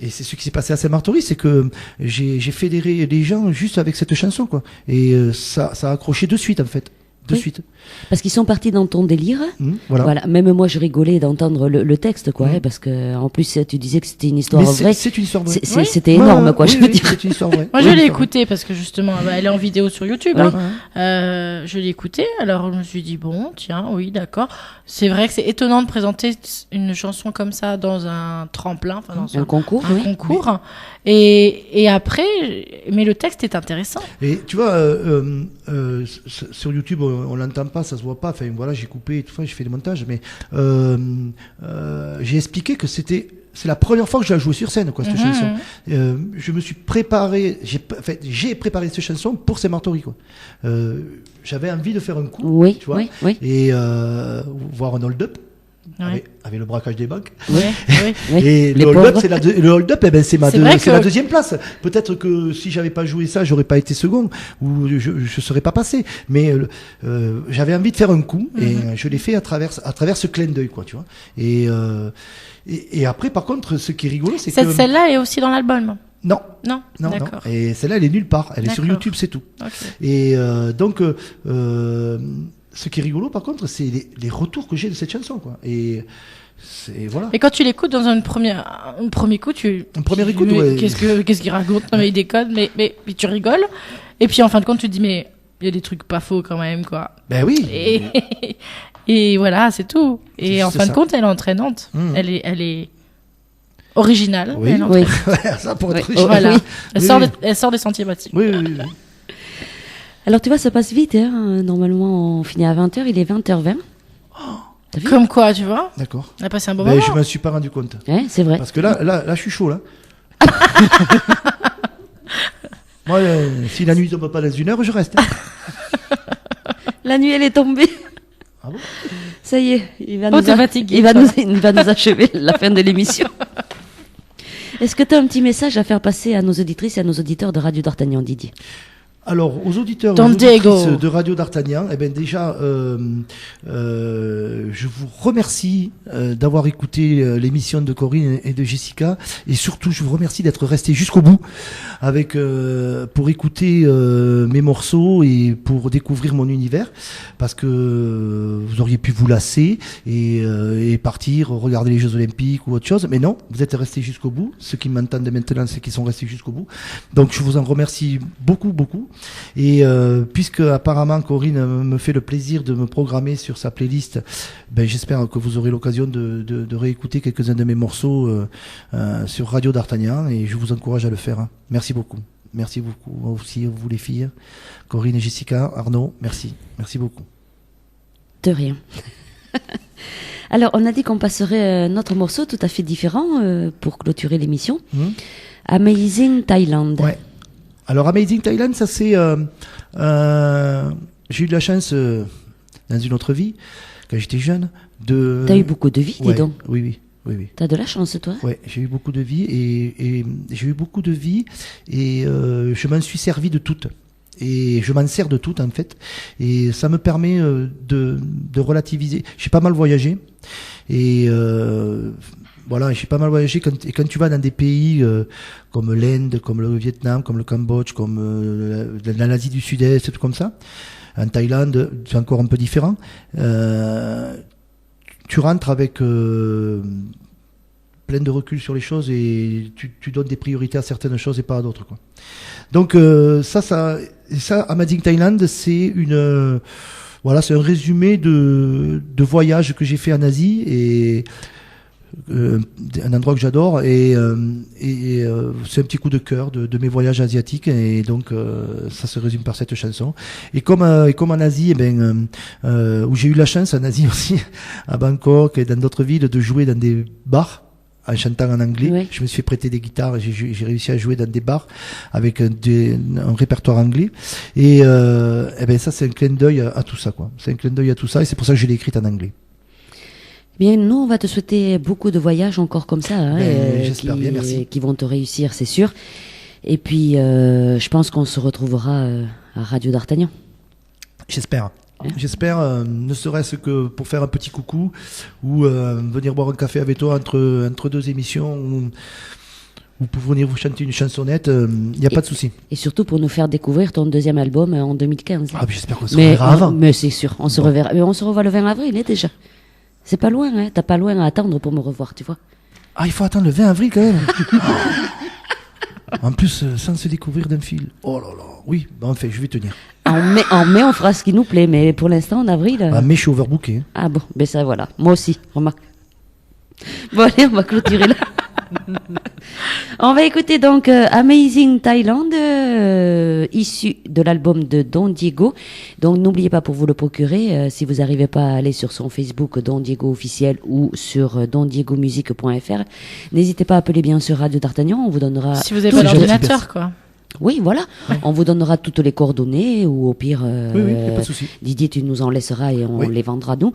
c'est ce qui s'est passé à Saint-Martory, c'est que j'ai fédéré les gens juste avec cette chanson quoi. Et ça a accroché de suite en fait. De Oui. suite. Parce qu'ils sont partis dans ton délire. Voilà. Voilà. Même moi, je rigolais d'entendre le texte, quoi, hein, parce que en plus, tu disais que c'était une histoire Mais vraie. c'est une histoire vraie. C'était énorme, quoi. Oui, je veux oui, dire. c'est une histoire vraie. Moi, Oui, je une l'ai histoire vraie. écoutée parce que justement, elle est en vidéo sur YouTube. Oui. Hein. Je l'ai écoutée, alors je me suis dit bon, tiens, oui, d'accord. C'est vrai que c'est étonnant de présenter une chanson comme ça dans un tremplin, enfin dans Un concours, un oui. concours. Et après, mais le texte est intéressant. Et tu vois, sur YouTube, on l'entend pas, ça se voit pas. Enfin, voilà, j'ai coupé et tout ça, j'ai fait des montages, mais j'ai expliqué que c'est la première fois que je la jouais sur scène, quoi, cette chanson. Je me suis préparé, j'ai préparé cette chanson pour Saint-Martory, quoi. J'avais envie de faire un coup, Oui, tu vois, oui, oui. et voir un hold-up. Ouais. Avec le braquage des banques. Oui, oui. Oui. Et Les le hold-up, pauvres. le hold-up, eh ben, c'est C'est vrai la que- deuxième place. Peut-être que si j'avais pas joué ça, j'aurais pas été second ou je serais pas passé. Mais j'avais envie de faire un coup et je l'ai fait à travers ce clin d'œil, quoi, tu vois. Et après, par contre, ce qui est rigolo, c'est que Celle-là est aussi dans l'album. non. Non, Non, d'accord. non. Et celle-là, elle est nulle part. Elle est sur D'accord. YouTube, c'est tout. Ok. Et donc, ce qui est rigolo, par contre, c'est les retours que j'ai de cette chanson, quoi. Et voilà. Et quand tu l'écoutes dans un premier coup, écoute, mais ouais. qu'est-ce qu'il raconte? Non, mais il déconne, mais tu rigoles. Et puis en fin de compte, tu te dis, mais il y a des trucs pas faux quand même, quoi. Ben oui. Et voilà, c'est tout. Et C'est en fin de ça. compte, elle est entraînante. Elle est originale. Oui. Elle est Oui. entraînante. Ça pour être Oui. riche. Voilà. Oui. Elle sort des sentiers battus. Oui, oui, oui. Alors tu vois, ça passe vite. Hein. Normalement, on finit à 20h, il est 20h20. T'as vu? Comme quoi, tu vois? D'accord. On a passé un bon Ben, moment. je m'en suis pas rendu compte. Ouais, c'est vrai. Parce que là, je suis chaud, là. Moi, si la nuit tombe pas dans 1 heure, je reste. Hein. La nuit, elle est tombée. Ah bon? Ça y est, il va, Oh, nous, t'es fatigué, il va, toi. il va nous achever la fin de l'émission. Est-ce que tu as un petit message à faire passer à nos auditrices et à nos auditeurs de Radio d'Artagnan, Didier? Alors, aux auditeurs Don aux auditrices Diego. de Radio d'Artagnan, eh ben déjà, je vous remercie d'avoir écouté l'émission de Corinne et de Jessica, et surtout, je vous remercie d'être restés jusqu'au bout avec pour écouter mes morceaux et pour découvrir mon univers, parce que vous auriez pu vous lasser et partir regarder les Jeux Olympiques ou autre chose, mais non, vous êtes restés jusqu'au bout. Ceux qui m'entendent maintenant, c'est qu'ils sont restés jusqu'au bout. Donc, je vous en remercie beaucoup. Et puisque apparemment Corinne me fait le plaisir de me programmer sur sa playlist, ben j'espère que vous aurez l'occasion de réécouter quelques-uns de mes morceaux sur Radio d'Artagnan, et je vous encourage à le faire. Hein. Merci beaucoup aussi vous les filles, Corinne et Jessica, Arnaud, merci beaucoup. De rien. Alors, on a dit qu'on passerait notre morceau tout à fait différent pour clôturer l'émission. Amazing Thailand. Ouais. Alors Amazing Thailand, ça c'est j'ai eu de la chance dans une autre vie quand j'étais jeune de. T'as eu beaucoup de vie, dis Ouais, donc. Oui. T'as de la chance, toi. Ouais, j'ai eu beaucoup de vie et je m'en suis servi de toutes. Et je m'en sers de toutes, en fait. Et ça me permet de relativiser. J'ai pas mal voyagé. Et voilà, j'ai pas mal voyagé. Quand tu vas dans des pays comme l'Inde, comme le Vietnam, comme le Cambodge, comme dans l'Asie du Sud-Est, tout comme ça, en Thaïlande, c'est encore un peu différent. Tu rentres avec plein de recul sur les choses et tu donnes des priorités à certaines choses et pas à d'autres, quoi. Donc ça, Amazing Thailand, c'est c'est un résumé de voyages que j'ai fait en Asie et un endroit que j'adore et c'est un petit coup de cœur de mes voyages asiatiques, et donc ça se résume par cette chanson. Et comme en Asie, où j'ai eu la chance en Asie aussi, à Bangkok et dans d'autres villes, de jouer dans des bars en chantant en anglais. Oui. Je me suis fait prêter des guitares et j'ai réussi à jouer dans des bars avec un répertoire anglais. Et ça, c'est un clin d'œil à tout ça, quoi. C'est un clin d'œil à tout ça, et c'est pour ça que je l'ai écrite en anglais. Bien, nous, on va te souhaiter beaucoup de voyages encore comme ça, hein, j'espère bien, merci. qui vont te réussir, c'est sûr. Et puis, je pense qu'on se retrouvera à Radio d'Artagnan. J'espère. J'espère, ne serait-ce que pour faire un petit coucou ou venir boire un café avec toi entre deux émissions ou pour venir vous chanter une chansonnette, il n'y a pas de souci. Et surtout pour nous faire découvrir ton deuxième album en 2015. Ah, mais j'espère qu'on se reverra avant. Mais c'est sûr, on se reverra. Mais on se revoit le 20 avril, déjà. C'est pas loin, hein. T'as pas loin à attendre pour me revoir, tu vois. Ah, il faut attendre le 20 avril quand même. En plus, sans se découvrir d'un fil. Oh là là. Oui, enfin, je vais tenir. En mai, on fera ce qui nous plaît, mais pour l'instant, en avril. En mai, je suis overbooké. Hein. Ah bon, ben ça, voilà. Moi aussi, remarque. Bon, allez, on va clôturer là. On va écouter donc Amazing Thailand, issu de l'album de Don Diego. Donc n'oubliez pas, pour vous le procurer, si vous n'arrivez pas à aller sur son Facebook Don Diego officiel ou sur dondiegomusique.fr, n'hésitez pas à appeler bien sûr Radio d'Artagnan, on vous donnera... Si vous avez tout pas le- d'ordinateur, quoi. Oui, voilà, on vous donnera toutes les coordonnées, ou au pire, Oui, y a pas de souci. Didier, tu nous en laisseras et on Oui. les vendra nous.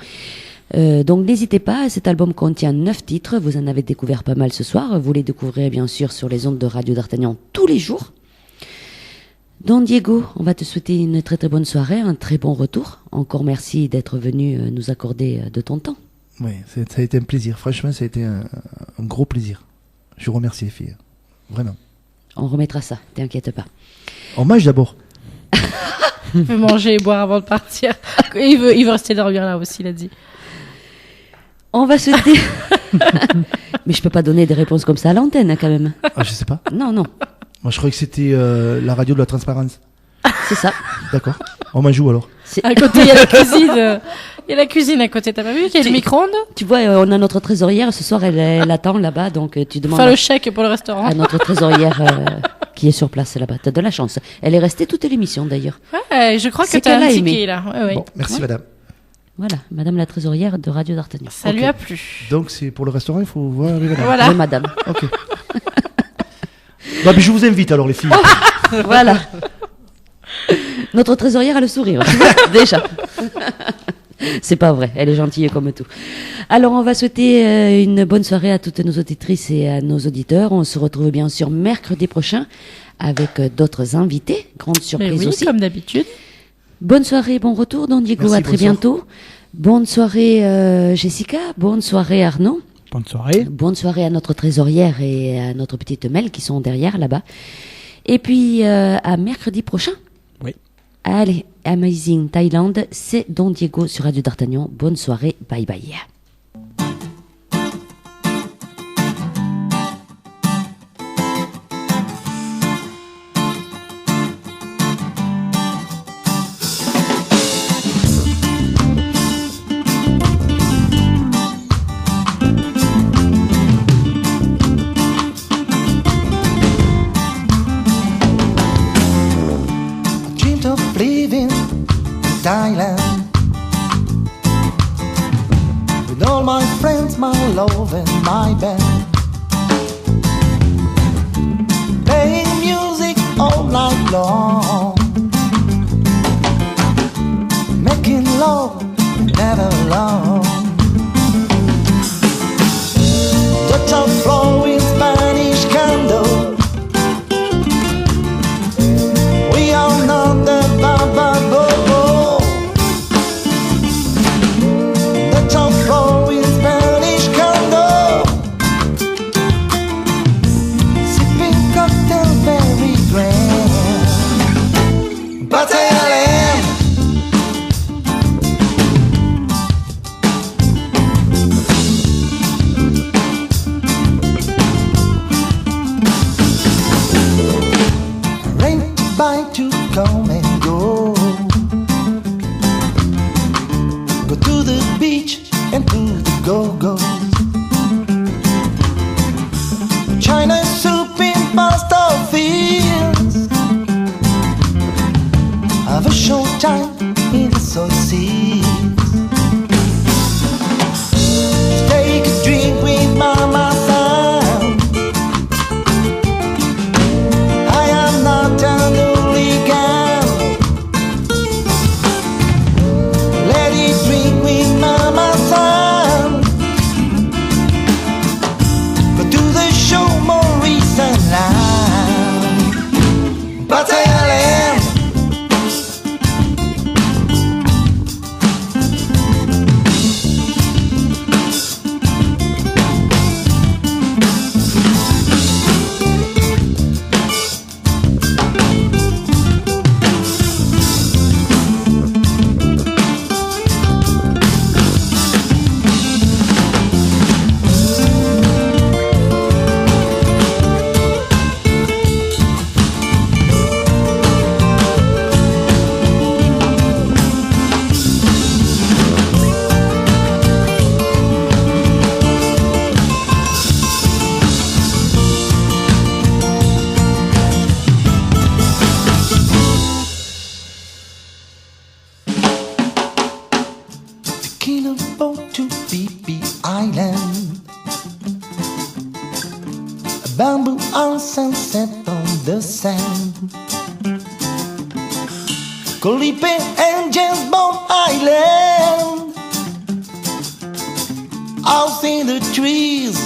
Donc n'hésitez pas, cet album contient 9 titres, vous en avez découvert pas mal ce soir, vous les découvrirez bien sûr sur les ondes de Radio d'Artagnan tous les jours. Don Diego, on va te souhaiter une très très bonne soirée, un très bon retour. Encore merci d'être venu nous accorder de ton temps. Oui, ça a été un plaisir. Franchement, ça a été un gros plaisir. Je vous remercie, les filles. Vraiment. On remettra ça, t'inquiète pas. On mange d'abord. Il veut manger et boire avant de partir. Et il veut rester dormir là aussi, il a dit. On va se dire. Mais je peux pas donner des réponses comme ça à l'antenne, quand même. Ah, je sais pas. Non, non. Moi, je croyais que c'était la radio de la transparence. C'est ça. D'accord. On m'en joue alors. À côté, il y a la cuisine. Il y a la cuisine à côté, t'as pas vu qu'il y a le micro-ondes? Tu vois, on a notre trésorière. Ce soir, elle attend là-bas. Donc, tu demandes Enfin, le chèque pour le restaurant. à notre trésorière qui est sur place là-bas. T'as de la chance. Elle est restée toute l'émission, d'ailleurs. Ouais, je crois que C'est t'as qu'elle a un aimé. ticket, là. Ouais, ouais. Bon, merci Ouais. madame. Voilà, madame la trésorière de Radio d'Artagnan. Ça lui a plu. Donc, c'est pour le restaurant, il faut voir avec madame. Voilà. Oui, madame. Ok. Bah, mais je vous invite alors, les filles. Voilà. Notre trésorière a le sourire, tu vois, déjà. C'est pas vrai, elle est gentille comme tout. Alors, on va souhaiter une bonne soirée à toutes nos auditrices et à nos auditeurs. On se retrouve bien sûr mercredi prochain avec d'autres invités. Grande Mais surprise oui, aussi. comme d'habitude. Bonne soirée, bon retour, Don Diego. Merci, à très bonsoir. bientôt. Bonne soirée, Jessica. Bonne soirée, Arnaud. Bonne soirée. Bonne soirée à notre trésorière et à notre petite Mel qui sont derrière là-bas. Et puis à mercredi prochain. Oui. Allez, Amazing Thailand, c'est Don Diego sur Radio d'Artagnan. Bonne soirée, bye bye. Dreamed of living in Thailand with all my friends, my love, and my band, playing music all night long, making love never alone. Touch of flowing Spanish candle. We are not the Baba Bobo. The top floor in Spanish condo. Sipping cocktail very grand. But I am. Rain by to come and go. Go to the beach and to the go-go. China soup in pasta fields. Have a short time in the South Seas. Take a drink with Mama Sam. I am not an hooligan. Let it drink with Mama Sam. Go to the show Maurice and Lamb. But I am. Taking a boat to Phi Island. A bamboo on sunset on the sand. Colipe and James Bond Island. House in the trees,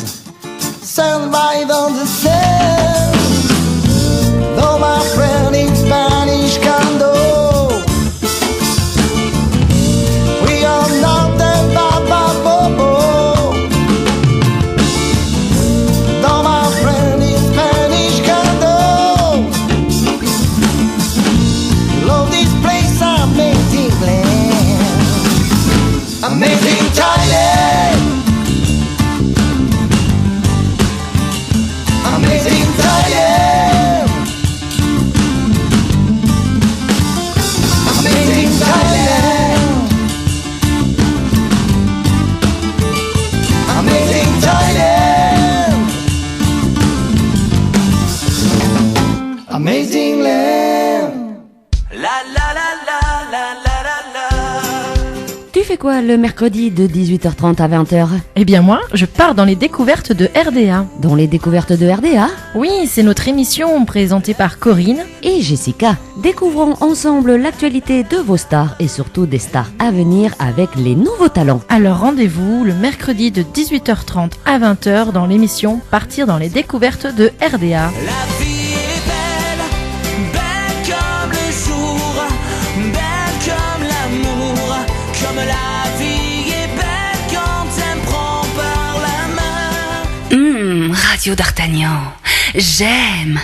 sunlight on the sand. Though my friend in Spanish condo. We are not the Baba Bobo. Though my friend in Spanish condo. Love this place fais quoi le mercredi de 18h30 à 20h? Eh bien moi, je pars dans les découvertes de RDA. Dans les découvertes de RDA? Oui, c'est notre émission présentée par Corinne. Et Jessica, découvrons ensemble l'actualité de vos stars et surtout des stars à venir avec les nouveaux talents. Alors rendez-vous le mercredi de 18h30 à 20h dans l'émission Partir dans les découvertes de RDA. La vie est belle, belle comme le jour, belle comme l'amour, comme la vie est belle quand elle me prend par la main. Radio d'Artagnan, j'aime.